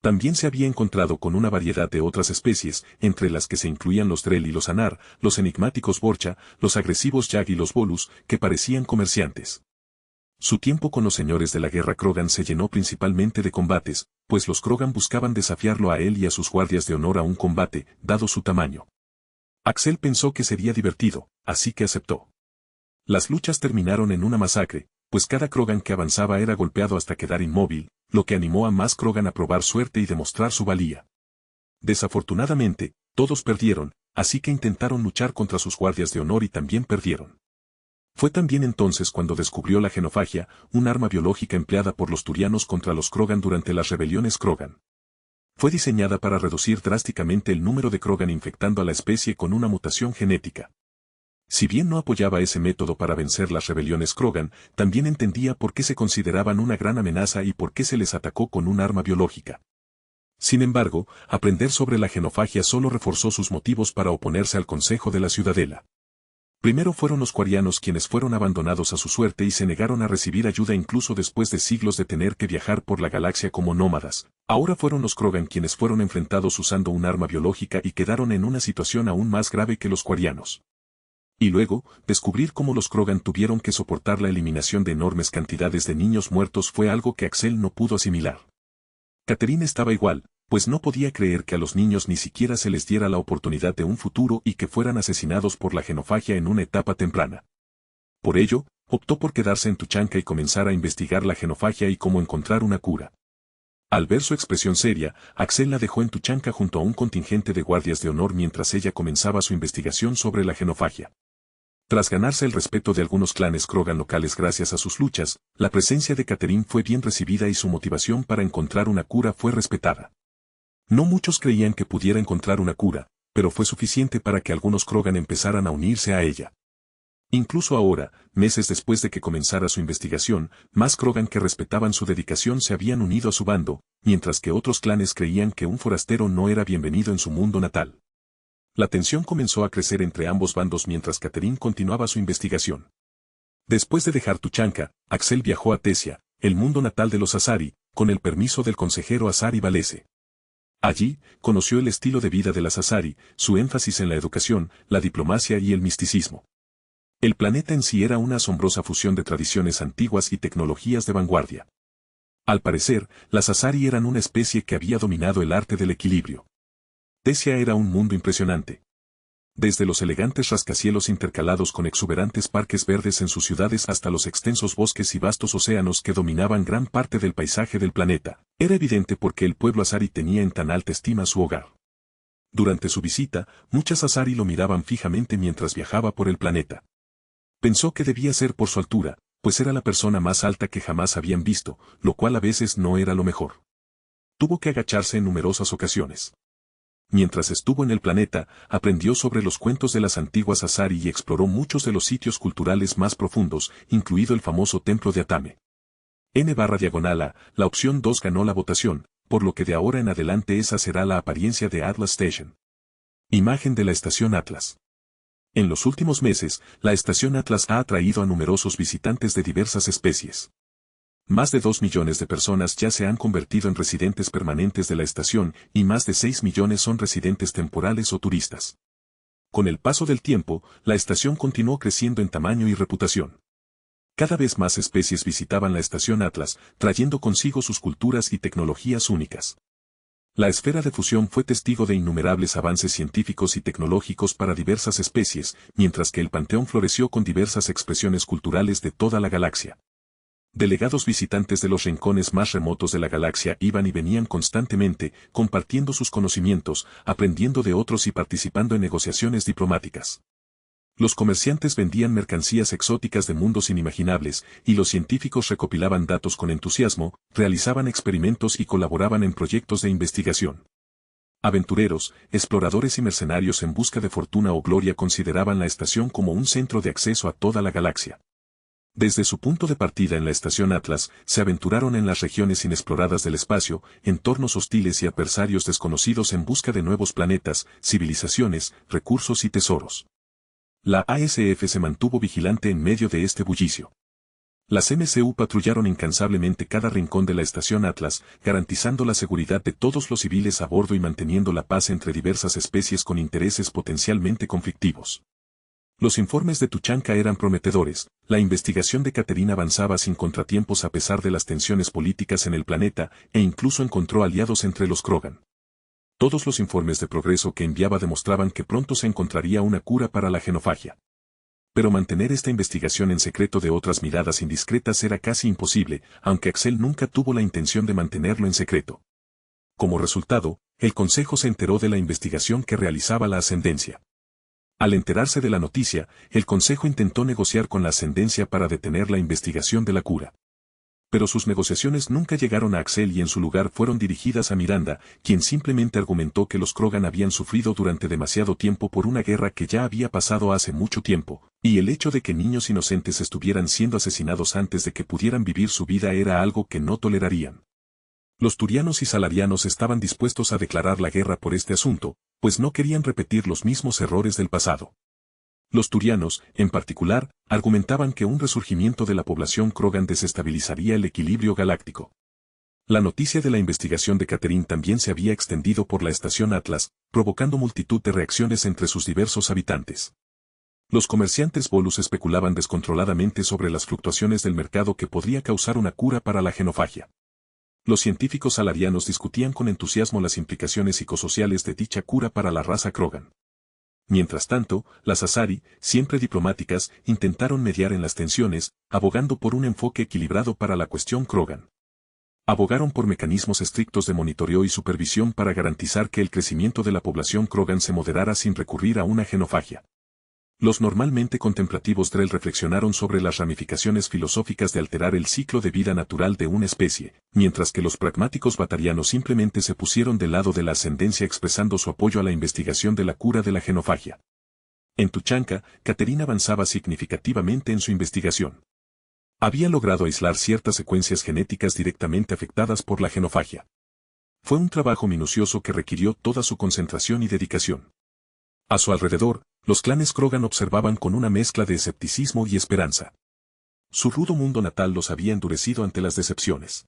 También se había encontrado con una variedad de otras especies, entre las que se incluían los Drell y los Anar, los enigmáticos Borcha, los agresivos Yag y los Volus, que parecían comerciantes. Su tiempo con los señores de la guerra Krogan se llenó principalmente de combates, pues los Krogan buscaban desafiarlo a él y a sus guardias de honor a un combate, dado su tamaño. Axel pensó que sería divertido, así que aceptó. Las luchas terminaron en una masacre, pues cada Krogan que avanzaba era golpeado hasta quedar inmóvil, lo que animó a más Krogan a probar suerte y demostrar su valía. Desafortunadamente, todos perdieron, así que intentaron luchar contra sus guardias de honor y también perdieron. Fue también entonces cuando descubrió la genofagia, un arma biológica empleada por los turianos contra los Krogan durante las rebeliones Krogan. Fue diseñada para reducir drásticamente el número de Krogan infectando a la especie con una mutación genética. Si bien no apoyaba ese método para vencer las rebeliones Krogan, también entendía por qué se consideraban una gran amenaza y por qué se les atacó con un arma biológica. Sin embargo, aprender sobre la genofagia solo reforzó sus motivos para oponerse al Consejo de la Ciudadela. Primero fueron los quarianos quienes fueron abandonados a su suerte y se negaron a recibir ayuda incluso después de siglos de tener que viajar por la galaxia como nómadas. Ahora fueron los Krogan quienes fueron enfrentados usando un arma biológica y quedaron en una situación aún más grave que los quarianos. Y luego, descubrir cómo los Krogan tuvieron que soportar la eliminación de enormes cantidades de niños muertos fue algo que Axel no pudo asimilar. Catherine estaba igual, pues no podía creer que a los niños ni siquiera se les diera la oportunidad de un futuro y que fueran asesinados por la genofagia en una etapa temprana. Por ello, optó por quedarse en Tuchanka y comenzar a investigar la genofagia y cómo encontrar una cura. Al ver su expresión seria, Axel la dejó en Tuchanka junto a un contingente de guardias de honor mientras ella comenzaba su investigación sobre la genofagia. Tras ganarse el respeto de algunos clanes Krogan locales gracias a sus luchas, la presencia de Catherine fue bien recibida y su motivación para encontrar una cura fue respetada. No muchos creían que pudiera encontrar una cura, pero fue suficiente para que algunos Krogan empezaran a unirse a ella. Incluso ahora, meses después de que comenzara su investigación, más Krogan que respetaban su dedicación se habían unido a su bando, mientras que otros clanes creían que un forastero no era bienvenido en su mundo natal. La tensión comenzó a crecer entre ambos bandos mientras Catherine continuaba su investigación. Después de dejar Tuchanka, Axel viajó a Tesia, el mundo natal de los Asari, con el permiso del consejero Asari Valese. Allí, conoció el estilo de vida de las Asari, su énfasis en la educación, la diplomacia y el misticismo. El planeta en sí era una asombrosa fusión de tradiciones antiguas y tecnologías de vanguardia. Al parecer, las Asari eran una especie que había dominado el arte del equilibrio. Tesia era un mundo impresionante. Desde los elegantes rascacielos intercalados con exuberantes parques verdes en sus ciudades hasta los extensos bosques y vastos océanos que dominaban gran parte del paisaje del planeta, era evidente por qué el pueblo Asari tenía en tan alta estima su hogar. Durante su visita, muchas Asari lo miraban fijamente mientras viajaba por el planeta. Pensó que debía ser por su altura, pues era la persona más alta que jamás habían visto, lo cual a veces no era lo mejor. Tuvo que agacharse en numerosas ocasiones. Mientras estuvo en el planeta, aprendió sobre los cuentos de las antiguas Asari y exploró muchos de los sitios culturales más profundos, incluido el famoso templo de Atame. N/A, la opción 2 ganó la votación, por lo que de ahora en adelante esa será la apariencia de Atlas Station. Imagen de la estación Atlas. En los últimos meses, la estación Atlas ha atraído a numerosos visitantes de diversas especies. Más de 2 millones de personas ya se han convertido en residentes permanentes de la estación y más de 6 millones son residentes temporales o turistas. Con el paso del tiempo, la estación continuó creciendo en tamaño y reputación. Cada vez más especies visitaban la estación Atlas, trayendo consigo sus culturas y tecnologías únicas. La esfera de fusión fue testigo de innumerables avances científicos y tecnológicos para diversas especies, mientras que el Panteón floreció con diversas expresiones culturales de toda la galaxia. Delegados visitantes de los rincones más remotos de la galaxia iban y venían constantemente, compartiendo sus conocimientos, aprendiendo de otros y participando en negociaciones diplomáticas. Los comerciantes vendían mercancías exóticas de mundos inimaginables, y los científicos recopilaban datos con entusiasmo, realizaban experimentos y colaboraban en proyectos de investigación. Aventureros, exploradores y mercenarios en busca de fortuna o gloria consideraban la estación como un centro de acceso a toda la galaxia. Desde su punto de partida en la estación Atlas, se aventuraron en las regiones inexploradas del espacio, entornos hostiles y adversarios desconocidos en busca de nuevos planetas, civilizaciones, recursos y tesoros. La ASF se mantuvo vigilante en medio de este bullicio. Las MCU patrullaron incansablemente cada rincón de la estación Atlas, garantizando la seguridad de todos los civiles a bordo y manteniendo la paz entre diversas especies con intereses potencialmente conflictivos. Los informes de Tuchanka eran prometedores, la investigación de Catherine avanzaba sin contratiempos a pesar de las tensiones políticas en el planeta, e incluso encontró aliados entre los Krogan. Todos los informes de progreso que enviaba demostraban que pronto se encontraría una cura para la genofagia. Pero mantener esta investigación en secreto de otras miradas indiscretas era casi imposible, aunque Axel nunca tuvo la intención de mantenerlo en secreto. Como resultado, el Consejo se enteró de la investigación que realizaba la Ascendencia. Al enterarse de la noticia, el Consejo intentó negociar con la Ascendencia para detener la investigación de la cura. pero sus negociaciones nunca llegaron a Axel y en su lugar fueron dirigidas a Miranda, quien simplemente argumentó que los Krogan habían sufrido durante demasiado tiempo por una guerra que ya había pasado hace mucho tiempo, y el hecho de que niños inocentes estuvieran siendo asesinados antes de que pudieran vivir su vida era algo que no tolerarían. Los turianos y salarianos estaban dispuestos a declarar la guerra por este asunto, pues no querían repetir los mismos errores del pasado. Los turianos, en particular, argumentaban que un resurgimiento de la población Krogan desestabilizaría el equilibrio galáctico. La noticia de la investigación de Catherine también se había extendido por la estación Atlas, provocando multitud de reacciones entre sus diversos habitantes. Los comerciantes Volus especulaban descontroladamente sobre las fluctuaciones del mercado que podría causar una cura para la genofagia. Los científicos salarianos discutían con entusiasmo las implicaciones psicosociales de dicha cura para la raza Krogan. Mientras tanto, las Asari, siempre diplomáticas, intentaron mediar en las tensiones, abogando por un enfoque equilibrado para la cuestión Krogan. Abogaron por mecanismos estrictos de monitoreo y supervisión para garantizar que el crecimiento de la población Krogan se moderara sin recurrir a una genofagia. Los normalmente contemplativos Drell reflexionaron sobre las ramificaciones filosóficas de alterar el ciclo de vida natural de una especie, mientras que los pragmáticos batarianos simplemente se pusieron del lado de la ascendencia expresando su apoyo a la investigación de la cura de la genofagia. En Tuchanka, Catherine avanzaba significativamente en su investigación. Había logrado aislar ciertas secuencias genéticas directamente afectadas por la genofagia. Fue un trabajo minucioso que requirió toda su concentración y dedicación. A su alrededor, los clanes Krogan observaban con una mezcla de escepticismo y esperanza. Su rudo mundo natal los había endurecido ante las decepciones.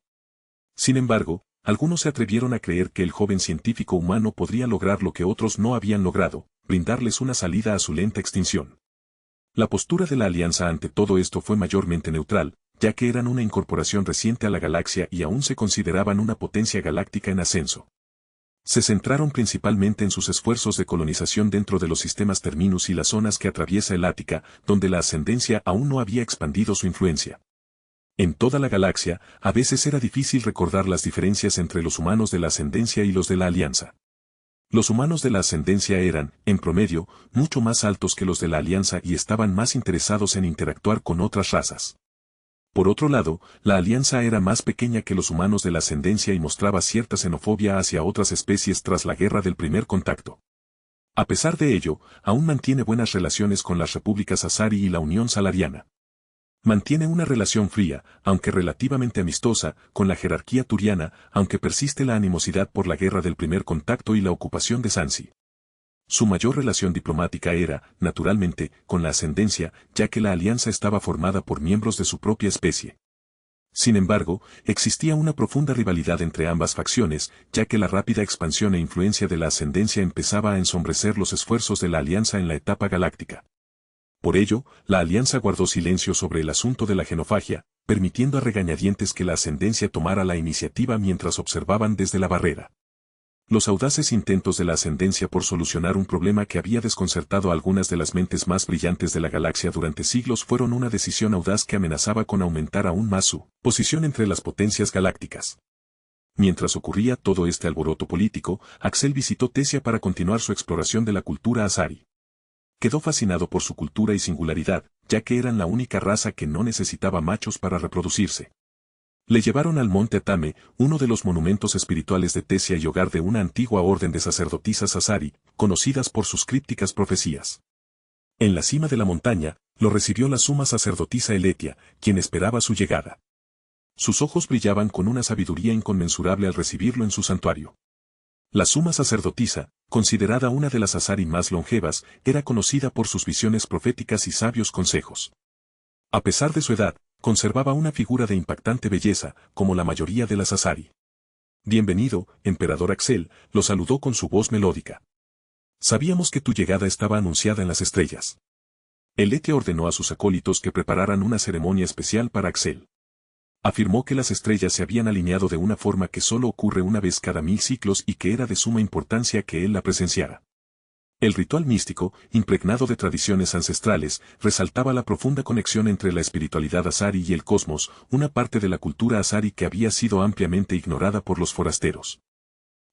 Sin embargo, algunos se atrevieron a creer que el joven científico humano podría lograr lo que otros no habían logrado, brindarles una salida a su lenta extinción. La postura de la Alianza ante todo esto fue mayormente neutral, ya que eran una incorporación reciente a la galaxia y aún se consideraban una potencia galáctica en ascenso. Se centraron principalmente en sus esfuerzos de colonización dentro de los sistemas Terminus y las zonas que atraviesa el Ática, donde la ascendencia aún no había expandido su influencia. En toda la galaxia, a veces era difícil recordar las diferencias entre los humanos de la ascendencia y los de la Alianza. Los humanos de la ascendencia eran, en promedio, mucho más altos que los de la Alianza y estaban más interesados en interactuar con otras razas. Por otro lado, la Alianza era más pequeña que los humanos de la ascendencia y mostraba cierta xenofobia hacia otras especies tras la guerra del primer contacto. A pesar de ello, aún mantiene buenas relaciones con las repúblicas Asari y la Unión Salariana. Mantiene una relación fría, aunque relativamente amistosa, con la jerarquía turiana, aunque persiste la animosidad por la guerra del primer contacto y la ocupación de Sansi. Su mayor relación diplomática era, naturalmente, con la ascendencia, ya que la alianza estaba formada por miembros de su propia especie. Sin embargo, existía una profunda rivalidad entre ambas facciones, ya que la rápida expansión e influencia de la ascendencia empezaba a ensombrecer los esfuerzos de la alianza en la etapa galáctica. Por ello, la alianza guardó silencio sobre el asunto de la genofagia, permitiendo a regañadientes que la ascendencia tomara la iniciativa mientras observaban desde la barrera. Los audaces intentos de la ascendencia por solucionar un problema que había desconcertado a algunas de las mentes más brillantes de la galaxia durante siglos fueron una decisión audaz que amenazaba con aumentar aún más su posición entre las potencias galácticas. Mientras ocurría todo este alboroto político, Axel visitó Tesia para continuar su exploración de la cultura Asari. Quedó fascinado por su cultura y singularidad, ya que eran la única raza que no necesitaba machos para reproducirse. Le llevaron al monte Atame, uno de los monumentos espirituales de Tesia y hogar de una antigua orden de sacerdotisas Asari, conocidas por sus crípticas profecías. En la cima de la montaña, lo recibió la suma sacerdotisa Eletia, quien esperaba su llegada. Sus ojos brillaban con una sabiduría inconmensurable al recibirlo en su santuario. La suma sacerdotisa, considerada una de las Asari más longevas, era conocida por sus visiones proféticas y sabios consejos. A pesar de su edad, conservaba una figura de impactante belleza, como la mayoría de las Asari. Bienvenido, emperador Axel, lo saludó con su voz melódica. Sabíamos que tu llegada estaba anunciada en las estrellas. Eletia ordenó a sus acólitos que prepararan una ceremonia especial para Axel. Afirmó que las estrellas se habían alineado de una forma que solo ocurre una vez cada 1000 ciclos y que era de suma importancia que él la presenciara. El ritual místico, impregnado de tradiciones ancestrales, resaltaba la profunda conexión entre la espiritualidad Asari y el cosmos, una parte de la cultura Asari que había sido ampliamente ignorada por los forasteros.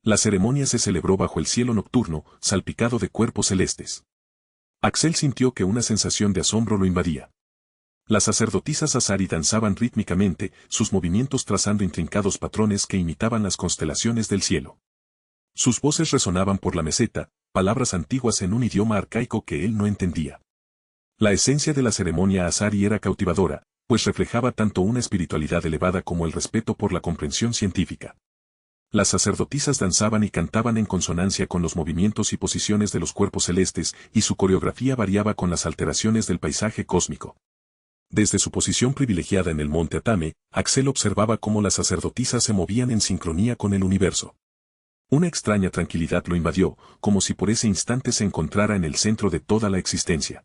La ceremonia se celebró bajo el cielo nocturno, salpicado de cuerpos celestes. Axel sintió que una sensación de asombro lo invadía. Las sacerdotisas Asari danzaban rítmicamente, sus movimientos trazando intrincados patrones que imitaban las constelaciones del cielo. Sus voces resonaban por la meseta, palabras antiguas en un idioma arcaico que él no entendía. La esencia de la ceremonia Asari era cautivadora, pues reflejaba tanto una espiritualidad elevada como el respeto por la comprensión científica. Las sacerdotisas danzaban y cantaban en consonancia con los movimientos y posiciones de los cuerpos celestes, y su coreografía variaba con las alteraciones del paisaje cósmico. Desde su posición privilegiada en el monte Atame, Axel observaba cómo las sacerdotisas se movían en sincronía con el universo. Una extraña tranquilidad lo invadió, como si por ese instante se encontrara en el centro de toda la existencia.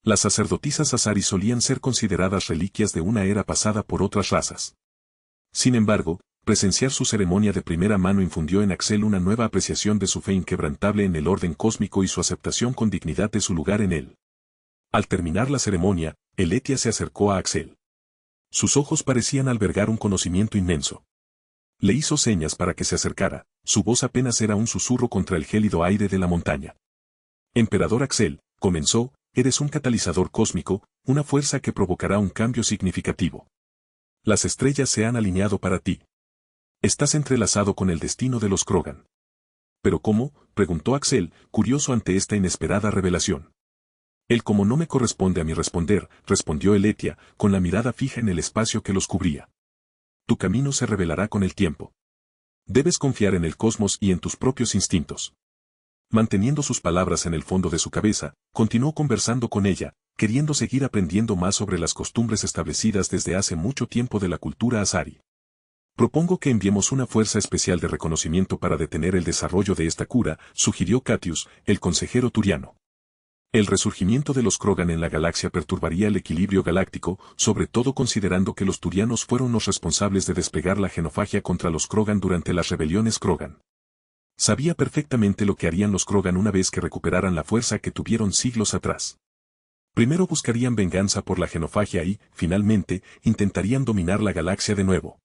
Las sacerdotisas Asari solían ser consideradas reliquias de una era pasada por otras razas. Sin embargo, presenciar su ceremonia de primera mano infundió en Axel una nueva apreciación de su fe inquebrantable en el orden cósmico y su aceptación con dignidad de su lugar en él. Al terminar la ceremonia, Eletia se acercó a Axel. Sus ojos parecían albergar un conocimiento inmenso. Le hizo señas para que se acercara, su voz apenas era un susurro contra el gélido aire de la montaña. Emperador Axel, comenzó, eres un catalizador cósmico, una fuerza que provocará un cambio significativo. Las estrellas se han alineado para ti. Estás entrelazado con el destino de los Krogan. ¿Pero cómo?, preguntó Axel, curioso ante esta inesperada revelación. El cómo no me corresponde a mí responder, respondió Eletia, con la mirada fija en el espacio que los cubría. Tu camino se revelará con el tiempo. Debes confiar en el cosmos y en tus propios instintos. Manteniendo sus palabras en el fondo de su cabeza, continuó conversando con ella, queriendo seguir aprendiendo más sobre las costumbres establecidas desde hace mucho tiempo de la cultura Asari. Propongo que enviemos una fuerza especial de reconocimiento para detener el desarrollo de esta cura, sugirió Catius, el consejero turiano. El resurgimiento de los Krogan en la galaxia perturbaría el equilibrio galáctico, sobre todo considerando que los turianos fueron los responsables de desplegar la genofagia contra los Krogan durante las rebeliones Krogan. Sabía perfectamente lo que harían los Krogan una vez que recuperaran la fuerza que tuvieron siglos atrás. Primero buscarían venganza por la genofagia y, finalmente, intentarían dominar la galaxia de nuevo.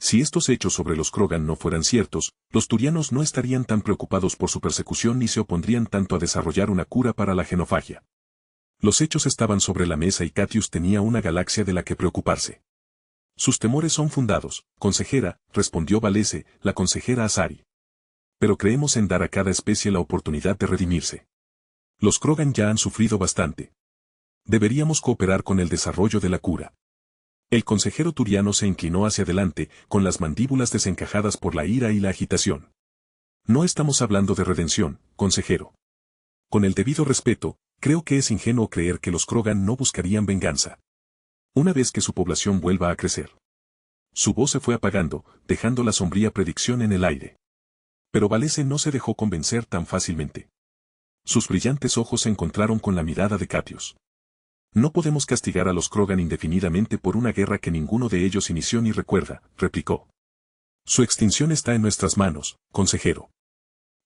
Si estos hechos sobre los Krogan no fueran ciertos, los turianos no estarían tan preocupados por su persecución ni se opondrían tanto a desarrollar una cura para la genofagia. Los hechos estaban sobre la mesa y Catius tenía una galaxia de la que preocuparse. Sus temores son fundados, consejera, respondió Valese, la consejera Asari. Pero creemos en dar a cada especie la oportunidad de redimirse. Los Krogan ya han sufrido bastante. Deberíamos cooperar con el desarrollo de la cura. El consejero turiano se inclinó hacia adelante, con las mandíbulas desencajadas por la ira y la agitación. No estamos hablando de redención, consejero. Con el debido respeto, creo que es ingenuo creer que los Krogan no buscarían venganza. Una vez que su población vuelva a crecer. Su voz se fue apagando, dejando la sombría predicción en el aire. Pero Valese no se dejó convencer tan fácilmente. Sus brillantes ojos se encontraron con la mirada de Catius. No podemos castigar a los Krogan indefinidamente por una guerra que ninguno de ellos inició ni recuerda, replicó. Su extinción está en nuestras manos, consejero.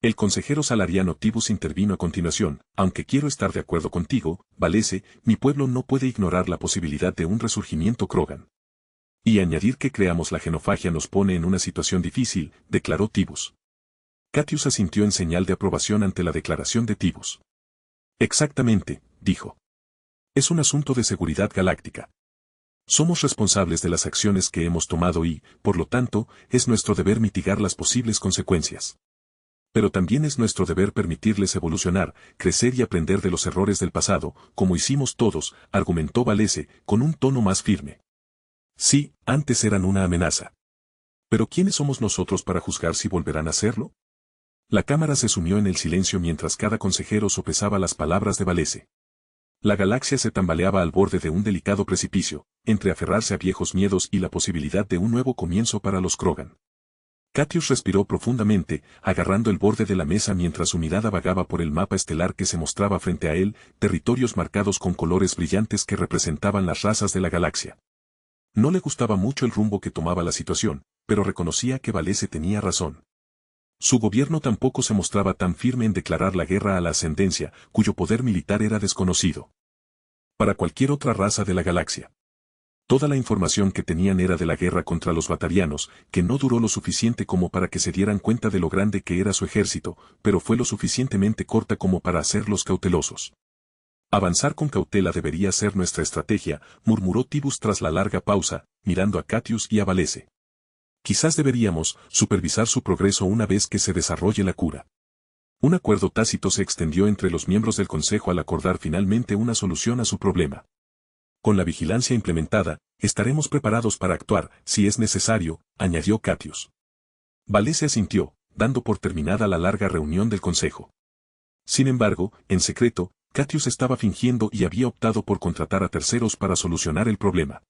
El consejero salariano Tibus intervino a continuación, aunque quiero estar de acuerdo contigo, Valese, mi pueblo no puede ignorar la posibilidad de un resurgimiento Krogan. Y añadir que creamos la genofagia nos pone en una situación difícil, declaró Tibus. Catius asintió en señal de aprobación ante la declaración de Tibus. Exactamente, dijo. Es un asunto de seguridad galáctica. Somos responsables de las acciones que hemos tomado y, por lo tanto, es nuestro deber mitigar las posibles consecuencias. Pero también es nuestro deber permitirles evolucionar, crecer y aprender de los errores del pasado, como hicimos todos, argumentó Valese, con un tono más firme. Sí, antes eran una amenaza. Pero ¿quiénes somos nosotros para juzgar si volverán a serlo? La cámara se sumió en el silencio mientras cada consejero sopesaba las palabras de Valese. La galaxia se tambaleaba al borde de un delicado precipicio, entre aferrarse a viejos miedos y la posibilidad de un nuevo comienzo para los Krogan. Catius respiró profundamente, agarrando el borde de la mesa mientras su mirada vagaba por el mapa estelar que se mostraba frente a él, territorios marcados con colores brillantes que representaban las razas de la galaxia. No le gustaba mucho el rumbo que tomaba la situación, pero reconocía que Valese tenía razón. Su gobierno tampoco se mostraba tan firme en declarar la guerra a la ascendencia, cuyo poder militar era desconocido. Para cualquier otra raza de la galaxia. Toda la información que tenían era de la guerra contra los batarianos, que no duró lo suficiente como para que se dieran cuenta de lo grande que era su ejército, pero fue lo suficientemente corta como para hacerlos cautelosos. Avanzar con cautela debería ser nuestra estrategia, murmuró Tibus tras la larga pausa, mirando a Catius y a Valese. Quizás deberíamos supervisar su progreso una vez que se desarrolle la cura. Un acuerdo tácito se extendió entre los miembros del Consejo al acordar finalmente una solución a su problema. Con la vigilancia implementada, estaremos preparados para actuar, si es necesario, añadió Catius. Valese asintió, dando por terminada la larga reunión del Consejo. Sin embargo, en secreto, Catius estaba fingiendo y había optado por contratar a terceros para solucionar el problema.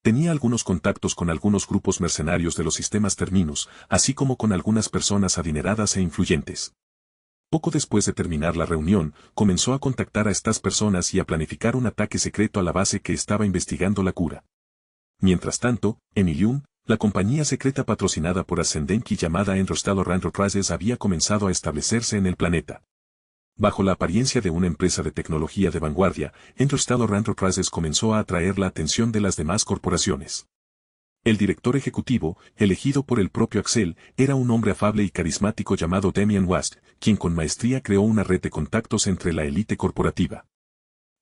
Tenía algunos contactos con algunos grupos mercenarios de los sistemas Terminus, así como con algunas personas adineradas e influyentes. Poco después de terminar la reunión, comenzó a contactar a estas personas y a planificar un ataque secreto a la base que estaba investigando la cura. Mientras tanto, en Ilium, la compañía secreta patrocinada por Ascendenki llamada Enterstellar Enterprises había comenzado a establecerse en el planeta. Bajo la apariencia de una empresa de tecnología de vanguardia, Enterstellar Enterprises comenzó a atraer la atención de las demás corporaciones. El director ejecutivo, elegido por el propio Axel, era un hombre afable y carismático llamado Demian Wast, quien con maestría creó una red de contactos entre la élite corporativa.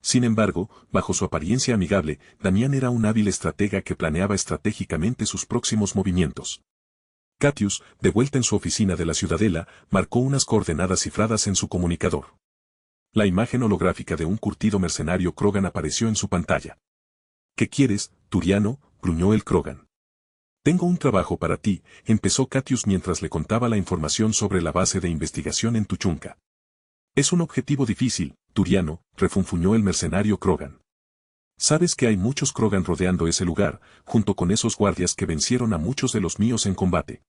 Sin embargo, bajo su apariencia amigable, Damián era un hábil estratega que planeaba estratégicamente sus próximos movimientos. Catius, de vuelta en su oficina de la Ciudadela, marcó unas coordenadas cifradas en su comunicador. La imagen holográfica de un curtido mercenario Krogan apareció en su pantalla. ¿Qué quieres, Turiano?, gruñó el Krogan. Tengo un trabajo para ti, empezó Catius mientras le contaba la información sobre la base de investigación en Tuchunka. Es un objetivo difícil, Turiano, refunfuñó el mercenario Krogan. Sabes que hay muchos Krogan rodeando ese lugar, junto con esos guardias que vencieron a muchos de los míos en combate.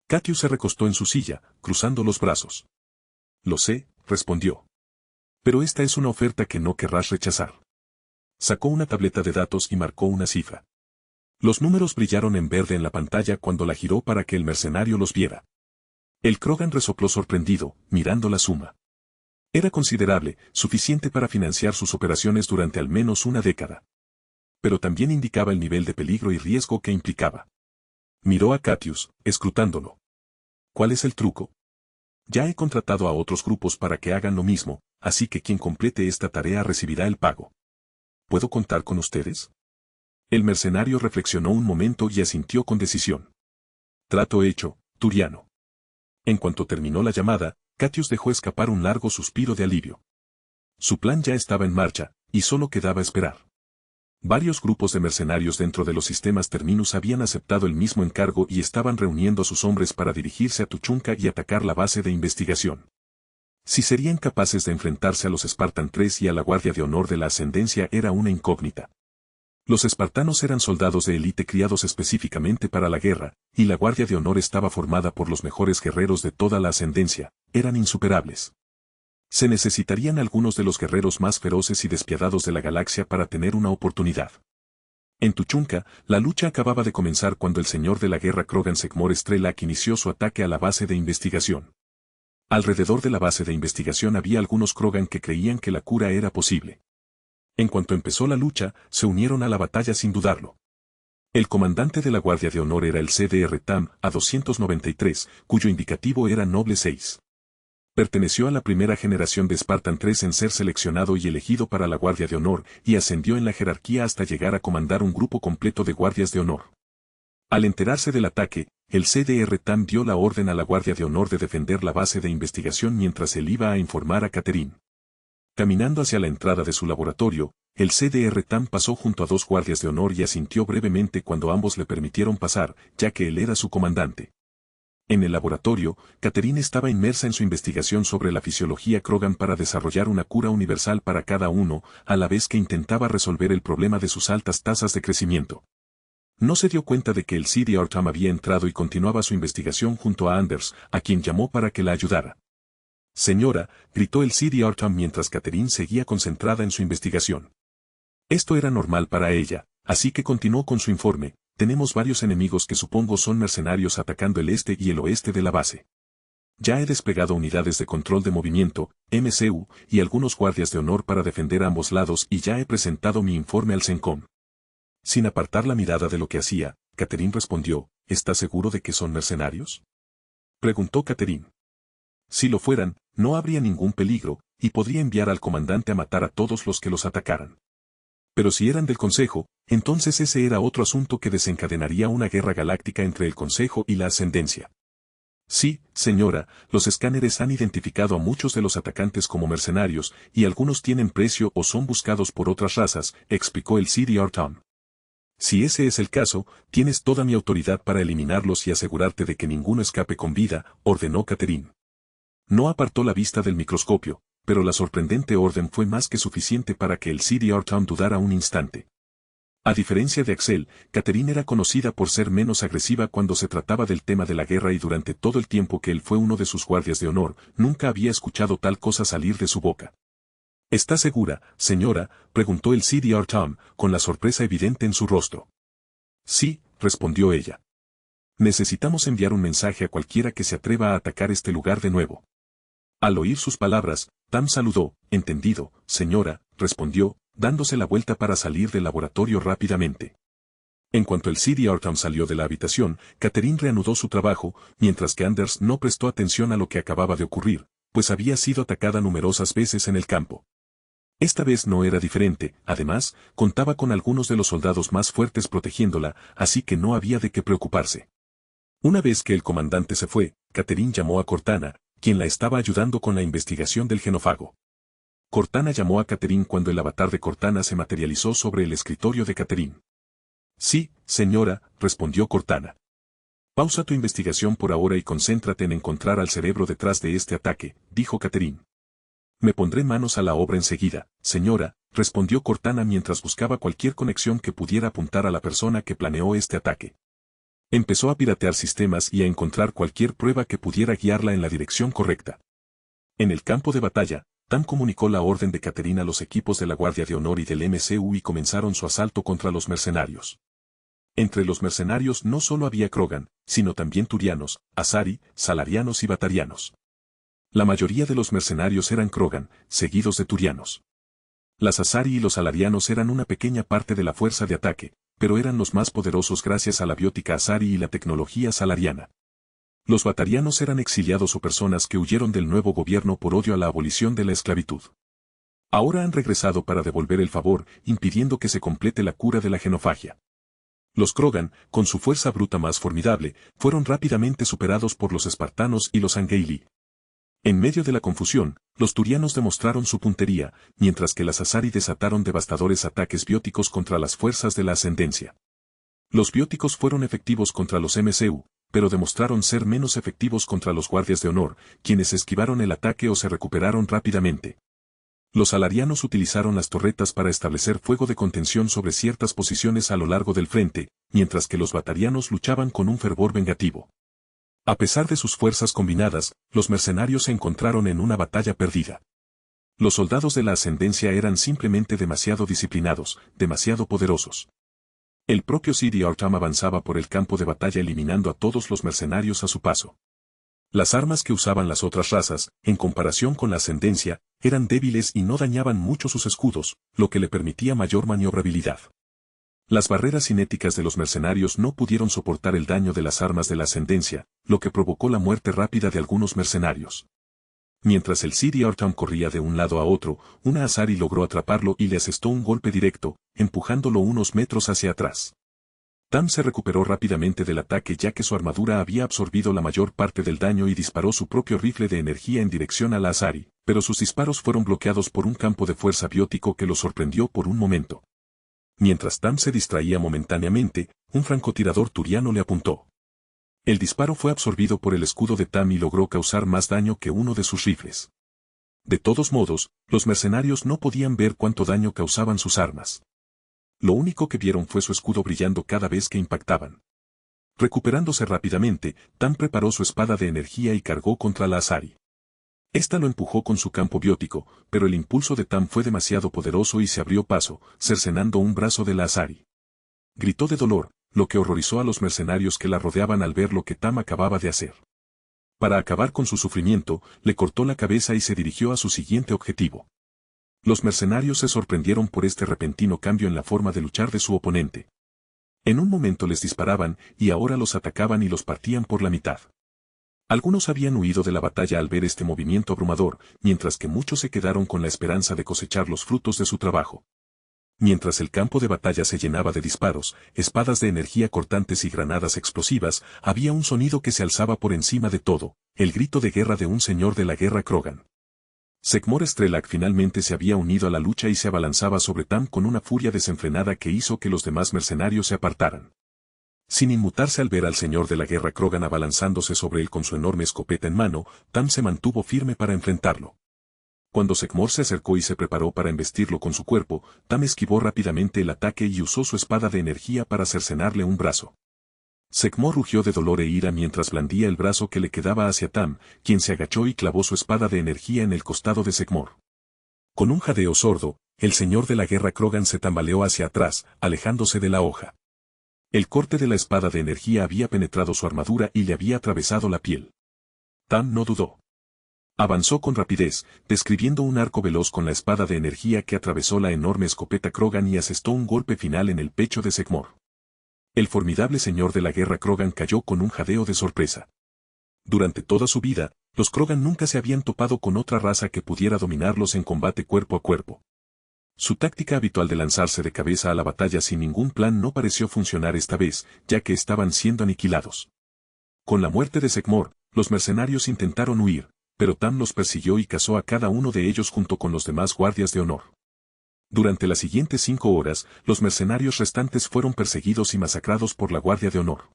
Catius se recostó en su silla, cruzando los brazos. Lo sé, respondió. Pero esta es una oferta que no querrás rechazar. Sacó una tableta de datos y marcó una cifra. Los números brillaron en verde en la pantalla cuando la giró para que el mercenario los viera. El Krogan resopló sorprendido, mirando la suma. Era considerable, suficiente para financiar sus operaciones durante al menos una década. Pero también indicaba el nivel de peligro y riesgo que implicaba. Miró a Catius, escrutándolo. ¿Cuál es el truco? Ya he contratado a otros grupos para que hagan lo mismo, así que quien complete esta tarea recibirá el pago. ¿Puedo contar con ustedes? El mercenario reflexionó un momento y asintió con decisión. Trato hecho, Turiano. En cuanto terminó la llamada, Catius dejó escapar un largo suspiro de alivio. Su plan ya estaba en marcha, y solo quedaba esperar. Varios grupos de mercenarios dentro de los sistemas Terminus habían aceptado el mismo encargo y estaban reuniendo a sus hombres para dirigirse a Tuchunka y atacar la base de investigación. Si serían capaces de enfrentarse a los Spartan 3 y a la Guardia de Honor de la Ascendencia era una incógnita. Los espartanos eran soldados de élite criados específicamente para la guerra, y la Guardia de Honor estaba formada por los mejores guerreros de toda la Ascendencia, eran insuperables. Se necesitarían algunos de los guerreros más feroces y despiadados de la galaxia para tener una oportunidad. En Tuchunka, la lucha acababa de comenzar cuando el señor de la guerra Krogan Sekmor Strelak inició su ataque a la base de investigación. Alrededor de la base de investigación había algunos Krogan que creían que la cura era posible. En cuanto empezó la lucha, se unieron a la batalla sin dudarlo. El comandante de la Guardia de Honor era el CDR TAM A293, cuyo indicativo era Noble 6. Perteneció a la primera generación de Spartan 3 en ser seleccionado y elegido para la Guardia de Honor, y ascendió en la jerarquía hasta llegar a comandar un grupo completo de guardias de honor. Al enterarse del ataque, el CDR TAM dio la orden a la Guardia de Honor de defender la base de investigación mientras él iba a informar a Catherine. Caminando hacia la entrada de su laboratorio, el CDR TAM pasó junto a dos guardias de honor y asintió brevemente cuando ambos le permitieron pasar, ya que él era su comandante. En el laboratorio, Catherine estaba inmersa en su investigación sobre la fisiología Krogan para desarrollar una cura universal para cada uno, a la vez que intentaba resolver el problema de sus altas tasas de crecimiento. No se dio cuenta de que el CDR TAM había entrado y continuaba su investigación junto a Anders, a quien llamó para que la ayudara. Señora, gritó el CDR TAM mientras Catherine seguía concentrada en su investigación. Esto era normal para ella, así que continuó con su informe. Tenemos varios enemigos que supongo son mercenarios atacando el este y el oeste de la base. Ya he desplegado unidades de control de movimiento, MCU, y algunos guardias de honor para defender a ambos lados y ya he presentado mi informe al CENCOM. Sin apartar la mirada de lo que hacía, Catherine respondió, ¿estás seguro de que son mercenarios? Preguntó Catherine. Si lo fueran, no habría ningún peligro, y podría enviar al comandante a matar a todos los que los atacaran. Pero si eran del Consejo, entonces ese era otro asunto que desencadenaría una guerra galáctica entre el Consejo y la Ascendencia. Sí, señora, los escáneres han identificado a muchos de los atacantes como mercenarios, y algunos tienen precio o son buscados por otras razas, explicó el CDR Tom. Si ese es el caso, tienes toda mi autoridad para eliminarlos y asegurarte de que ninguno escape con vida, ordenó Catherine. No apartó la vista del microscopio, pero la sorprendente orden fue más que suficiente para que el CDR Tom dudara un instante. A diferencia de Axel, Catherine era conocida por ser menos agresiva cuando se trataba del tema de la guerra y durante todo el tiempo que él fue uno de sus guardias de honor, nunca había escuchado tal cosa salir de su boca. ¿Está segura, señora?, preguntó el CDR Tom, con la sorpresa evidente en su rostro. Sí, respondió ella. Necesitamos enviar un mensaje a cualquiera que se atreva a atacar este lugar de nuevo. Al oír sus palabras, Tam saludó. Entendido, señora, respondió, dándose la vuelta para salir del laboratorio rápidamente. En cuanto el CDR Tom salió de la habitación, Catherine reanudó su trabajo, mientras que Anders no prestó atención a lo que acababa de ocurrir, pues había sido atacada numerosas veces en el campo. Esta vez no era diferente, además, contaba con algunos de los soldados más fuertes protegiéndola, así que no había de qué preocuparse. Una vez que el comandante se fue, Catherine llamó a Cortana, quien la estaba ayudando con la investigación del genófago. Cortana llamó a Catherine cuando el avatar de Cortana se materializó sobre el escritorio de Catherine. Sí, señora, respondió Cortana. Pausa tu investigación por ahora y concéntrate en encontrar al cerebro detrás de este ataque, dijo Catherine. Me pondré manos a la obra enseguida, señora, respondió Cortana mientras buscaba cualquier conexión que pudiera apuntar a la persona que planeó este ataque. Empezó a piratear sistemas y a encontrar cualquier prueba que pudiera guiarla en la dirección correcta. En el campo de batalla, Tam comunicó la orden de Catherine a los equipos de la Guardia de Honor y del MCU y comenzaron su asalto contra los mercenarios. Entre los mercenarios no solo había Krogan, sino también Turianos, Asari, Salarianos y Batarianos. La mayoría de los mercenarios eran Krogan, seguidos de Turianos. Las Asari y los Salarianos eran una pequeña parte de la fuerza de ataque, pero eran los más poderosos gracias a la biótica Asari y la tecnología salariana. Los batarianos eran exiliados o personas que huyeron del nuevo gobierno por odio a la abolición de la esclavitud. Ahora han regresado para devolver el favor, impidiendo que se complete la cura de la genofagia. Los Krogan, con su fuerza bruta más formidable, fueron rápidamente superados por los espartanos y los Angeili. En medio de la confusión, los turianos demostraron su puntería, mientras que las Asari desataron devastadores ataques bióticos contra las fuerzas de la ascendencia. Los bióticos fueron efectivos contra los MCU, pero demostraron ser menos efectivos contra los guardias de honor, quienes esquivaron el ataque o se recuperaron rápidamente. Los salarianos utilizaron las torretas para establecer fuego de contención sobre ciertas posiciones a lo largo del frente, mientras que los batarianos luchaban con un fervor vengativo. A pesar de sus fuerzas combinadas, los mercenarios se encontraron en una batalla perdida. Los soldados de la ascendencia eran simplemente demasiado disciplinados, demasiado poderosos. El propio CDR Tom avanzaba por el campo de batalla eliminando a todos los mercenarios a su paso. Las armas que usaban las otras razas, en comparación con la ascendencia, eran débiles y no dañaban mucho sus escudos, lo que le permitía mayor maniobrabilidad. Las barreras cinéticas de los mercenarios no pudieron soportar el daño de las armas de la ascendencia, lo que provocó la muerte rápida de algunos mercenarios. Mientras el CDR Tom corría de un lado a otro, una Asari logró atraparlo y le asestó un golpe directo, empujándolo unos metros hacia atrás. Tam se recuperó rápidamente del ataque ya que su armadura había absorbido la mayor parte del daño y disparó su propio rifle de energía en dirección a la Asari, pero sus disparos fueron bloqueados por un campo de fuerza biótico que lo sorprendió por un momento. Mientras Tam se distraía momentáneamente, un francotirador turiano le apuntó. El disparo fue absorbido por el escudo de Tam y logró causar más daño que uno de sus rifles. De todos modos, los mercenarios no podían ver cuánto daño causaban sus armas. Lo único que vieron fue su escudo brillando cada vez que impactaban. Recuperándose rápidamente, Tam preparó su espada de energía y cargó contra la Asari. Esta lo empujó con su campo biótico, pero el impulso de Tam fue demasiado poderoso y se abrió paso, cercenando un brazo de la Asari. Gritó de dolor, lo que horrorizó a los mercenarios que la rodeaban al ver lo que Tam acababa de hacer. Para acabar con su sufrimiento, le cortó la cabeza y se dirigió a su siguiente objetivo. Los mercenarios se sorprendieron por este repentino cambio en la forma de luchar de su oponente. En un momento les disparaban y ahora los atacaban y los partían por la mitad. Algunos habían huido de la batalla al ver este movimiento abrumador, mientras que muchos se quedaron con la esperanza de cosechar los frutos de su trabajo. Mientras el campo de batalla se llenaba de disparos, espadas de energía cortantes y granadas explosivas, había un sonido que se alzaba por encima de todo, el grito de guerra de un señor de la guerra Krogan. Sekmor Strelak finalmente se había unido a la lucha y se abalanzaba sobre Tam con una furia desenfrenada que hizo que los demás mercenarios se apartaran. Sin inmutarse al ver al señor de la guerra Krogan abalanzándose sobre él con su enorme escopeta en mano, Tam se mantuvo firme para enfrentarlo. Cuando Sekmor se acercó y se preparó para embestirlo con su cuerpo, Tam esquivó rápidamente el ataque y usó su espada de energía para cercenarle un brazo. Sekmor rugió de dolor e ira mientras blandía el brazo que le quedaba hacia Tam, quien se agachó y clavó su espada de energía en el costado de Sekmor. Con un jadeo sordo, el señor de la guerra Krogan se tambaleó hacia atrás, alejándose de la hoja. El corte de la espada de energía había penetrado su armadura y le había atravesado la piel. Tam no dudó. Avanzó con rapidez, describiendo un arco veloz con la espada de energía que atravesó la enorme escopeta Krogan y asestó un golpe final en el pecho de Sekmor. El formidable señor de la guerra Krogan cayó con un jadeo de sorpresa. Durante toda su vida, los Krogan nunca se habían topado con otra raza que pudiera dominarlos en combate cuerpo a cuerpo. Su táctica habitual de lanzarse de cabeza a la batalla sin ningún plan no pareció funcionar esta vez, ya que estaban siendo aniquilados. Con la muerte de Sekmor, los mercenarios intentaron huir, pero Tam los persiguió y cazó a cada uno de ellos junto con los demás guardias de honor. Durante las siguientes 5 horas, los mercenarios restantes fueron perseguidos y masacrados por la Guardia de Honor.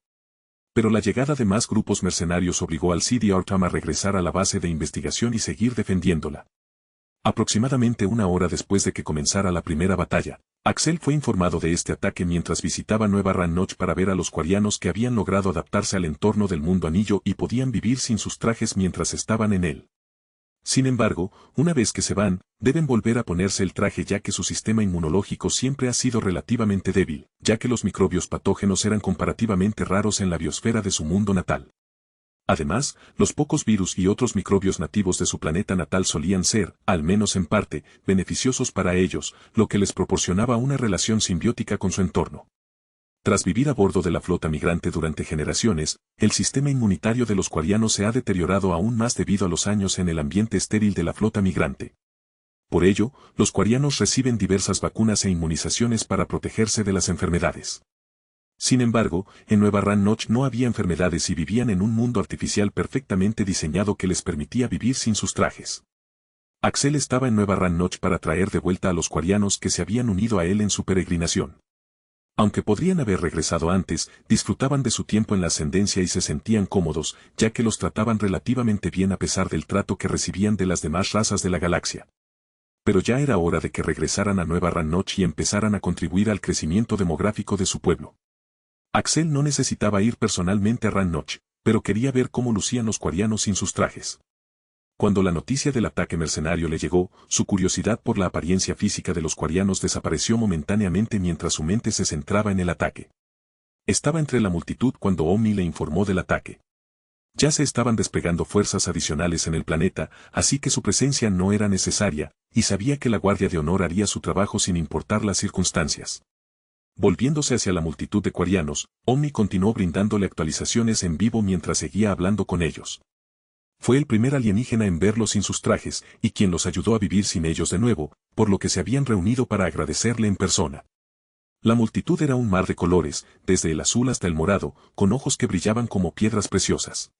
Pero la llegada de más grupos mercenarios obligó al CDR Tam a regresar a la base de investigación y seguir defendiéndola. Aproximadamente 1 hora después de que comenzara la primera batalla, Axel fue informado de este ataque mientras visitaba Nueva Rannoch para ver a los quarianos que habían logrado adaptarse al entorno del mundo anillo y podían vivir sin sus trajes mientras estaban en él. Sin embargo, una vez que se van, deben volver a ponerse el traje ya que su sistema inmunológico siempre ha sido relativamente débil, ya que los microbios patógenos eran comparativamente raros en la biosfera de su mundo natal. Además, los pocos virus y otros microbios nativos de su planeta natal solían ser, al menos en parte, beneficiosos para ellos, lo que les proporcionaba una relación simbiótica con su entorno. Tras vivir a bordo de la flota migrante durante generaciones, el sistema inmunitario de los quarianos se ha deteriorado aún más debido a los años en el ambiente estéril de la flota migrante. Por ello, los quarianos reciben diversas vacunas e inmunizaciones para protegerse de las enfermedades. Sin embargo, en Nueva Rannoch no había enfermedades y vivían en un mundo artificial perfectamente diseñado que les permitía vivir sin sus trajes. Axel estaba en Nueva Rannoch para traer de vuelta a los quarianos que se habían unido a él en su peregrinación. Aunque podrían haber regresado antes, disfrutaban de su tiempo en la ascendencia y se sentían cómodos, ya que los trataban relativamente bien a pesar del trato que recibían de las demás razas de la galaxia. Pero ya era hora de que regresaran a Nueva Rannoch y empezaran a contribuir al crecimiento demográfico de su pueblo. Axel no necesitaba ir personalmente a Rannoch, pero quería ver cómo lucían los quarianos sin sus trajes. Cuando la noticia del ataque mercenario le llegó, su curiosidad por la apariencia física de los quarianos desapareció momentáneamente mientras su mente se centraba en el ataque. Estaba entre la multitud cuando Omni le informó del ataque. Ya se estaban desplegando fuerzas adicionales en el planeta, así que su presencia no era necesaria, y sabía que la Guardia de Honor haría su trabajo sin importar las circunstancias. Volviéndose hacia la multitud de quarianos, Omni continuó brindándole actualizaciones en vivo mientras seguía hablando con ellos. Fue el primer alienígena en verlos sin sus trajes, y quien los ayudó a vivir sin ellos de nuevo, por lo que se habían reunido para agradecerle en persona. La multitud era un mar de colores, desde el azul hasta el morado, con ojos que brillaban como piedras preciosas.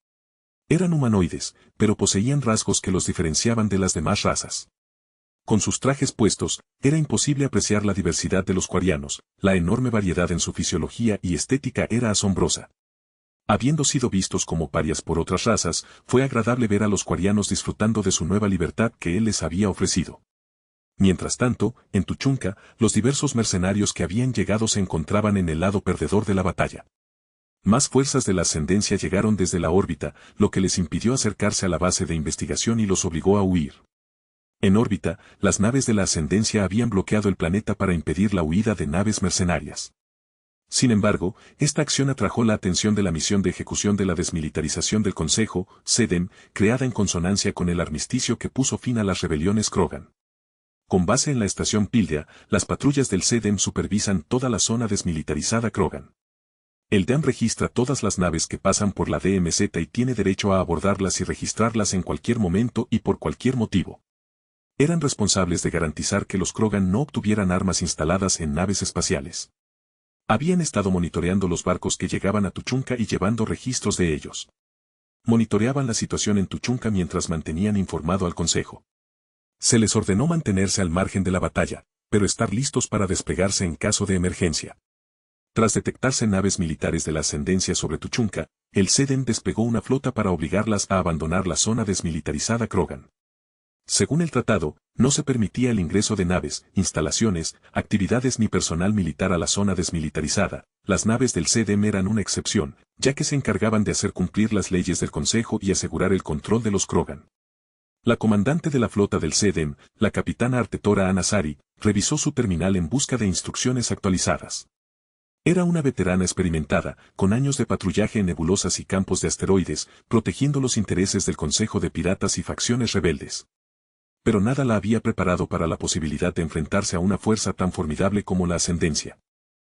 Eran humanoides, pero poseían rasgos que los diferenciaban de las demás razas. Con sus trajes puestos, era imposible apreciar la diversidad de los quarianos, la enorme variedad en su fisiología y estética era asombrosa. Habiendo sido vistos como parias por otras razas, fue agradable ver a los quarianos disfrutando de su nueva libertad que él les había ofrecido. Mientras tanto, en Tuchunka, los diversos mercenarios que habían llegado se encontraban en el lado perdedor de la batalla. Más fuerzas de la ascendencia llegaron desde la órbita, lo que les impidió acercarse a la base de investigación y los obligó a huir. En órbita, las naves de la ascendencia habían bloqueado el planeta para impedir la huida de naves mercenarias. Sin embargo, esta acción atrajo la atención de la misión de ejecución de la desmilitarización del Consejo, SEDEM, creada en consonancia con el armisticio que puso fin a las rebeliones Krogan. Con base en la estación Pildea, las patrullas del SEDEM supervisan toda la zona desmilitarizada Krogan. El DEM registra todas las naves que pasan por la DMZ y tiene derecho a abordarlas y registrarlas en cualquier momento y por cualquier motivo. Eran responsables de garantizar que los Krogan no obtuvieran armas instaladas en naves espaciales. Habían estado monitoreando los barcos que llegaban a Tuchunka y llevando registros de ellos. Monitoreaban la situación en Tuchunka mientras mantenían informado al Consejo. Se les ordenó mantenerse al margen de la batalla, pero estar listos para desplegarse en caso de emergencia. Tras detectarse naves militares de la ascendencia sobre Tuchunka, el SEDEM desplegó una flota para obligarlas a abandonar la zona desmilitarizada Krogan. Según el tratado, no se permitía el ingreso de naves, instalaciones, actividades ni personal militar a la zona desmilitarizada. Las naves del SEDEM eran una excepción, ya que se encargaban de hacer cumplir las leyes del Consejo y asegurar el control de los Krogan. La comandante de la flota del SEDEM, la capitana Artetora Anasari, revisó su terminal en busca de instrucciones actualizadas. Era una veterana experimentada, con años de patrullaje en nebulosas y campos de asteroides, protegiendo los intereses del Consejo de Piratas y facciones rebeldes. Pero nada la había preparado para la posibilidad de enfrentarse a una fuerza tan formidable como la Ascendencia.